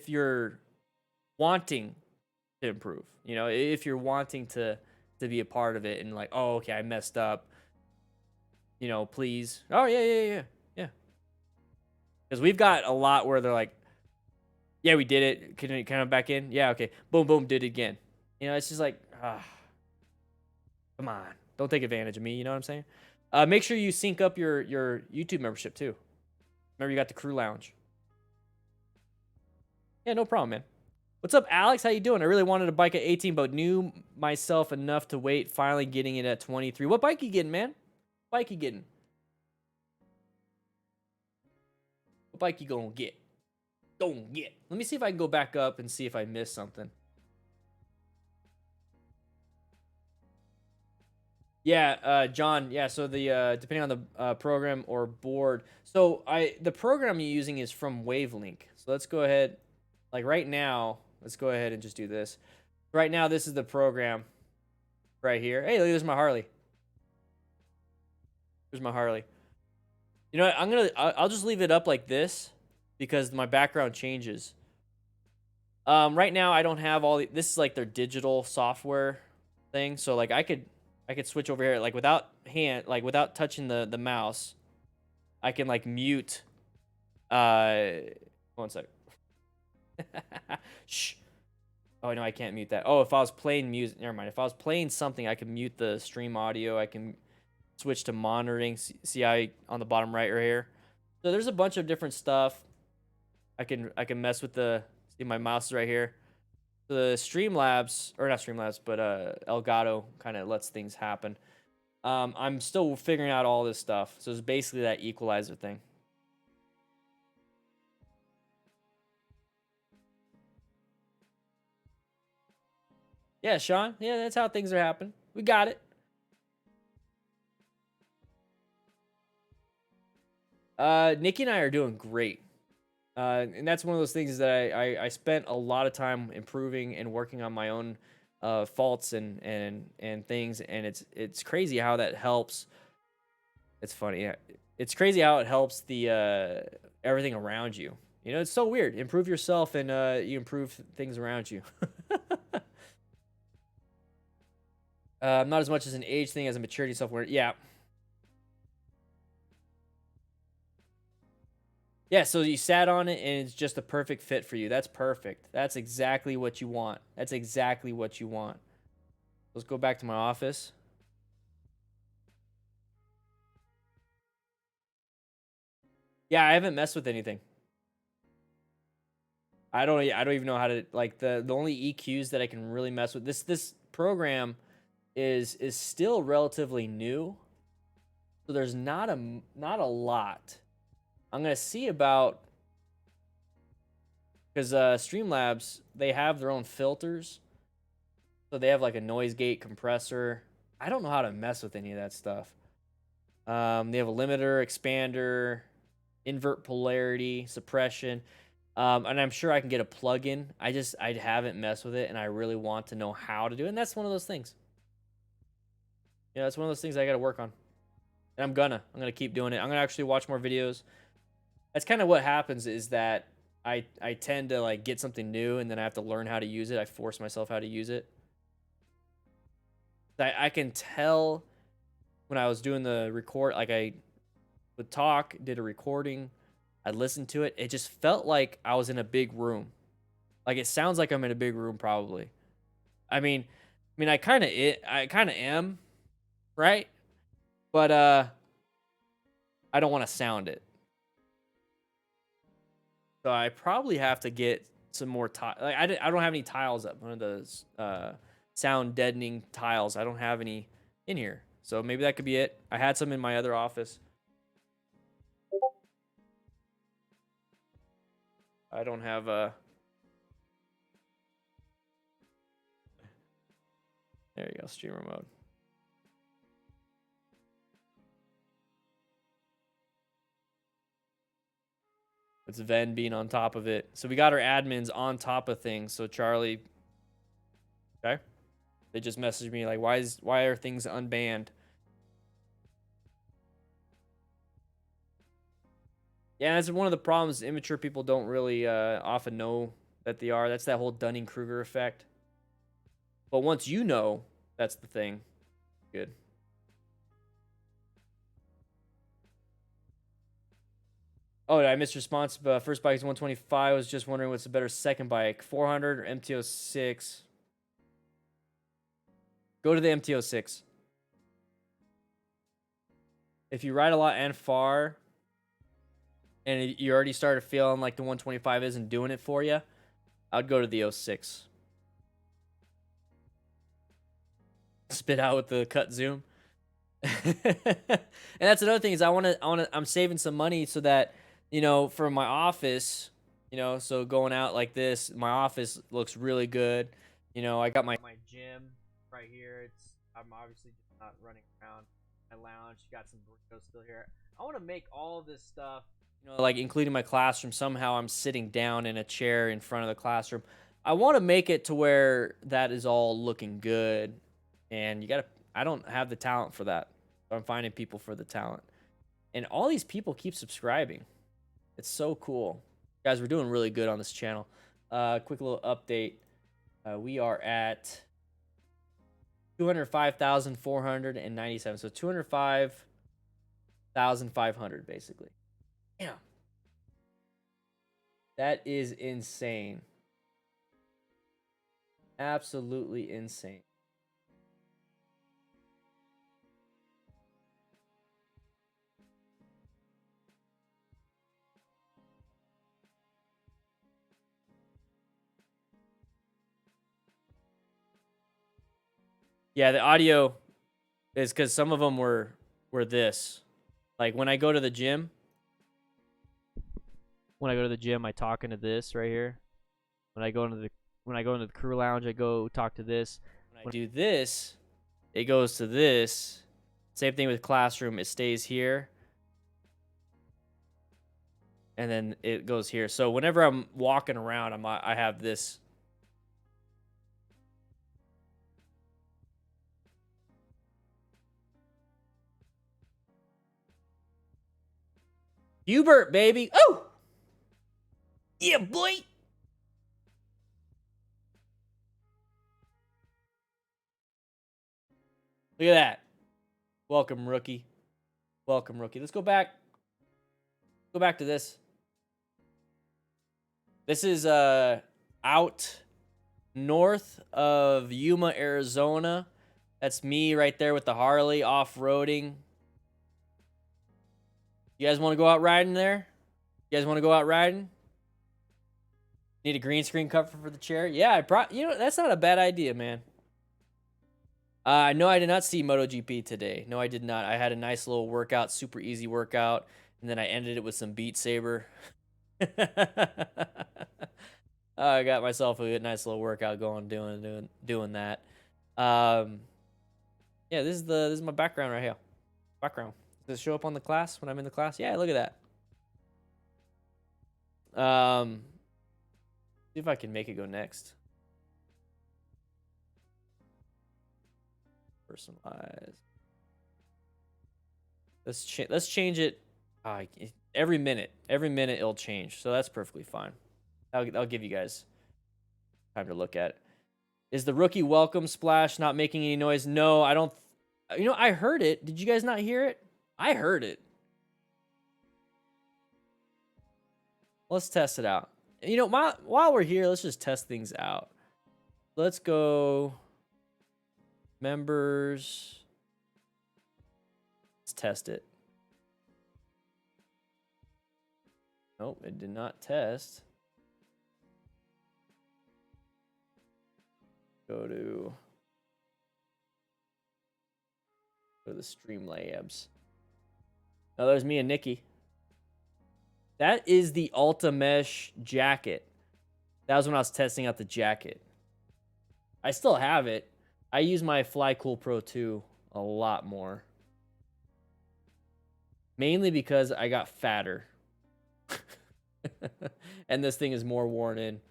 you're wanting to improve, you know, if you're wanting to be a part of it and like, oh, okay, I messed up, you know, please. Oh, yeah. Because we've got a lot where they're like, yeah, we did it. Can it come back in? Yeah, okay. Boom, boom, did it again. You know, it's just like, come on. Don't take advantage of me. You know what I'm saying? Make sure you sync up your YouTube membership too. Remember, you got the crew lounge. Yeah, no problem, man. What's up, Alex? How you doing? I really wanted a bike at 18, but knew myself enough to wait. Finally getting it at 23. What bike you getting, man? What bike you getting? What bike you gonna get? Don't get. Let me see if I can go back up and see if I missed something. Yeah, John. Yeah, so the depending on the program or board. So the program you're using is from Wavelink. So let's go ahead. Like right now, let's go ahead and just do this. Right now, this is the program right here. Hey, look, there's my Harley. There's my Harley. You know what? I'll just leave it up like this because my background changes. Right now I don't have all this is like their digital software thing. So like I could switch over here like without touching the mouse. I can like mute. One sec. Shh. Oh no, I can't mute that. Oh, if I was playing music, never mind. If I was playing something, I can mute the stream audio. I can switch to monitoring. See on the bottom right here. So there's a bunch of different stuff. I can mess with the. See, my mouse is right here. The Streamlabs, or not Streamlabs, but Elgato kind of lets things happen. I'm still figuring out all this stuff. So it's basically that equalizer thing. Yeah, Sean. Yeah, that's how things are happening. We got it. Nikki and I are doing great. And that's one of those things that I spent a lot of time improving and working on my own faults and things, and it's crazy how that helps. It's funny, yeah. It's crazy how it helps the everything around you. You know, it's so weird. Improve yourself, and you improve things around you. Not as much as an age thing as a maturity self-awareness. Yeah. Yeah, so you sat on it and it's just a perfect fit for you. That's perfect. That's exactly what you want. That's exactly what you want. Let's go back to my office. Yeah, I haven't messed with anything. I don't even know how to like the only EQs that I can really mess with. This program is still relatively new. So there's not a lot. I'm going to see about cuz Streamlabs, they have their own filters. So they have like a noise gate compressor. I don't know how to mess with any of that stuff. They have a limiter, expander, invert polarity, suppression. And I'm sure I can get a plugin. I haven't messed with it, and I really want to know how to do it. And that's one of those things. Yeah, that's one of those things I got to work on. And I'm gonna keep doing it. I'm gonna actually watch more videos. That's kind of what happens is that I tend to like get something new, and then I have to learn how to use it. I force myself how to use it. I can tell when I was doing the record, like I would talk, did a recording, I listened to it. It just felt like I was in a big room. Like it sounds like I'm in a big room, probably. I mean, I kind of am, right? But I don't want to sound it. So I probably have to get some more tile. Like I don't have any tiles up. One of those sound deadening tiles. I don't have any in here. So maybe that could be it. I had some in my other office. I don't have a. There you go, streamer mode. It's Ven being on top of it. So we got our admins on top of things. So Charlie, okay, they just messaged me like, why are things unbanned? Yeah, that's one of the problems. Immature people don't really often know that they are. That's that whole Dunning-Kruger effect. But once you know, that's the thing. Good. Oh, I missed response. First bike is 125. I was just wondering what's the better second bike, 400 or MT06? Go to the MT06. If you ride a lot and far, and you already started feeling like the 125 isn't doing it for you, I'd go to the 06. Spit out with the cut zoom. And that's another thing is I'm saving some money so that, you know, for my office, you know, so going out like this, my office looks really good. You know, I got my gym right here. I'm obviously just not running around. My lounge, got some burritos still here. I want to make all this stuff, you know, like including my classroom. Somehow I'm sitting down in a chair in front of the classroom. I want to make it to where that is all looking good. And I don't have the talent for that. So I'm finding people for the talent. And all these people keep subscribing. It's so cool. Guys, we're doing really good on this channel. Quick little update. We are at 205,497. So 205,500 basically. Yeah. That is insane. Absolutely insane. Yeah, the audio is because some of them were this. Like when I go to the gym, I talk into this right here. When I go into the crew lounge, I go talk to this. When I do this, it goes to this. Same thing with classroom. It stays here. And then it goes here. So whenever I'm walking around, I have this. Hubert, baby. Oh! Yeah, boy. Look at that. Welcome, rookie. Welcome, rookie. Let's go back. Go back to this. This is out north of Yuma, Arizona. That's me right there with the Harley off-roading. You guys want to go out riding there? You guys want to go out riding? Need a green screen cover for the chair? Yeah, you know, that's not a bad idea, man. No, I did not see MotoGP today. No, I did not. I had a nice little workout, super easy workout, and then I ended it with some Beat Saber. I got myself a nice little workout going, doing that. Yeah, this is my background right here. Background. Does it show up on the class when I'm in the class? Yeah, look at that. See if I can make it go next. Personalize. Let's change it. Every minute it'll change, so that's perfectly fine. I'll give you guys time to look at it. Is the rookie welcome splash not making any noise? No, I don't. You know, I heard it. Did you guys not hear it? I heard it. Let's test it out. You know, while we're here, let's just test things out. Let's go members. Let's test it. Nope, it did not test. Go to the Streamlabs. Oh, there's me and Nikki. That is the Alta Mesh jacket. That was when I was testing out the jacket. I still have it. I use my FlyCool Pro 2 a lot more. Mainly because I got fatter. And this thing is more worn in.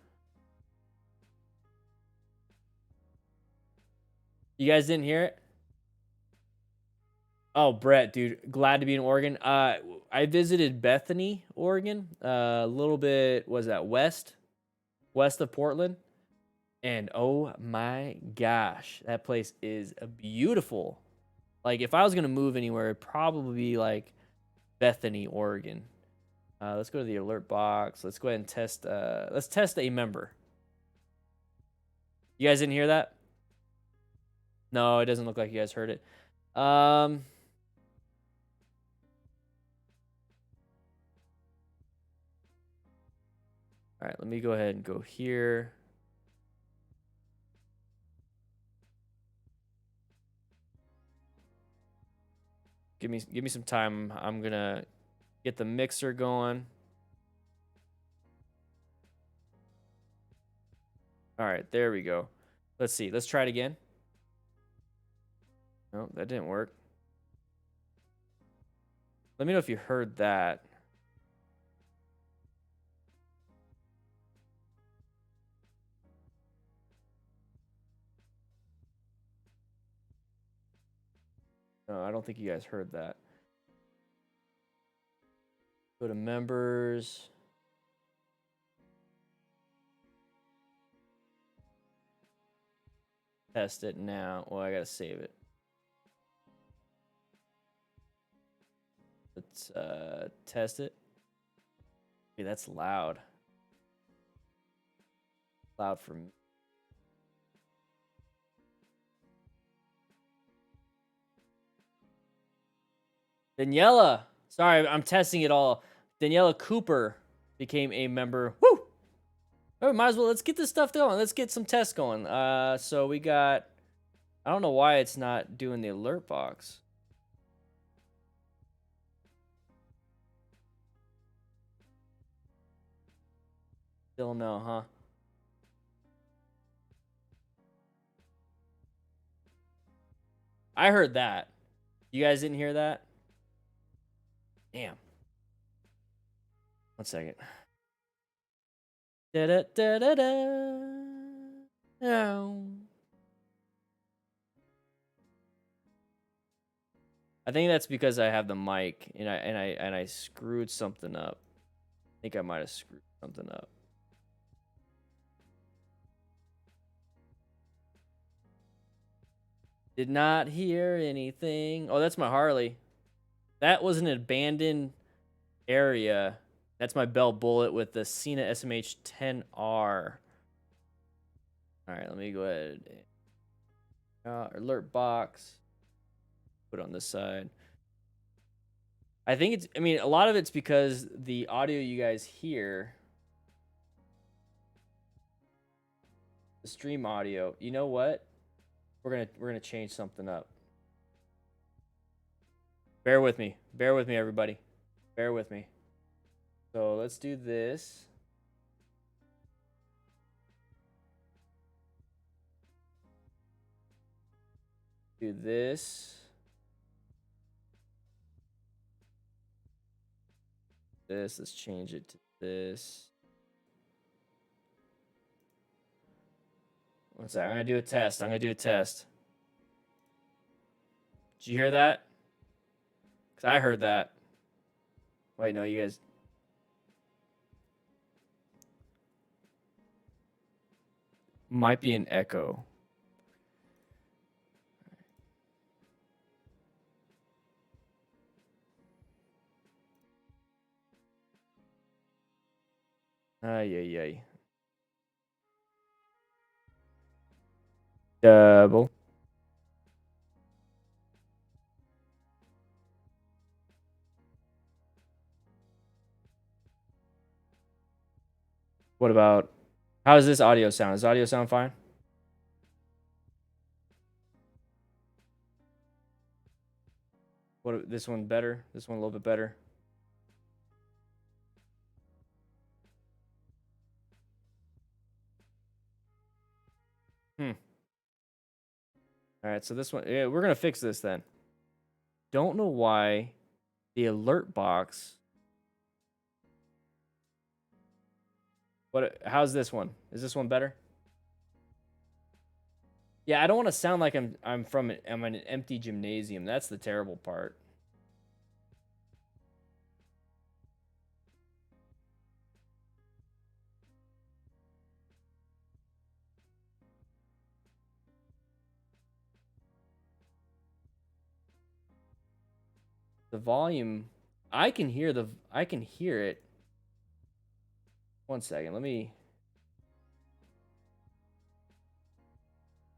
You guys didn't hear it? Oh, Brett, dude, glad to be in Oregon. I visited Bethany, Oregon, a little bit, was that west of Portland, and oh my gosh, that place is beautiful. Like, if I was gonna move anywhere, it'd probably be like Bethany, Oregon. Let's go to the alert box. Let's go ahead and test. Let's test a member. You guys didn't hear that? No, it doesn't look like you guys heard it. All right, let me go ahead and go here. Give me some time. I'm gonna get the mixer going. All right, there we go. Let's see. Let's try it again. No, that didn't work. Let me know if you heard that. No, I don't think you guys heard that. Go to members. Test it now. Well, I gotta save it. Let's test it. Okay, that's loud. Loud for me. Daniela. Sorry, I'm testing it all. Daniela Cooper became a member. Woo! Oh, might as well. Let's get this stuff going. Let's get some tests going. So we got. I don't know why it's not doing the alert box. Still no, huh? I heard that. You guys didn't hear that? Damn. One second. Da da da da da. No. I think that's because I have the mic and I screwed something up. I think I might have screwed something up. Did not hear anything. Oh, that's my Harley. That was an abandoned area. That's my Bell Bullet with the Cena SMH 10R. All right, let me go ahead. Alert box. Put it on this side. I think it's, I mean, a lot of it's because the audio you guys hear, the stream audio, you know what? We're gonna change something up. Bear with me, everybody. Bear with me. So let's do this. Do this. Let's change it to this. One second, I'm gonna do a test. Did you hear that? Because I heard that. Wait, no, you guys. Might be an echo. Ay. Double. What about, how does this audio sound? Does audio sound fine? What, this one better? This one a little bit better? Hmm. All right, so this one, yeah, we're gonna fix this then. Don't know why the alert box. What? How's this one? Is this one better? Yeah, I don't want to sound like I'm in an empty gymnasium. That's the terrible part. The volume, I can hear it. One second, let me.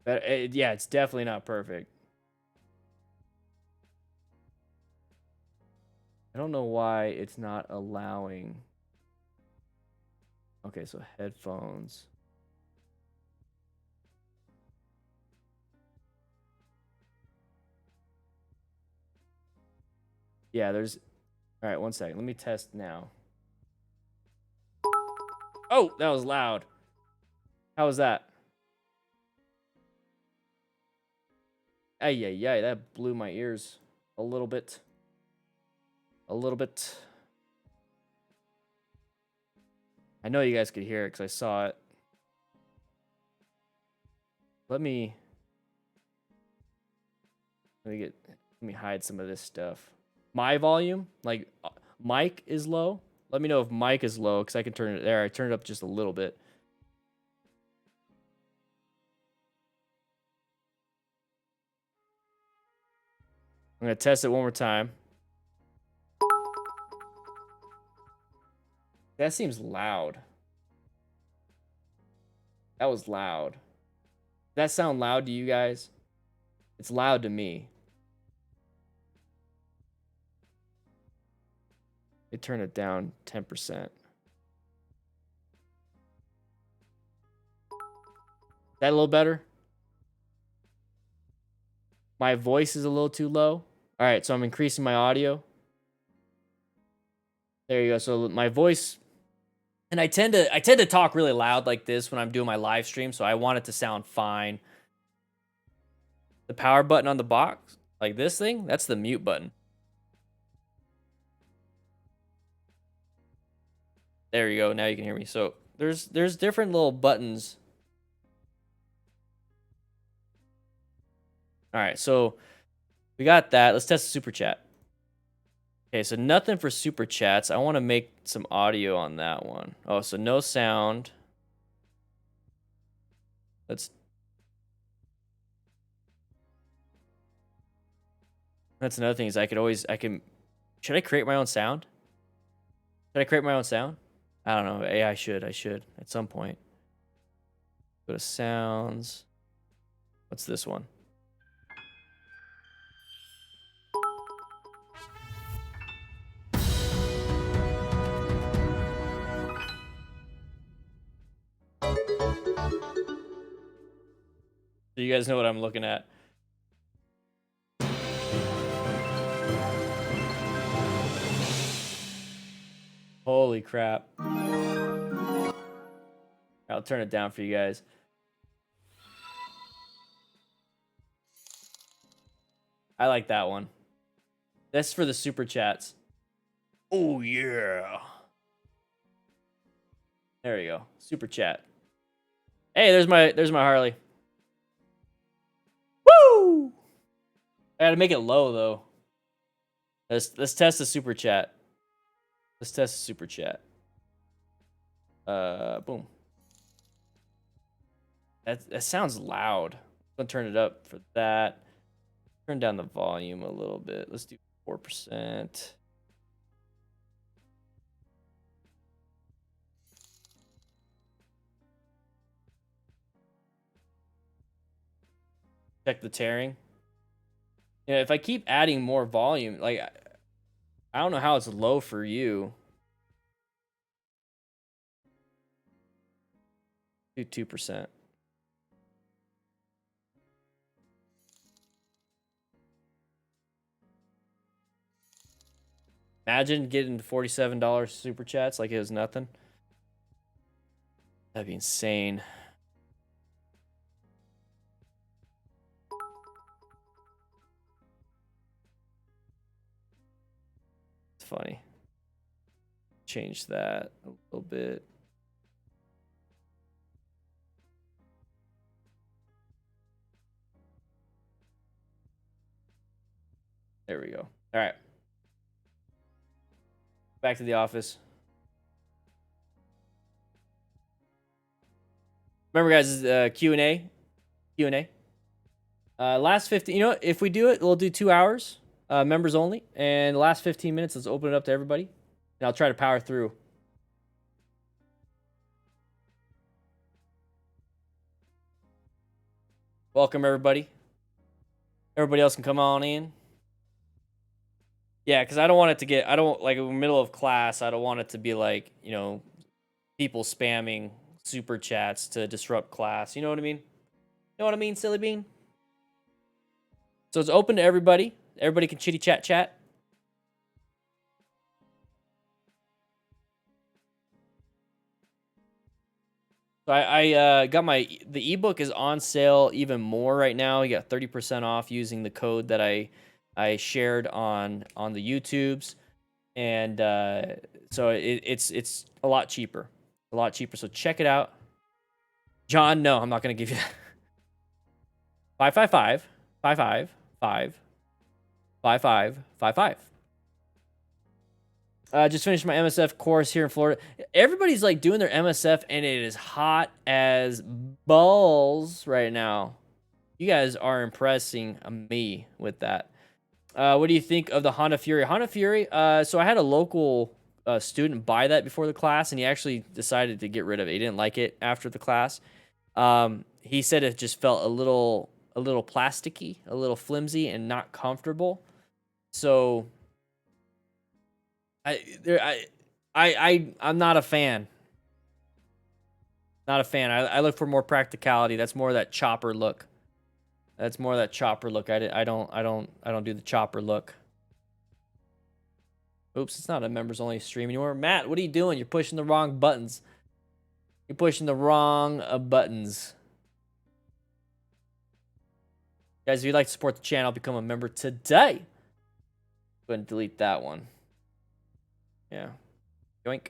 Yeah, it's definitely not perfect. I don't know why it's not allowing. Okay, so headphones. Yeah, there's. All right, one second. Let me test now. Oh, that was loud. How was that? Ay, ay, ay, that blew my ears a little bit. A little bit. I know you guys could hear it because I saw it. Let me let me hide some of this stuff. My volume, like mic is low. Let me know if mic is low because I can turn it there. I turned it up just a little bit. I'm gonna test it one more time. That seems loud. That was loud. Does that sound loud to you guys? It's loud to me. It turned it down 10%. That a little better? My voice is a little too low. All right, so I'm increasing my audio. There you go. So my voice, and I tend to talk really loud like this when I'm doing my live stream, so I want it to sound fine. The power button on the box, like this thing, that's the mute button. There you go. Now you can hear me. So there's different little buttons. All right, so we got that. Let's test the super chat. Okay, so nothing for super chats. I want to make some audio on that one. Oh, so no sound. That's another thing is I can. Should I create my own sound? Should I create my own sound? I don't know. Yeah, I should at some point. Go to sounds. What's this one? Do you guys know what I'm looking at? Holy crap. I'll turn it down for you guys. I like that one. That's for the super chats. Oh yeah. There you go. Super chat. Hey, there's my Harley. Woo! I gotta make it low though. Let's test the super chat. Let's test the super chat. Boom. That sounds loud. I'm gonna turn it up for that. Turn down the volume a little bit. Let's do 4%. Check the tearing. You know, if I keep adding more volume, like I don't know how it's low for you. Do 2%. Imagine getting $47 super chats like it was nothing. That'd be insane. It's funny. Change that a little bit. There we go. All right. Back to the office. Remember, guys, Q&A. Q&A. Last 15, you know, if we do it, we'll do 2 hours, members only. And the last 15 minutes, let's open it up to everybody. And I'll try to power through. Welcome, everybody. Everybody else can come on in. Yeah, because I don't want it to get, I don't, like, in the middle of class, I don't want it to be like, you know, people spamming super chats to disrupt class. You know what I mean? You know what I mean, silly bean? So it's open to everybody. Everybody can chitty chat. So I got the ebook is on sale even more right now. You got 30% off using the code that I shared on the YouTubes, and so it's a lot cheaper, So check it out. John, no, I'm not gonna give you that. 555 555 5555. Just finished my MSF course here in Florida. Everybody's like doing their MSF, and it is hot as balls right now. You guys are impressing me with that. What do you think of the Honda Fury? Honda Fury, so I had a local student buy that before the class, and he actually decided to get rid of it. He didn't like it after the class. He said it just felt a little plasticky, a little flimsy, and not comfortable. So I'm not a fan. Not a fan. I look for more practicality. That's more of that chopper look. I don't do the chopper look. Oops, it's not a members only stream anymore. Matt, what are you doing? You're pushing the wrong buttons. You're pushing the wrong buttons. Guys, if you'd like to support the channel, become a member today. Go ahead and delete that one. Yeah. Yoink.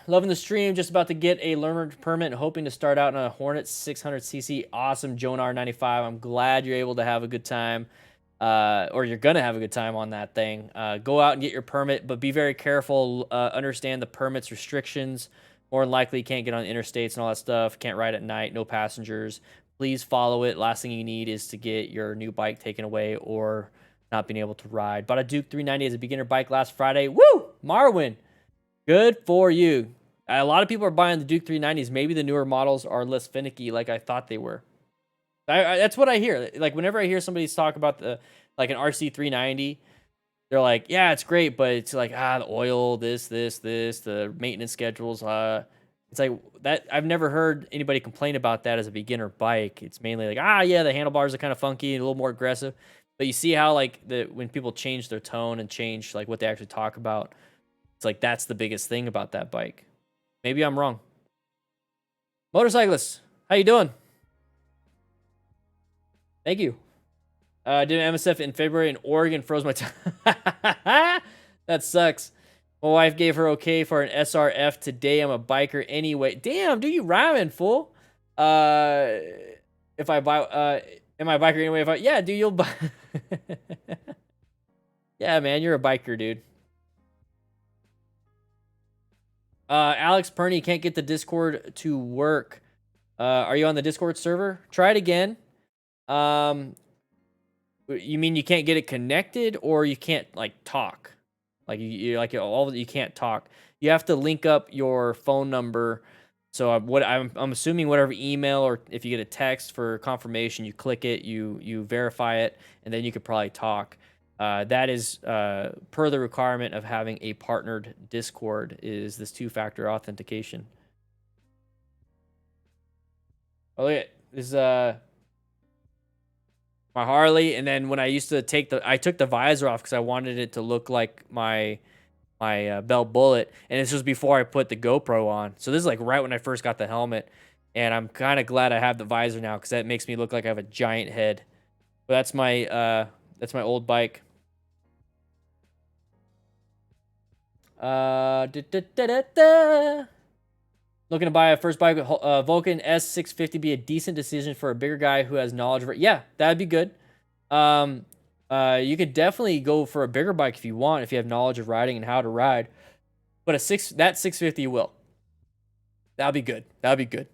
Loving the stream. Just about to get a learner permit. Hoping to start out on a Hornet 600cc. Awesome, Jonar95. I'm glad you're able to have a good time. Or you're going to have a good time on that thing. Go out and get your permit, but be very careful. Understand the permit's restrictions. More than likely, you can't get on interstates and all that stuff. Can't ride at night. No passengers. Please follow it. Last thing you need is to get your new bike taken away or not being able to ride. Bought a Duke 390 as a beginner bike last Friday. Woo! Marwin. Good for you. A lot of people are buying the Duke 390s. Maybe the newer models are less finicky like I thought they were. That's what I hear. Like, whenever I hear somebody talk about like an RC 390, they're like, yeah, it's great, but it's like, the oil, this, the maintenance schedules. It's like that. I've never heard anybody complain about that as a beginner bike. It's mainly like, yeah, the handlebars are kind of funky and a little more aggressive. But you see how, like, when people change their tone and change, like, what they actually talk about, it's like that's the biggest thing about that bike. Maybe I'm wrong. Motorcyclists, how you doing? Thank you. Did an MSF in February in Oregon, froze my time. That sucks. My wife gave her okay for an SRF today. I'm a biker anyway. Damn, dude, you rhyming, fool. If I buy, am I a biker anyway? Yeah, dude, you'll buy. Yeah, man, you're a biker, dude. Alex Perney can't get the Discord to work. Are you on the Discord server? Try it again. You mean you can't get it connected, or you can't like talk? Like you can't talk. You have to link up your phone number. So I'm assuming whatever email, or if you get a text for confirmation, you click it, you verify it, and then you could probably talk. That is per the requirement of having a partnered Discord is this two-factor authentication. Oh, look at this. My Harley, and then when I used to I took the visor off because I wanted it to look like my belt bullet, and this was before I put the GoPro on. So this is like right when I first got the helmet, and I'm kind of glad I have the visor now because that makes me look like I have a giant head. But that's my old bike. Looking to buy a first bike with Vulcan S650 be a decent decision for a bigger guy who has knowledge of it. Yeah, that'd be good. You could definitely go for a bigger bike if you want, if you have knowledge of riding and how to ride. But that 650 will. That'll be good. That'll be good.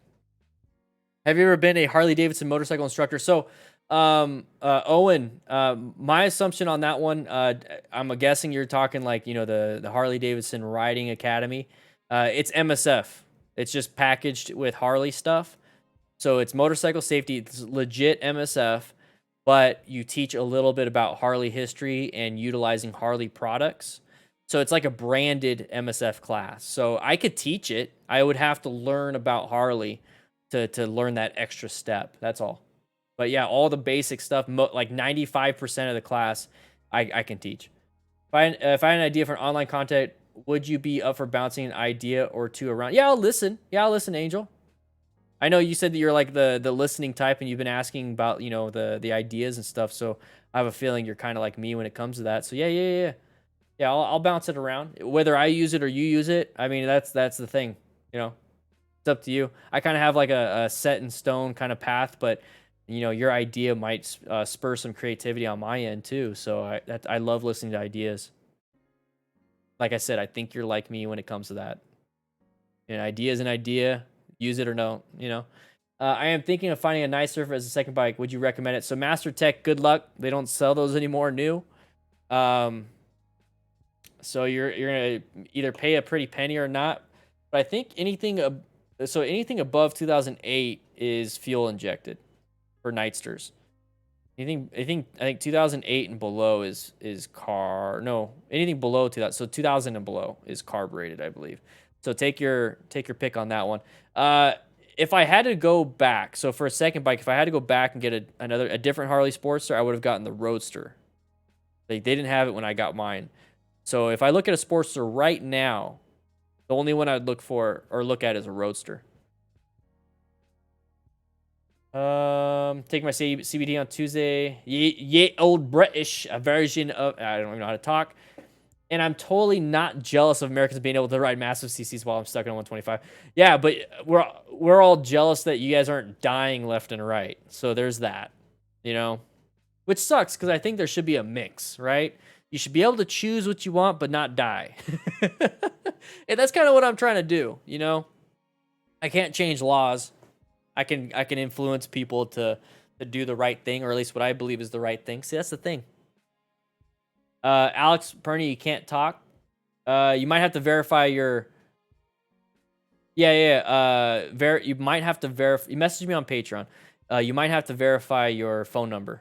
Have you ever been a Harley-Davidson motorcycle instructor? So, Owen, my assumption on that one, I'm guessing you're talking like, the Harley-Davidson Riding Academy. It's MSF. It's just packaged with Harley stuff. So it's motorcycle safety. It's legit MSF, but you teach a little bit about Harley history and utilizing Harley products. So it's like a branded MSF class. So I could teach it. I would have to learn about Harley to learn that extra step. That's all. But yeah, all the basic stuff, like 95% of the class, I can teach. If I had an idea for online content, would you be up for bouncing an idea or two around? Yeah, I'll listen. Yeah, I'll listen, Angel. I know you said that you're like the listening type, and you've been asking about the ideas and stuff. So I have a feeling you're kind of like me when it comes to that. So yeah. I'll bounce it around. Whether I use it or you use it, I mean that's the thing. It's up to you. I kind of have like a set in stone kind of path, but your idea might spur some creativity on my end too. So I love listening to ideas. Like I said, I think you're like me when it comes to that. An idea is an idea. Use it or no. I am thinking of finding a nice surfer as a second bike. Would you recommend it? So Master Tech, good luck. They don't sell those anymore new. So you're gonna either pay a pretty penny or not. But I think anything above 2008 is fuel injected for Nightsters. I think 2008 and below is anything below 2000. So 2000 and below is carbureted, I believe. So take your pick on that one. If I had to go back, so for a second bike, if I had to go back and get a different Harley Sportster, I would have gotten the Roadster. They didn't have it when I got mine. So if I look at a Sportster right now, the only one I'd look at is a Roadster. Take my CBD on Tuesday. Yeah, old British, a version of I don't even know how to talk. And I'm totally not jealous of Americans being able to ride massive CCs while I'm stuck in a 125. Yeah, but we're all jealous that you guys aren't dying left and right. So there's that, which sucks because I think there should be a mix, right? You should be able to choose what you want, but not die. And that's kind of what I'm trying to do, I can't change laws. I can influence people to do the right thing, or at least what I believe is the right thing. See, that's the thing. Alex Perney, you can't talk. You might have to verify your. Yeah. You might have to verify. You messaged me on Patreon. You might have to verify your phone number.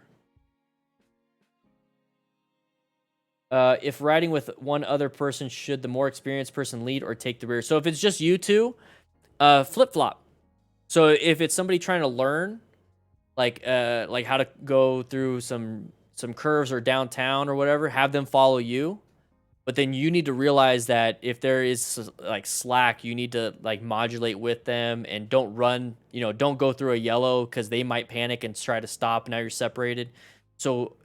If riding with one other person, should the more experienced person lead or take the rear? So if it's just you two, flip flop. So if it's somebody trying to learn, like how to go through some curves or downtown or whatever, have them follow you. But then you need to realize that if there is like slack, you need to like modulate with them and don't run, don't go through a yellow because they might panic and try to stop. Now you're separated. So,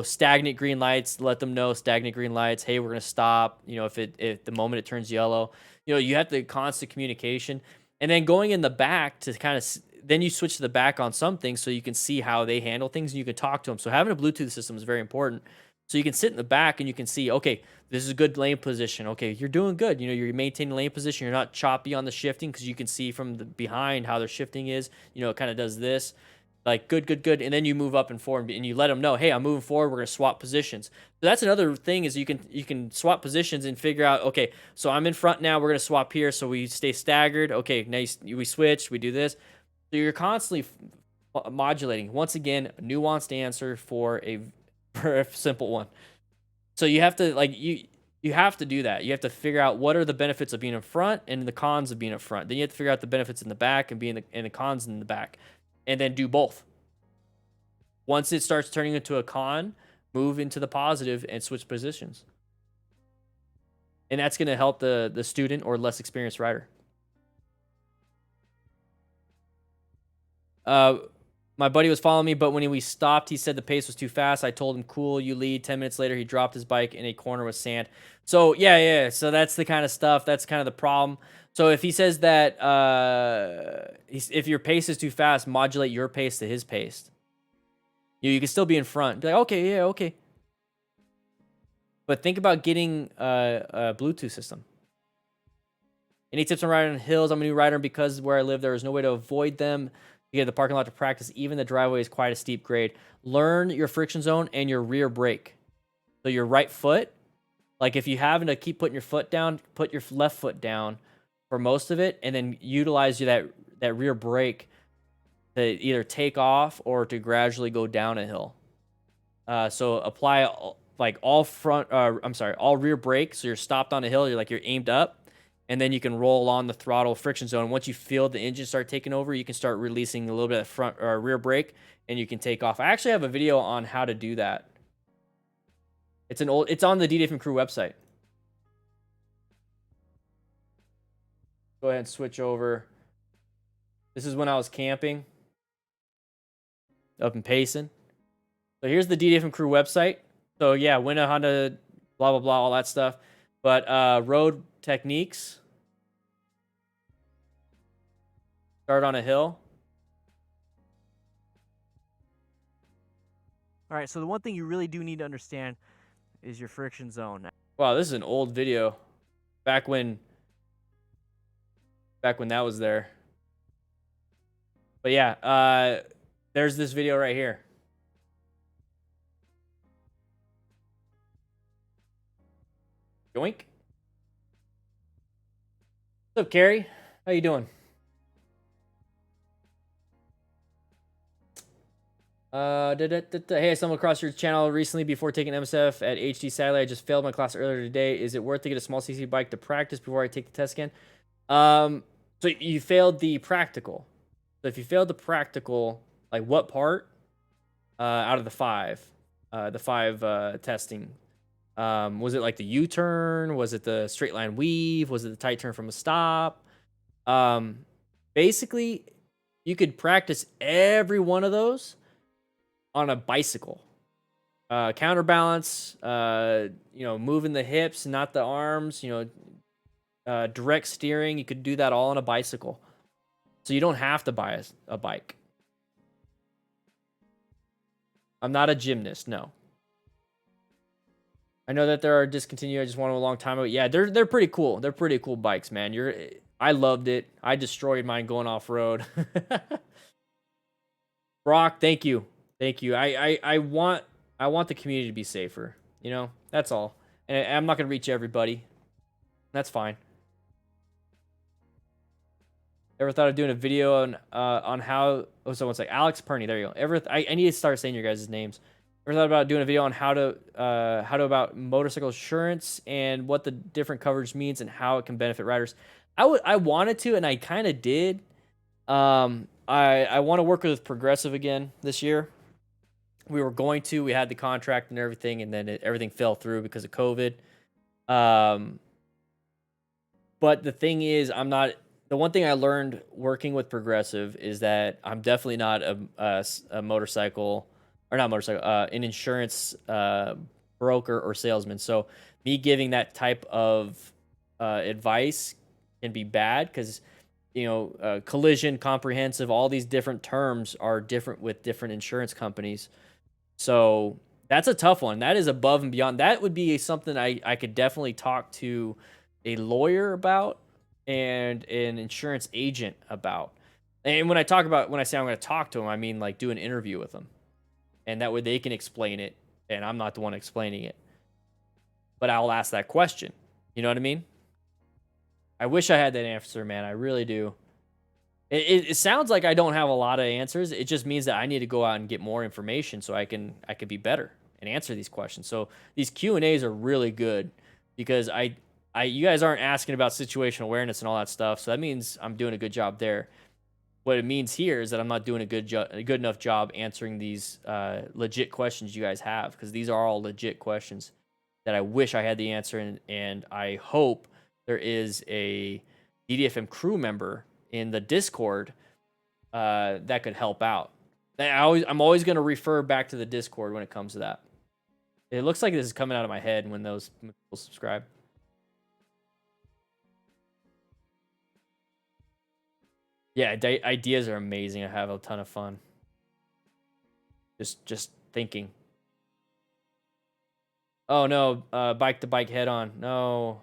stagnant green lights, let them know stagnant green lights. Hey, we're going to stop. If the moment it turns yellow, you have the constant communication. And then going in the back to kind of, then you switch to the back on some things so you can see how they handle things and you can talk to them. So having a Bluetooth system is very important. So you can sit in the back and you can see, okay, this is a good lane position. Okay, you're doing good. You're maintaining lane position. You're not choppy on the shifting because you can see from the behind how their shifting is. It kind of does this. Like, good. And then you move up and forward and you let them know, hey, I'm moving forward. We're going to swap positions. So that's another thing is you can swap positions and figure out, okay, so I'm in front now. We're going to swap here so we stay staggered. Okay, now we switch. We do this. So you're constantly modulating. Once again, a nuanced answer for for a simple one. So you have to you have to do that. You have to figure out what are the benefits of being in front and the cons of being in front. Then you have to figure out the benefits in the back and the cons in the back, and then do both. Once it starts turning into a con, move into the positive and switch positions. And that's going to help the student or less experienced rider. My buddy was following me, but when we stopped, he said the pace was too fast. I told him, cool, you lead. 10 minutes later, he dropped his bike in a corner with sand. So, yeah. So that's the kind of stuff. That's kind of the problem. So if he says that if your pace is too fast, modulate your pace to his pace. You can still be in front. Be like, okay, yeah, okay. But think about getting a Bluetooth system. Any tips on riding on hills? I'm a new rider, and because where I live, there is no way to avoid them. You get the parking lot to practice. Even the driveway is quite a steep grade. Learn your friction zone and your rear brake. So your right foot, like if you having to keep putting your foot down, put your left foot down for most of it, and then utilize that rear brake to either take off or to gradually go down a hill. So apply all rear brake. So you're stopped on a hill. You're aimed up. And then you can roll on the throttle friction zone. Once you feel the engine start taking over, you can start releasing a little bit of front or rear brake, and you can take off. I actually have a video on how to do that. It's on the DDFM crew website. Go ahead and switch over. This is when I was camping up in Payson. So here's the DDFM crew website. So yeah, win a Honda, blah, blah, blah, all that stuff. But road techniques. Start on a hill. All right, so the one thing you really do need to understand is your friction zone. Wow, this is an old video. Back when that was there. But yeah, there's this video right here. Yoink. What's up, Carrie? How you doing? Hey, I stumbled across your channel recently before taking MSF at HD. Sadly, I just failed my class earlier today. Is it worth to get a small CC bike to practice before I take the test again? So you failed the practical. So if you failed the practical, like what part out of the five testing? Was it like the U-turn? Was it the straight line weave? Was it the tight turn from a stop? Basically, you could practice every one of those on a bicycle. Counterbalance, moving the hips, not the arms, direct steering. You could do that all on a bicycle. So you don't have to buy a bike. I'm not a gymnast, no. I know that there are discontinued. I just wanted a long time ago. Yeah, they're pretty cool. They're pretty cool bikes, man. I loved it. I destroyed mine going off road. Brock, thank you. Thank you. I want the community to be safer. That's all. And I'm not gonna reach everybody. That's fine. Ever thought of doing a video on how? Oh, someone's like Alex Perney. There you go. I need to start saying your guys' names. Ever thought about doing a video on how to about motorcycle insurance and what the different coverage means and how it can benefit riders? I wanted to, and I kind of did. I want to work with Progressive again this year. We were going to. We had the contract and everything, and then everything fell through because of COVID. But the thing is, the one thing I learned working with Progressive is that I'm definitely not a motorcycle, or not motorcycle, an insurance broker or salesman. So me giving that type of advice can be bad because, collision, comprehensive, all these different terms are different with different insurance companies. So that's a tough one. That is above and beyond. That would be something I could definitely talk to a lawyer about and an insurance agent about. And when I say I'm going to talk to them, I mean like do an interview with them. And that way they can explain it, and I'm not the one explaining it. But I'll ask that question. You know what I mean? I wish I had that answer, man. I really do. It sounds like I don't have a lot of answers. It just means that I need to go out and get more information so I could be better. and answer these questions. So these Q&As are really good because you guys aren't asking about situational awareness and all that stuff. So that means I'm doing a good job there. What it means here is that I'm not doing a good enough job answering these legit questions you guys have, because these are all legit questions that I wish I had the answer, and I hope there is a DDFM crew member in the Discord that could help out. I'm always going to refer back to the Discord when it comes to that. It looks like this is coming out of my head when those people subscribe. Yeah, ideas are amazing. I have a ton of fun. Just thinking. Oh no, bike to bike head on. No.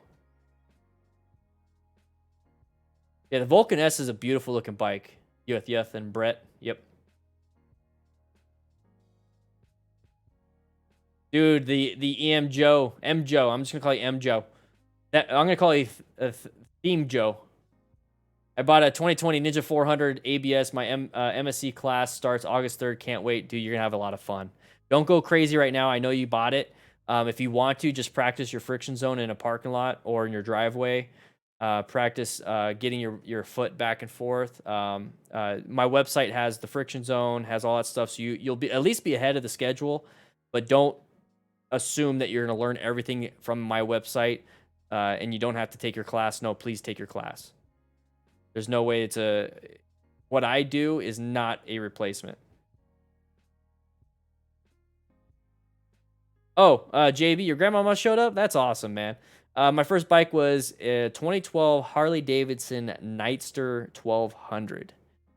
Yeah, the Vulcan S is a beautiful looking bike. Yuth and Brett. Yep. Dude, the EM Joe, M Joe. I'm just gonna call you M Joe. I'm gonna call you Theme Joe. I bought a 2020 Ninja 400 ABS. My MSC class starts August 3rd. Can't wait, dude. You're gonna have a lot of fun. Don't go crazy right now. I know you bought it. If you want to, just practice your friction zone in a parking lot or in your driveway. Practice getting your foot back and forth. My website has the friction zone, has all that stuff, so you'll be at least be ahead of the schedule. But don't assume that you're going to learn everything from my website, and you don't have to take your class. No, please take your class. There's no way what I do is not a replacement. Oh, JB, your grandmama showed up? That's awesome, man. My first bike was a 2012 Harley-Davidson Nightster 1200.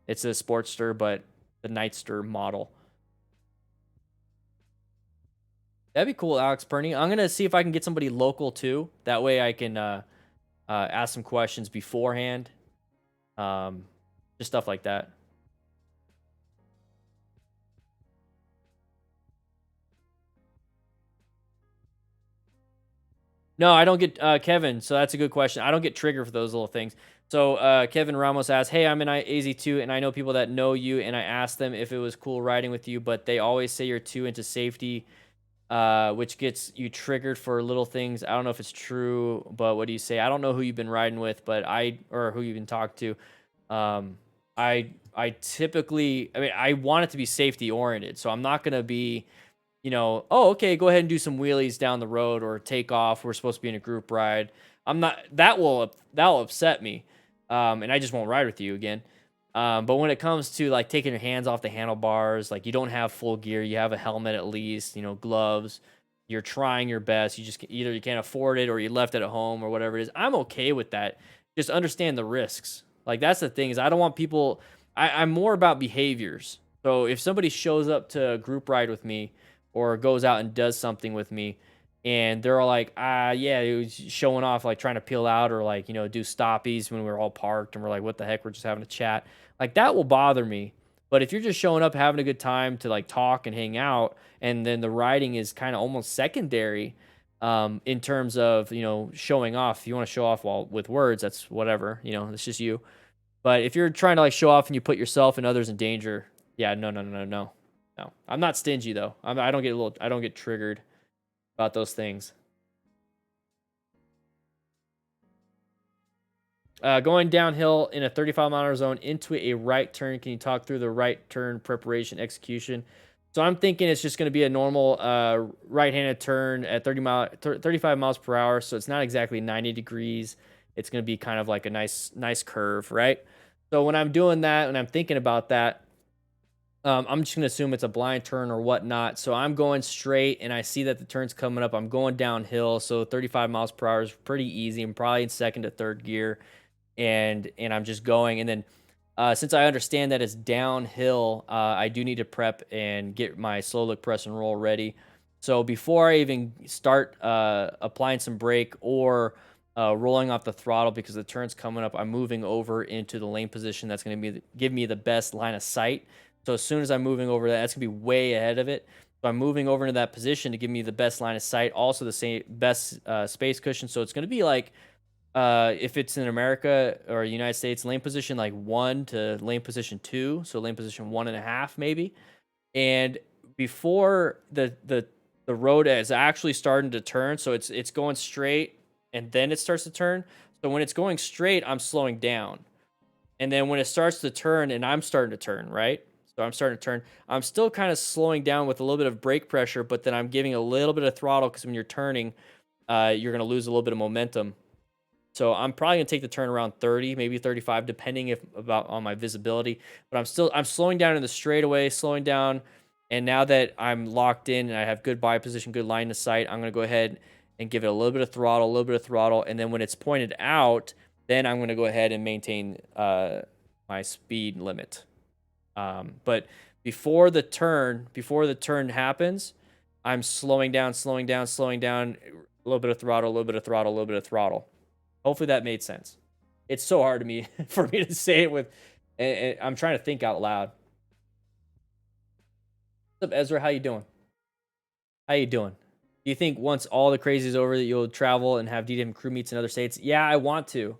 It's a Sportster, but the Nightster model. That'd be cool, Alex Perney. I'm gonna see if I can get somebody local too. That way I can ask some questions beforehand. Just stuff like that. No, I don't get Kevin. So that's a good question. I don't get triggered for those little things. So Kevin Ramos asks, "Hey, I'm in AZ2, and I know people that know you, and I asked them if it was cool riding with you, but they always say you're too into safety, which gets you triggered for little things. I don't know if it's true, but what do you say? I don't know who you've been riding with, or who you've been talking to. I typically, I mean, I want it to be safety oriented, so I'm not gonna be, oh, okay, go ahead and do some wheelies down the road or take off. We're supposed to be in a group ride. I'm not. That'll upset me, and I just won't ride with you again. But when it comes to like taking your hands off the handlebars, like you don't have full gear, you have a helmet at least, gloves. You're trying your best. You just either you can't afford it or you left it at home or whatever it is. I'm okay with that. Just understand the risks. Like that's the thing is I don't want people. I'm more about behaviors. So if somebody shows up to a group ride with me or goes out and does something with me and they're all like, yeah, it was showing off, like trying to peel out or like, do stoppies when we're all parked and we're like, what the heck, we're just having a chat. Like that will bother me. But if you're just showing up, having a good time to like talk and hang out, and then the riding is kind of almost secondary, in terms of, showing off. If you want to show off with words, that's whatever, it's just you. But if you're trying to like show off and you put yourself and others in danger, yeah, no. I'm not stingy though. I don't get triggered about those things. Going downhill in a 35-mile zone into a right turn. Can you talk through the right turn preparation execution? So I'm thinking it's just going to be a normal right-handed turn at 35 miles per hour. So it's not exactly 90 degrees. It's going to be kind of like a nice curve, right? So when I'm doing that and I'm thinking about that, I'm just going to assume it's a blind turn or whatnot. So I'm going straight and I see that the turn's coming up. I'm going downhill. So 35 miles per hour is pretty easy. I'm probably in second to third gear. And I'm just going. And then since I understand that it's downhill, I do need to prep and get my slow look press and roll ready. So before I even start applying some brake or rolling off the throttle because the turn's coming up, I'm moving over into the lane position that's going to give me the best line of sight. So as soon as I'm moving over that's going to be way ahead of it. So I'm moving over into that position to give me the best line of sight, also the same best space cushion. So it's going to be like, if it's in America or United States, lane position like 1 to lane position 2, so lane position 1.5 maybe. And before the the road is actually starting to turn. So it's going straight and then it starts to turn. So when it's going straight, I'm slowing down. And then when it starts to turn and I'm starting to turn, right? So I'm starting to turn. I'm still kind of slowing down with a little bit of brake pressure, but then I'm giving a little bit of throttle because when you're turning, you're going to lose a little bit of momentum. So I'm probably going to take the turn around 30, maybe 35, depending on my visibility. But I'm slowing down in the straightaway, slowing down. And now that I'm locked in and I have good body position, good line of sight, I'm going to go ahead and give it a little bit of throttle, a little bit of throttle. And then when it's pointed out, then I'm going to go ahead and maintain my speed limit. But before the turn happens, I'm slowing down, slowing down, slowing down, a little bit of throttle, a little bit of throttle, a little bit of throttle. Hopefully that made sense. It's so hard to me for me to say it with, and I'm trying to think out loud. What's up, Ezra? How you doing? How you doing? Do you think once all the crazy is over that you'll travel and have DDFM crew meets in other states? Yeah, I want to.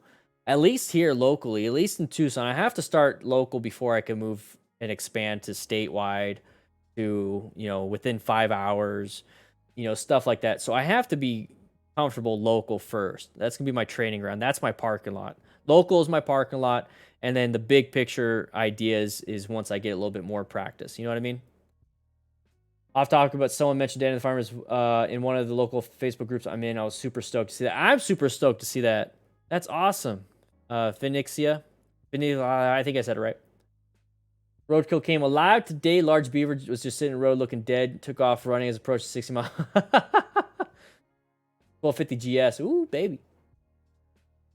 At least here locally, at least in Tucson. I have to start local before I can move and expand to statewide, to, within 5 hours, stuff like that. So I have to be comfortable local first. That's going to be my training ground. That's my parking lot. Local is my parking lot. And then the big picture ideas is once I get a little bit more practice. You know what I mean? Off topic, but someone mentioned Dan and the Farmers in one of the local Facebook groups I'm in. I was super stoked to see that. I'm super stoked to see that. That's awesome. Phoenixia. I think I said it right. Roadkill came alive today. Large beaver was just sitting in the road looking dead. Took off running as approached 60 miles. 1250 GS. Ooh, baby.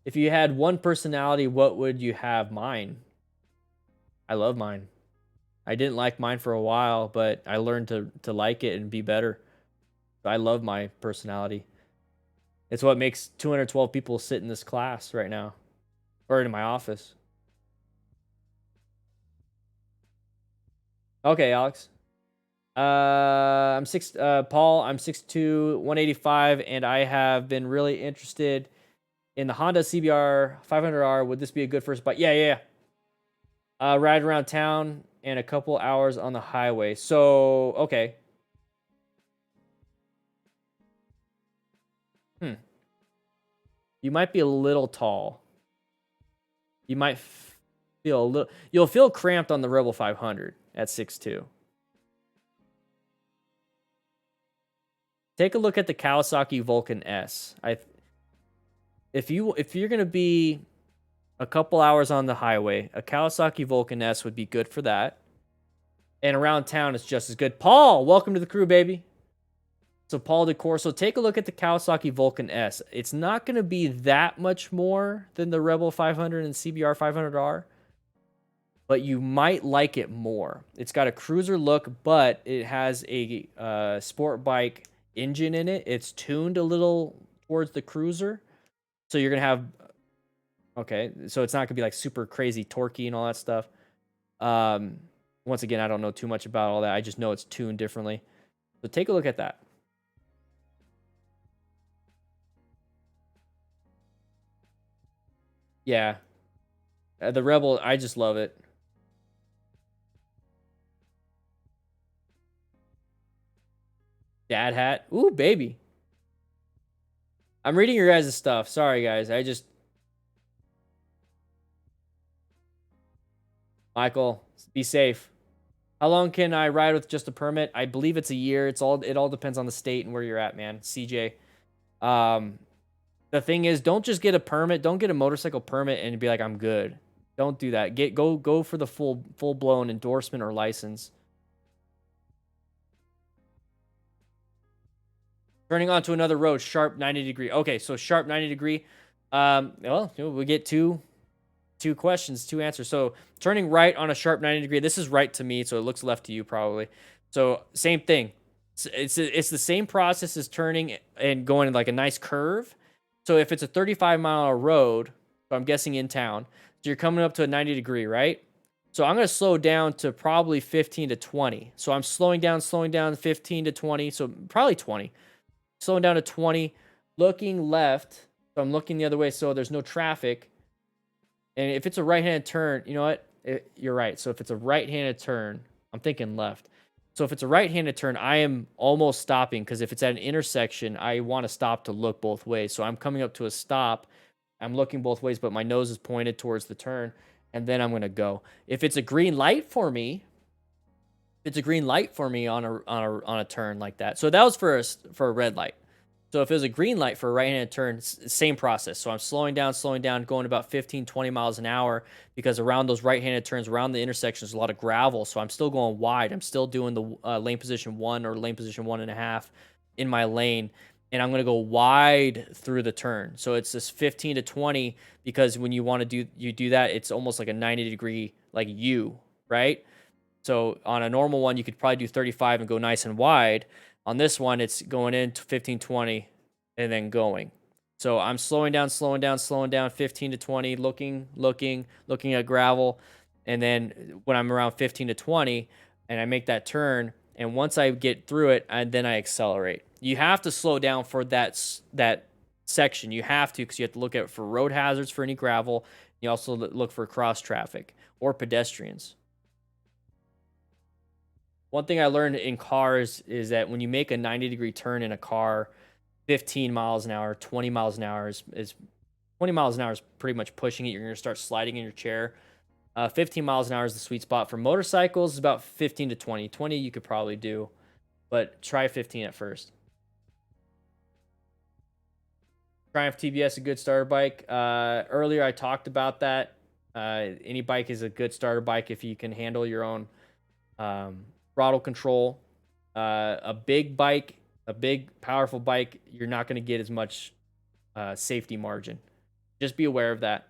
If you had one personality, what would you have? Mine. I love mine. I didn't like mine for a while, but I learned to like it and be better. I love my personality. It's what makes 212 people sit in this class right now. Or in my office. Okay, Alex. I'm Paul, I'm 6'2", 185, and I have been really interested in the Honda CBR 500R. Would this be a good first buy? Yeah. Ride around town and a couple hours on the highway. So, okay. You might be a little tall. You might feel a little... You'll feel cramped on the Rebel 500 at 6'2". Take a look at the Kawasaki Vulcan S. If you're going to be a couple hours on the highway, a Kawasaki Vulcan S would be good for that. And around town, it's just as good. Paul, welcome to the crew, baby. So Paul DeCorso, take a look at the Kawasaki Vulcan S. It's not going to be that much more than the Rebel 500 and CBR 500R, but you might like it more. It's got a cruiser look, but it has a sport bike engine in it. It's tuned a little towards the cruiser. So you're going to have... Okay, so it's not going to be like super crazy torquey and all that stuff. Once again, I don't know too much about all that. I just know it's tuned differently. So take a look at that. Yeah. The Rebel, I just love it. Dad hat. Ooh, baby. I'm reading your guys' stuff. Sorry, guys. Michael, be safe. How long can I ride with just a permit? I believe it's a year. It all depends on the state and where you're at, man. CJ. The thing is, don't just get a permit. Don't get a motorcycle permit and be like, I'm good. Don't do that. Go for the full blown endorsement or license. Turning onto another road, sharp 90 degree. Okay, so sharp 90 degree. Well, we get two questions, two answers. So turning right on a sharp 90 degree. This is right to me, so it looks left to you probably. So same thing. It's the same process as turning and going in like a nice curve. So if it's a 35-mile road, so I'm guessing in town, so you're coming up to a 90 degree, right? So I'm going to slow down to probably 15 to 20. So I'm slowing down 15 to 20, so probably 20. Slowing down to 20, looking left. So I'm looking the other way so there's no traffic. And if it's a right-handed turn, you know what? You're right. So if it's a right-handed turn, I'm thinking left. So if it's a right-handed turn, I am almost stopping because if it's at an intersection, I want to stop to look both ways. So I'm coming up to a stop. I'm looking both ways, but my nose is pointed towards the turn, and then I'm going to go. If it's a green light for me, it's a green light for me on a turn like that. So that was for a red light. So if it was a green light for a right-handed turn, same process. So I'm slowing down, going about 15, 20 miles an hour because around those right-handed turns, around the intersections, there's a lot of gravel. So I'm still going wide. I'm still doing the lane position 1 or lane position 1.5 in my lane. And I'm going to go wide through the turn. So it's this 15 to 20 because when you want to do that, it's almost like a 90-degree like U, right? So on a normal one, you could probably do 35 and go nice and wide. On this one, it's going into 15, 20, and then going. So I'm slowing down, 15 to 20, looking at gravel. And then when I'm around 15 to 20 and I make that turn, and once I get through it, then I accelerate. You have to slow down for that section. You have to because you have to look at for road hazards for any gravel. You also look for cross traffic or pedestrians. One thing I learned in cars is that when you make a 90-degree turn in a car, 15 miles an hour, 20 miles an hour is 20 miles an hour is pretty much pushing it. You're going to start sliding in your chair. 15 miles an hour is the sweet spot. For motorcycles, it's about 15 to 20. 20 you could probably do, but try 15 at first. Triumph TBS, a good starter bike. Earlier I talked about that. Any bike is a good starter bike if you can handle your own throttle control. A big bike, a big powerful bike, you're not going to get as much safety margin. Just be aware of that.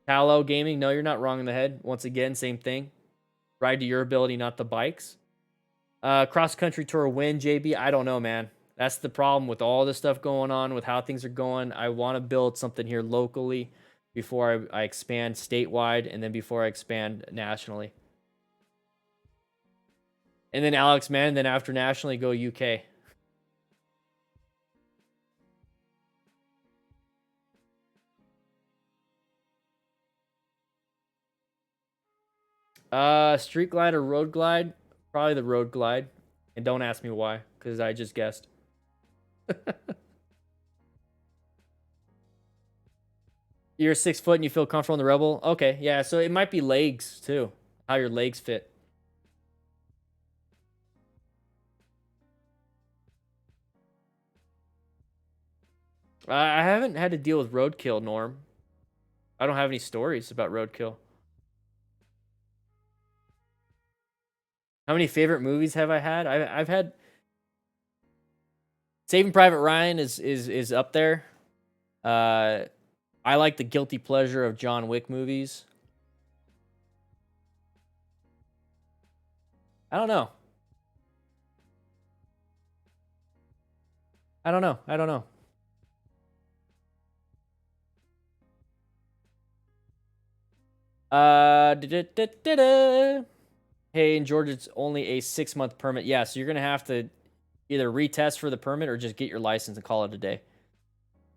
Tallow Gaming, no, you're not wrong in the head. Once again, same thing. Ride to your ability, not the bike's. Cross country tour win, JB. I don't know, man. That's the problem with all this stuff going on, with how things are going. I want to build something here locally before I expand statewide, and then before I expand nationally. And then Alex, man, then after nationally, go UK. Street glide or road glide? Probably the road glide. And don't ask me why, because I just guessed. You're 6 foot and you feel comfortable in the Rebel? Okay, yeah, so it might be legs, too. How your legs fit. I haven't had to deal with roadkill, Norm. I don't have any stories about roadkill. How many favorite movies have I had? I've had Saving Private Ryan is up there. I like the guilty pleasure of John Wick movies. I don't know. I don't know. Hey, in Georgia, it's only a 6-month permit. Yeah, so you're going to have to either retest for the permit or just get your license and call it a day.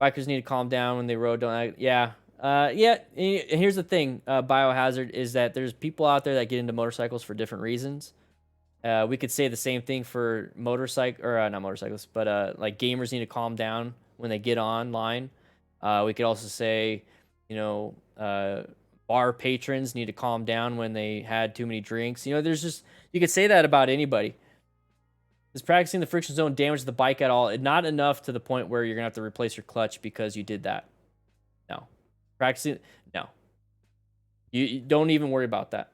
Bikers need to calm down when they road don't. Yeah. Yeah. And here's the thing, Biohazard, is that there's people out there that get into motorcycles for different reasons. We could say the same thing for not motorcyclists, but like gamers need to calm down when they get online. We could also say, bar patrons need to calm down when they had too many drinks. There's just, you could say that about anybody. Is practicing the friction zone damage the bike at all? Not enough to the point where you're gonna have to replace your clutch because you did that. No. Practicing, no. You don't even worry about that.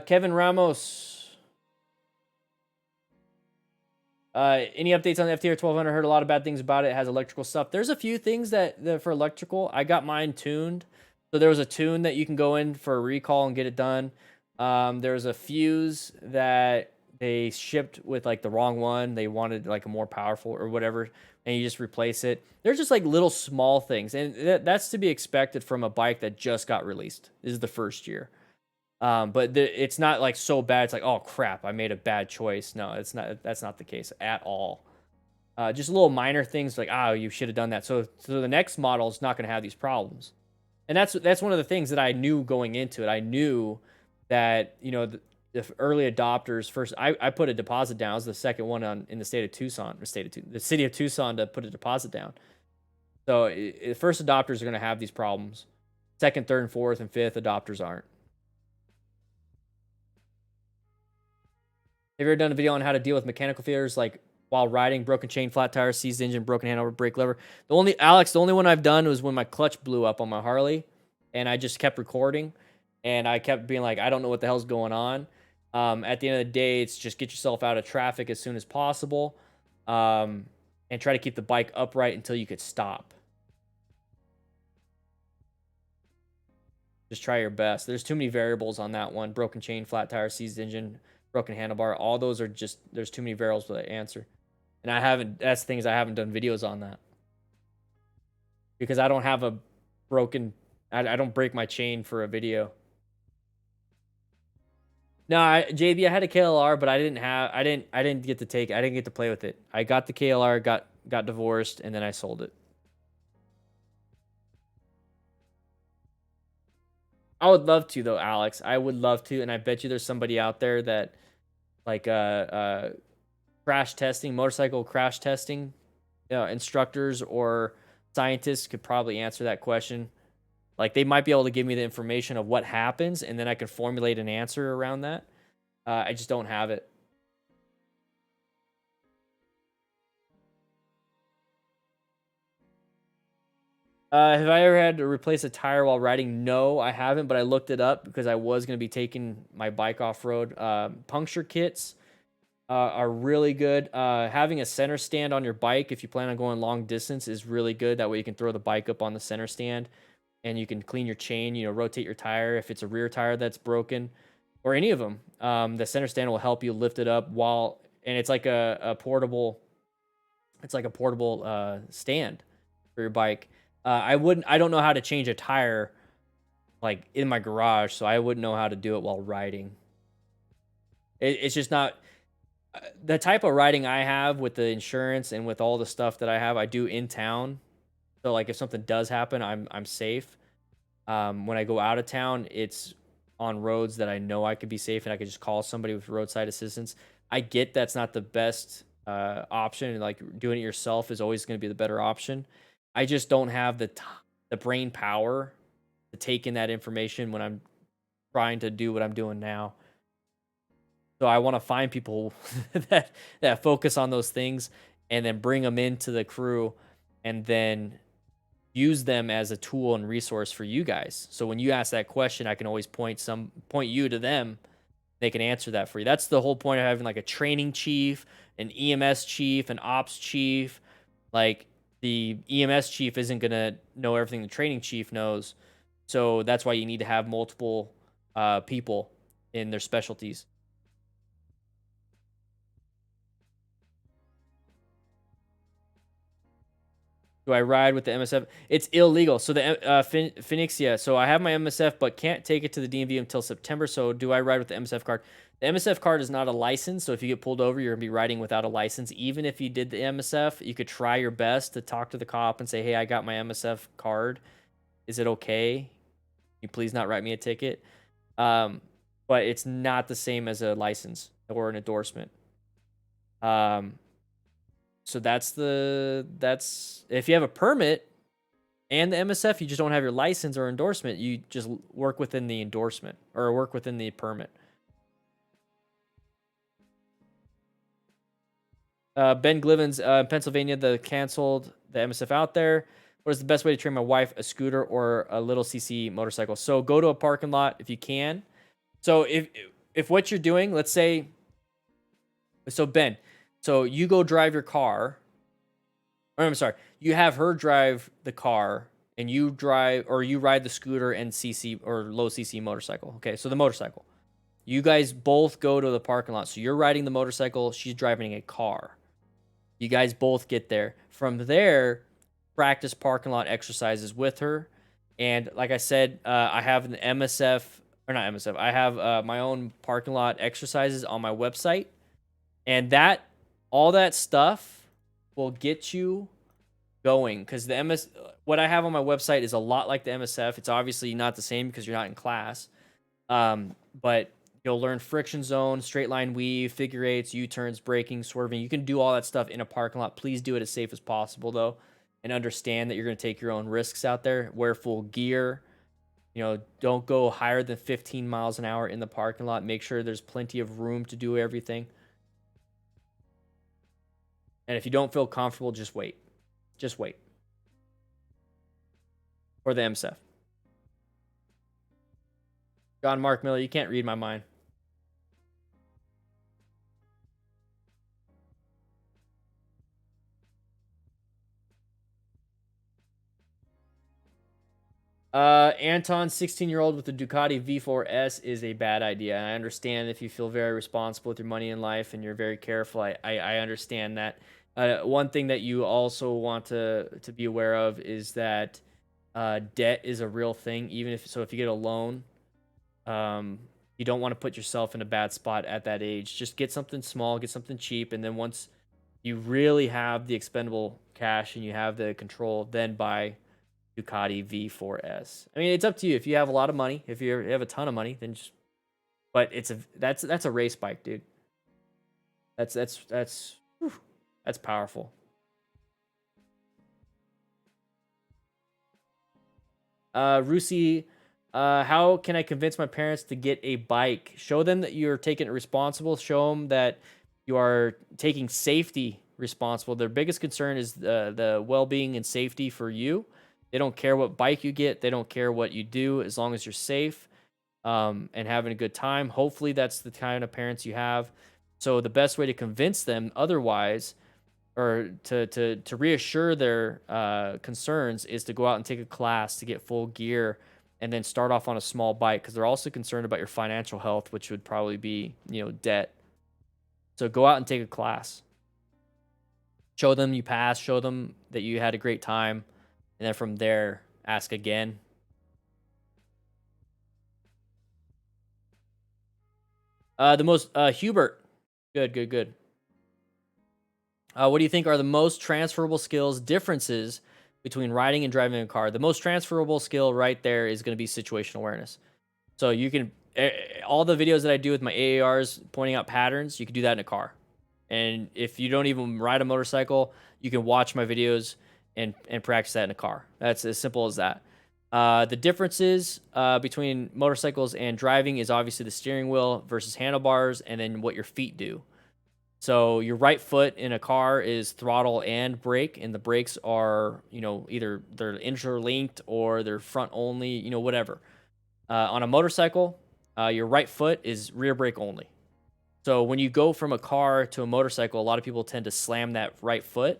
Kevin Ramos. Any updates on the FTR 1200? Heard a lot of bad things about it. It has electrical stuff. There's a few things that for electrical. I got mine tuned. So there was a tune that you can go in for a recall and get it done. There was a fuse that they shipped with like the wrong one. They wanted like a more powerful or whatever, and you just replace it. They're just like little small things, and that's to be expected from a bike that just got released. This is the first year. But it's not like so bad. It's like, oh crap, I made a bad choice. No, it's not. That's not the case at all. Just little minor things like, oh, you should have done that. So the next model is not going to have these problems. And that's one of the things that I knew going into it. I knew that, you know, the early adopters first. I put a deposit down. I was the second one in the state of Tucson, the city of Tucson, to put a deposit down. So first adopters are going to have these problems. Second, third, and fourth, and fifth adopters aren't. Have you ever done a video on how to deal with mechanical failures, like while riding, broken chain, flat tire, seized engine, broken handover, brake lever? The only one I've done was when my clutch blew up on my Harley, and I just kept recording, and I kept being like, I don't know what the hell's going on. At the end of the day, it's just get yourself out of traffic as soon as possible, and try to keep the bike upright until you could stop. Just try your best. There's too many variables on that one. Broken chain, flat tire, seized engine, broken handlebar. All those are just, there's too many variables to answer. And that's the things I haven't done videos on that. Because I don't have a broken, I don't break my chain for a video. No, JB, I had a KLR, but I didn't get to take it. I didn't get to play with it. I got the KLR, got divorced, and then I sold it. I would love to though, Alex. I would love to, and I bet you there's somebody out there that like crash testing, motorcycle crash testing, instructors or scientists could probably answer that question. Like they might be able to give me the information of what happens, and then I can formulate an answer around that. I just don't have it. Have I ever had to replace a tire while riding? No, I haven't, but I looked it up because I was going to be taking my bike off-road. Puncture kits are really good. Having a center stand on your bike, if you plan on going long distance, is really good. That way you can throw the bike up on the center stand and you can clean your chain, rotate your tire. If it's a rear tire that's broken or any of them, the center stand will help you lift it up and it's like a portable, stand for your bike. I don't know how to change a tire like in my garage, so I wouldn't know how to do it while riding. It's just not the type of riding I have with the insurance and with all the stuff that I have. I do in town, so like if something does happen, I'm safe. When I go out of town, it's on roads that I know I could be safe, and I could just call somebody with roadside assistance. I get that's not the best option, and like doing it yourself is always going to be the better option. I just don't have the brain power to take in that information when I'm trying to do what I'm doing now. So I want to find people that focus on those things and then bring them into the crew and then use them as a tool and resource for you guys. So when you ask that question, I can always point you to them. They can answer that for you. That's the whole point of having like a training chief, an EMS chief, an ops chief. Like the EMS chief isn't going to know everything the training chief knows. So that's why you need to have multiple people in their specialties. Do I ride with the MSF? It's illegal. So the Phoenixia. So I have my MSF, but can't take it to the DMV until September. So do I ride with the MSF card? The MSF card is not a license. So if you get pulled over, you're going to be riding without a license. Even if you did the MSF, you could try your best to talk to the cop and say, hey, I got my MSF card. Is it okay? Can you please not write me a ticket? But it's not the same as a license or an endorsement. So that's if you have a permit and the MSF, you just don't have your license or endorsement. You just work within the endorsement or work within the permit. Ben Glivens, Pennsylvania, canceled the MSF out there. What is the best way to train my wife a scooter or a little CC motorcycle? So go to a parking lot if you can. So if what you're doing, let's say, so Ben, so you go drive your car. Or I'm sorry, you have her drive the car and you ride the scooter and CC or low CC motorcycle. Okay, so the motorcycle. You guys both go to the parking lot. So you're riding the motorcycle, she's driving a car. You guys both get there. From there, practice parking lot exercises with her. And like I said, I have an MSF, or not MSF, I have my own parking lot exercises on my website. And all that stuff will get you going, because what I have on my website is a lot like the MSF. It's obviously not the same because you're not in class. But you'll learn friction zone, straight line weave, figure eights, U-turns, braking, swerving. You can do all that stuff in a parking lot. Please do it as safe as possible, though, and understand that you're going to take your own risks out there. Wear full gear. Don't go higher than 15 miles an hour in the parking lot. Make sure there's plenty of room to do everything. And if you don't feel comfortable, just wait. Just wait. For the MSF. John Mark Miller, you can't read my mind. Anton, 16-year-old with the Ducati V4S is a bad idea. I understand if you feel very responsible with your money in life and you're very careful. I understand that. One thing that you also want to be aware of is that debt is a real thing. If you get a loan, you don't want to put yourself in a bad spot at that age. Just get something small, get something cheap, and then once you really have the expendable cash and you have the control, then buy Ducati V4S. I mean, it's up to you. If you have a lot of money, if you have a ton of money, then just. But that's a race bike, dude. That's powerful. Rusi, how can I convince my parents to get a bike? Show them that you're taking it responsible. Show them that you are taking safety responsible. Their biggest concern is the well-being and safety for you. They don't care what bike you get. They don't care what you do as long as you're safe and having a good time. Hopefully, that's the kind of parents you have. So the best way to convince them otherwise, or to reassure their concerns, is to go out and take a class to get full gear and then start off on a small bike, because they're also concerned about your financial health, which would probably be, debt. So go out and take a class. Show them you passed. Show them that you had a great time. And then from there, ask again. Hubert. Good. What do you think are the most transferable skills differences between riding and driving a car? The most transferable skill right there is going to be situational awareness. So you can, all the videos that I do with my AARs pointing out patterns, you can do that in a car. And if you don't even ride a motorcycle, you can watch my videos and practice that in a car. That's as simple as that. The differences between motorcycles and driving is obviously the steering wheel versus handlebars, and then what your feet do. So your right foot in a car is throttle and brake, and the brakes are, either they're interlinked or they're front only, whatever. On a motorcycle, your right foot is rear brake only. So when you go from a car to a motorcycle, a lot of people tend to slam that right foot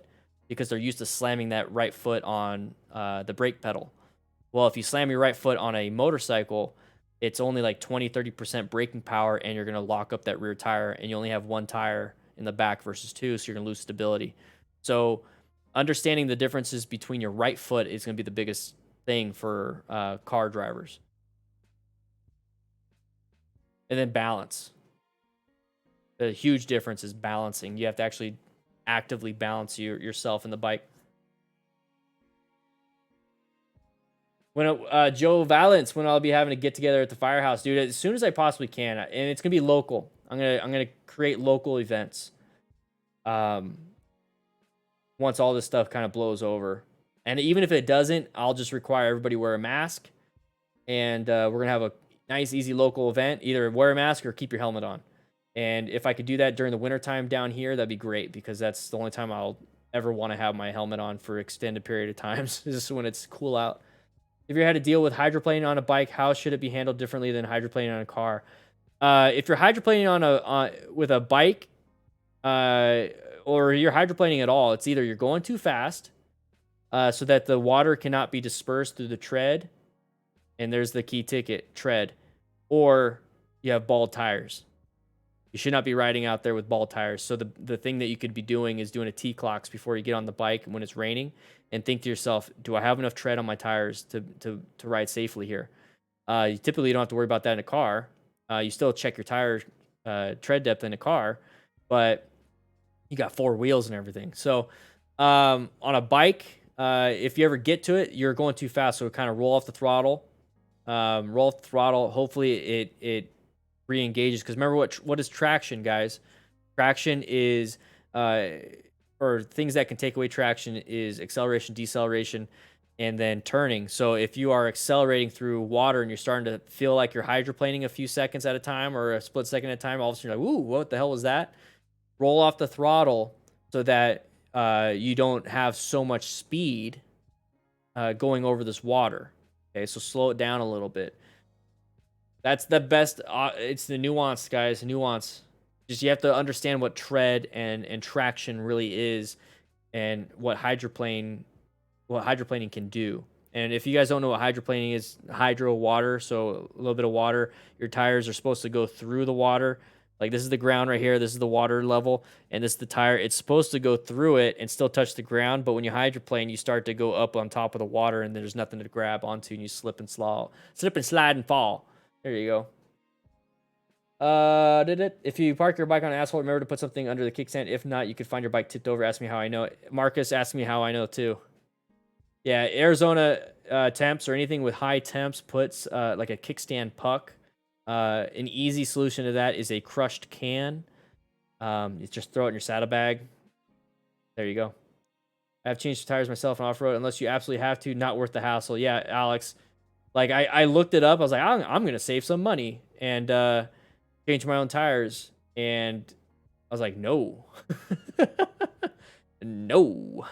because they're used to slamming that right foot on the brake pedal. Well, if you slam your right foot on a motorcycle, it's only like 20-30% braking power, and you're going to lock up that rear tire, and you only have one tire in the back versus two, so you're going to lose stability. So understanding the differences between your right foot is going to be the biggest thing for car drivers. And then balance. The huge difference is balancing. You have to actually actively balance yourself in the bike. Joe Valence, when I'll be having a get together at the firehouse, dude, as soon as I possibly can, and it's gonna be local. I'm gonna create local events. Once all this stuff kind of blows over, and even if it doesn't, I'll just require everybody wear a mask, and we're gonna have a nice, easy local event. Either wear a mask or keep your helmet on. And if I could do that during the wintertime down here, that'd be great, because that's the only time I'll ever want to have my helmet on for extended period of times. Just when it's cool out. If you had to deal with hydroplaning on a bike, how should it be handled differently than hydroplaning on a car? If you're hydroplaning with a bike, or you're hydroplaning at all, it's either you're going too fast, so that the water cannot be dispersed through the tread, and there's the key ticket, tread, or you have bald tires. You should not be riding out there with bald tires. So the thing that you could be doing is doing a T-clocks before you get on the bike when it's raining, and think to yourself, do I have enough tread on my tires to ride safely here? You typically don't have to worry about that in a car. You still check your tire tread depth in a car, but you got four wheels and everything. So on a bike, if you ever get to it, you're going too fast, so kind of roll off the throttle. Roll off the throttle. Hopefully, it re-engages. Because remember what is traction, guys? Traction is or things that can take away traction is acceleration, deceleration, and then turning. So if you are accelerating through water and you're starting to feel like you're hydroplaning a few seconds at a time or a split second at a time, all of a sudden you're like, "Ooh, what the hell was that?" Roll off the throttle so that you don't have so much speed going over this water. Okay, so slow it down a little bit. That's the best. It's the nuance, guys. Nuance. Just you have to understand what tread and traction really is, and what hydroplaning can do. And if you guys don't know what hydroplaning is, hydro water, so a little bit of water. Your tires are supposed to go through the water. Like this is the ground right here. This is the water level, and this is the tire. It's supposed to go through it and still touch the ground. But when you hydroplane, you start to go up on top of the water, and there's nothing to grab onto, and you slip and slide and fall. There you go. If you park your bike on asphalt, remember to put something under the kickstand. If not, you could find your bike tipped over. Ask me how I know. Marcus asked me how I know too. Yeah, Arizona temps or anything with high temps puts like a kickstand puck. An easy solution to that is a crushed can. You just throw it in your saddlebag. There you go. I've changed tires myself on off-road unless you absolutely have to. Not worth the hassle. Yeah, Alex. Like I looked it up. I was like, I'm gonna save some money and change my own tires. And I was like, no, no.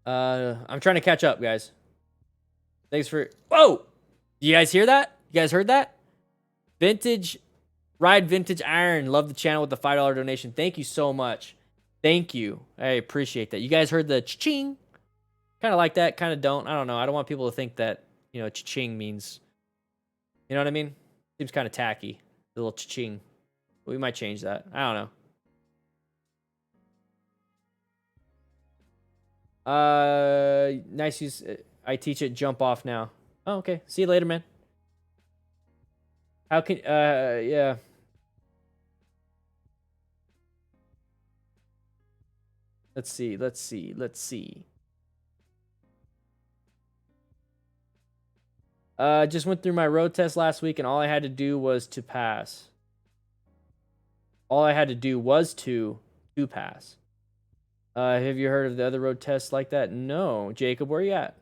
I'm trying to catch up, guys. Thanks for. Whoa! You guys hear that? You guys heard that? Vintage Iron. Love the channel with the $5 donation. Thank you so much. Thank you. I appreciate that. You guys heard the cha-ching? Kind of like that. Kind of don't. I don't know. I don't want people to think that cha-ching means. You know what I mean? Seems kind of tacky. The little cha-ching. We might change that. I don't know. Nice use. I teach it. Jump off now. Oh, okay. See you later, man. How can yeah. Let's see. Just went through my road test last week, and all I had to do was to pass. All I had to do was to pass. Have you heard of the other road tests like that? No. Jacob, where are you at?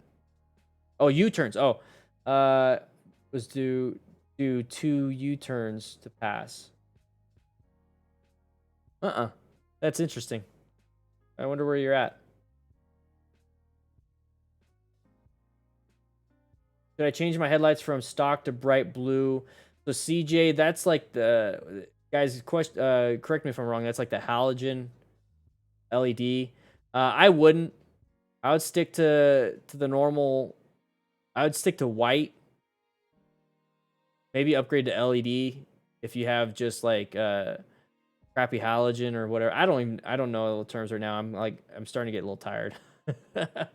Oh, U-turns. Oh, was do 2 U-turns to pass. That's interesting. I wonder where you're at. Should I change my headlights from stock to bright blue? So CJ, that's like the guys. Question. Correct me if I'm wrong. That's like the halogen LED. I wouldn't. I would stick to the normal. I would stick to white. Maybe upgrade to LED if you have just like crappy halogen or whatever. I don't know all the terms right now. I'm starting to get a little tired.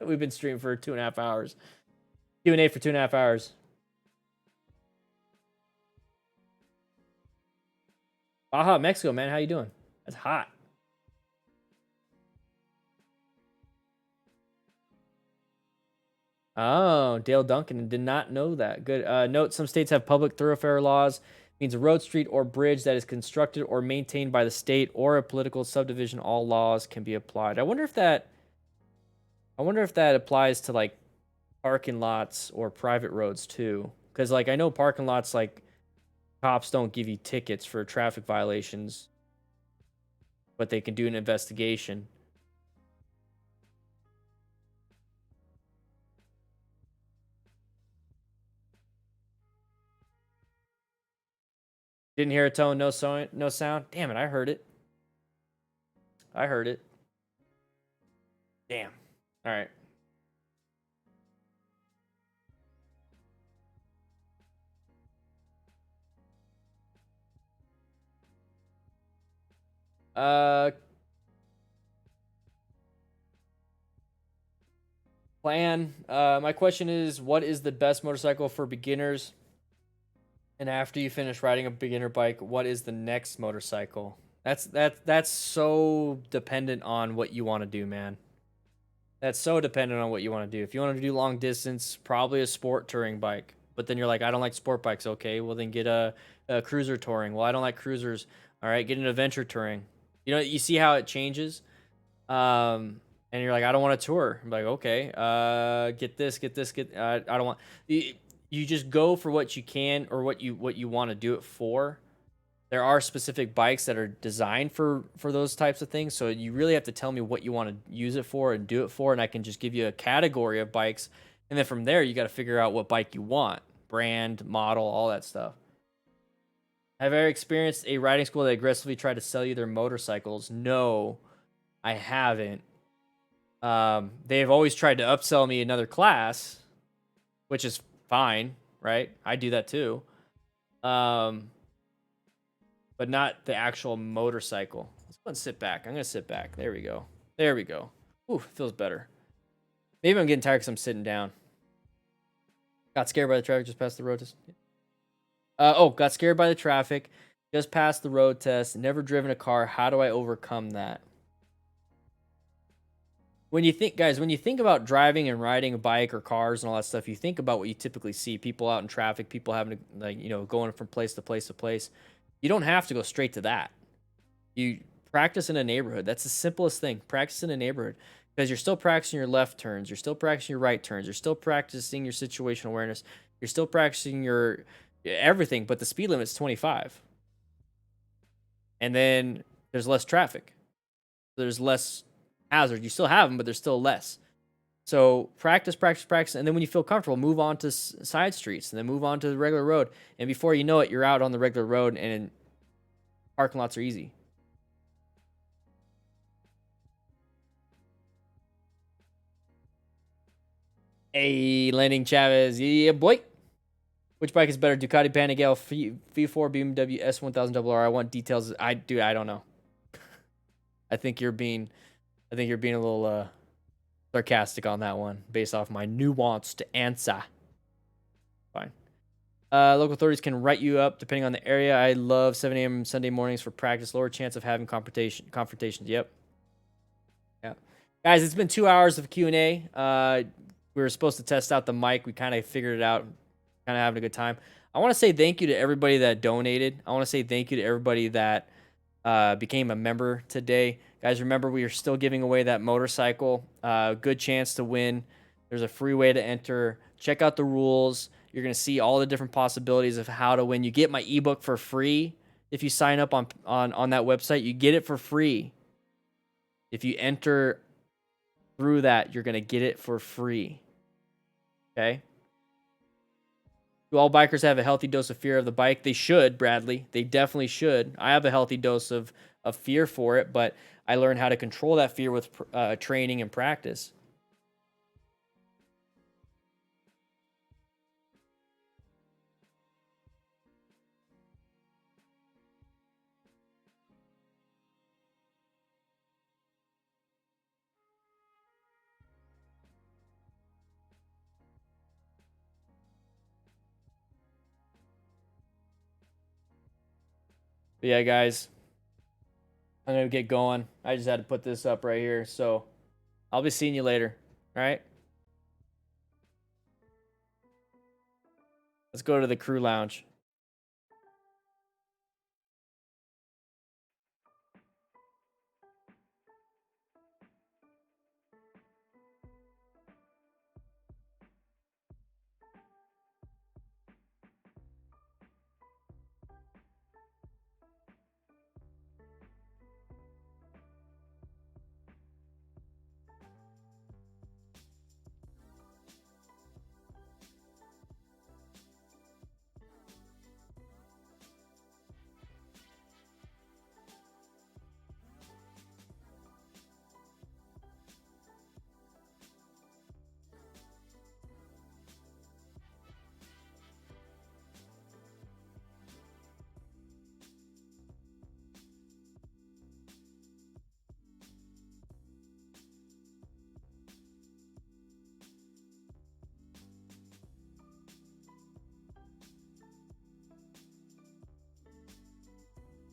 We've been streaming for 2.5 hours. Q&A for 2.5 hours. Baja, Mexico, man. How you doing? That's hot. Oh, Dale Duncan did not know that. Good. Note, some states have public thoroughfare laws. Means a road, street, or bridge that is constructed or maintained by the state or a political subdivision. All laws can be applied. I wonder if that applies to like parking lots or private roads too. Because like I know parking lots, like cops don't give you tickets for traffic violations, but they can do an investigation. Didn't hear a tone, no sound. Damn it, I heard it. Damn. All right. Plan. My question is, what is the best motorcycle for beginners? And after you finish riding a beginner bike, what is the next motorcycle? That's so dependent on what you want to do, man. That's so dependent on what you want to do. If you want to do long distance, probably a sport touring bike. But then you're like, I don't like sport bikes. Okay, well then get a cruiser touring. Well, I don't like cruisers. All right, get an adventure touring. You know, you see how it changes. And you're like, I don't want to tour. I'm like, okay, get this, get this, get. I don't want. You just go for what you can or what you want to do it for. There are specific bikes that are designed for those types of things. So you really have to tell me what you want to use it for and do it for, and I can just give you a category of bikes, and then from there you got to figure out what bike you want, brand, model, all that stuff. Have I ever experienced a riding school that aggressively tried to sell you their motorcycles? No, I haven't. They've always tried to upsell me another class, which is fine, right? I do that too. Um, but not the actual motorcycle. Let's go and sit back. I'm gonna sit back. There we go. There we go. Ooh, feels better. Maybe I'm getting tired because I'm sitting down. Got scared by the traffic just past the road test. Got scared by the traffic just past the road test. Never driven a car. How do I overcome that? When you think, guys, when you think about driving and riding a bike or cars and all that stuff, you think about what you typically see: people out in traffic, people having to, like, going from place to place to place. You don't have to go straight to that. You practice in a neighborhood. That's the simplest thing. Practice in a neighborhood, because you're still practicing your left turns. You're still practicing your right turns. You're still practicing your situational awareness. You're still practicing your everything, but the speed limit's 25. And then there's less traffic. There's less hazard. You still have them, but there's still less. So practice, practice, practice, and then when you feel comfortable, move on to side streets, and then move on to the regular road. And before you know it, you're out on the regular road, and parking lots are easy. Hey, Landing Chavez, yeah, boy. Which bike is better, Ducati Panigale V4 BMW S1000RR? I want details. I don't know. I think you're being a little sarcastic on that one, based off my nuanced answer. Fine. Local authorities can write you up depending on the area. I love 7 a.m. Sunday mornings for practice. Lower chance of having confrontations. Yep. Yeah. Guys, it's been 2 hours of Q&A. We were supposed to test out the mic. We kind of figured it out. Kind of having a good time. I want to say thank you to everybody that donated. I want to say thank you to everybody that became a member today. Guys, remember, we are still giving away that motorcycle. Good chance to win. There's a free way to enter. Check out the rules. You're going to see all the different possibilities of how to win. You get my ebook for free if you sign up on that website. You get it for free. If you enter through that, you're going to get it for free. Okay? Do all bikers have a healthy dose of fear of the bike? They should, Bradley. They definitely should. I have a healthy dose of fear for it, but I learned how to control that fear with training and practice. But yeah, guys, I'm going to get going. I just had to put this up right here. So I'll be seeing you later. All right? Let's go to the crew lounge.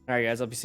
All right, guys, I'll be seeing you.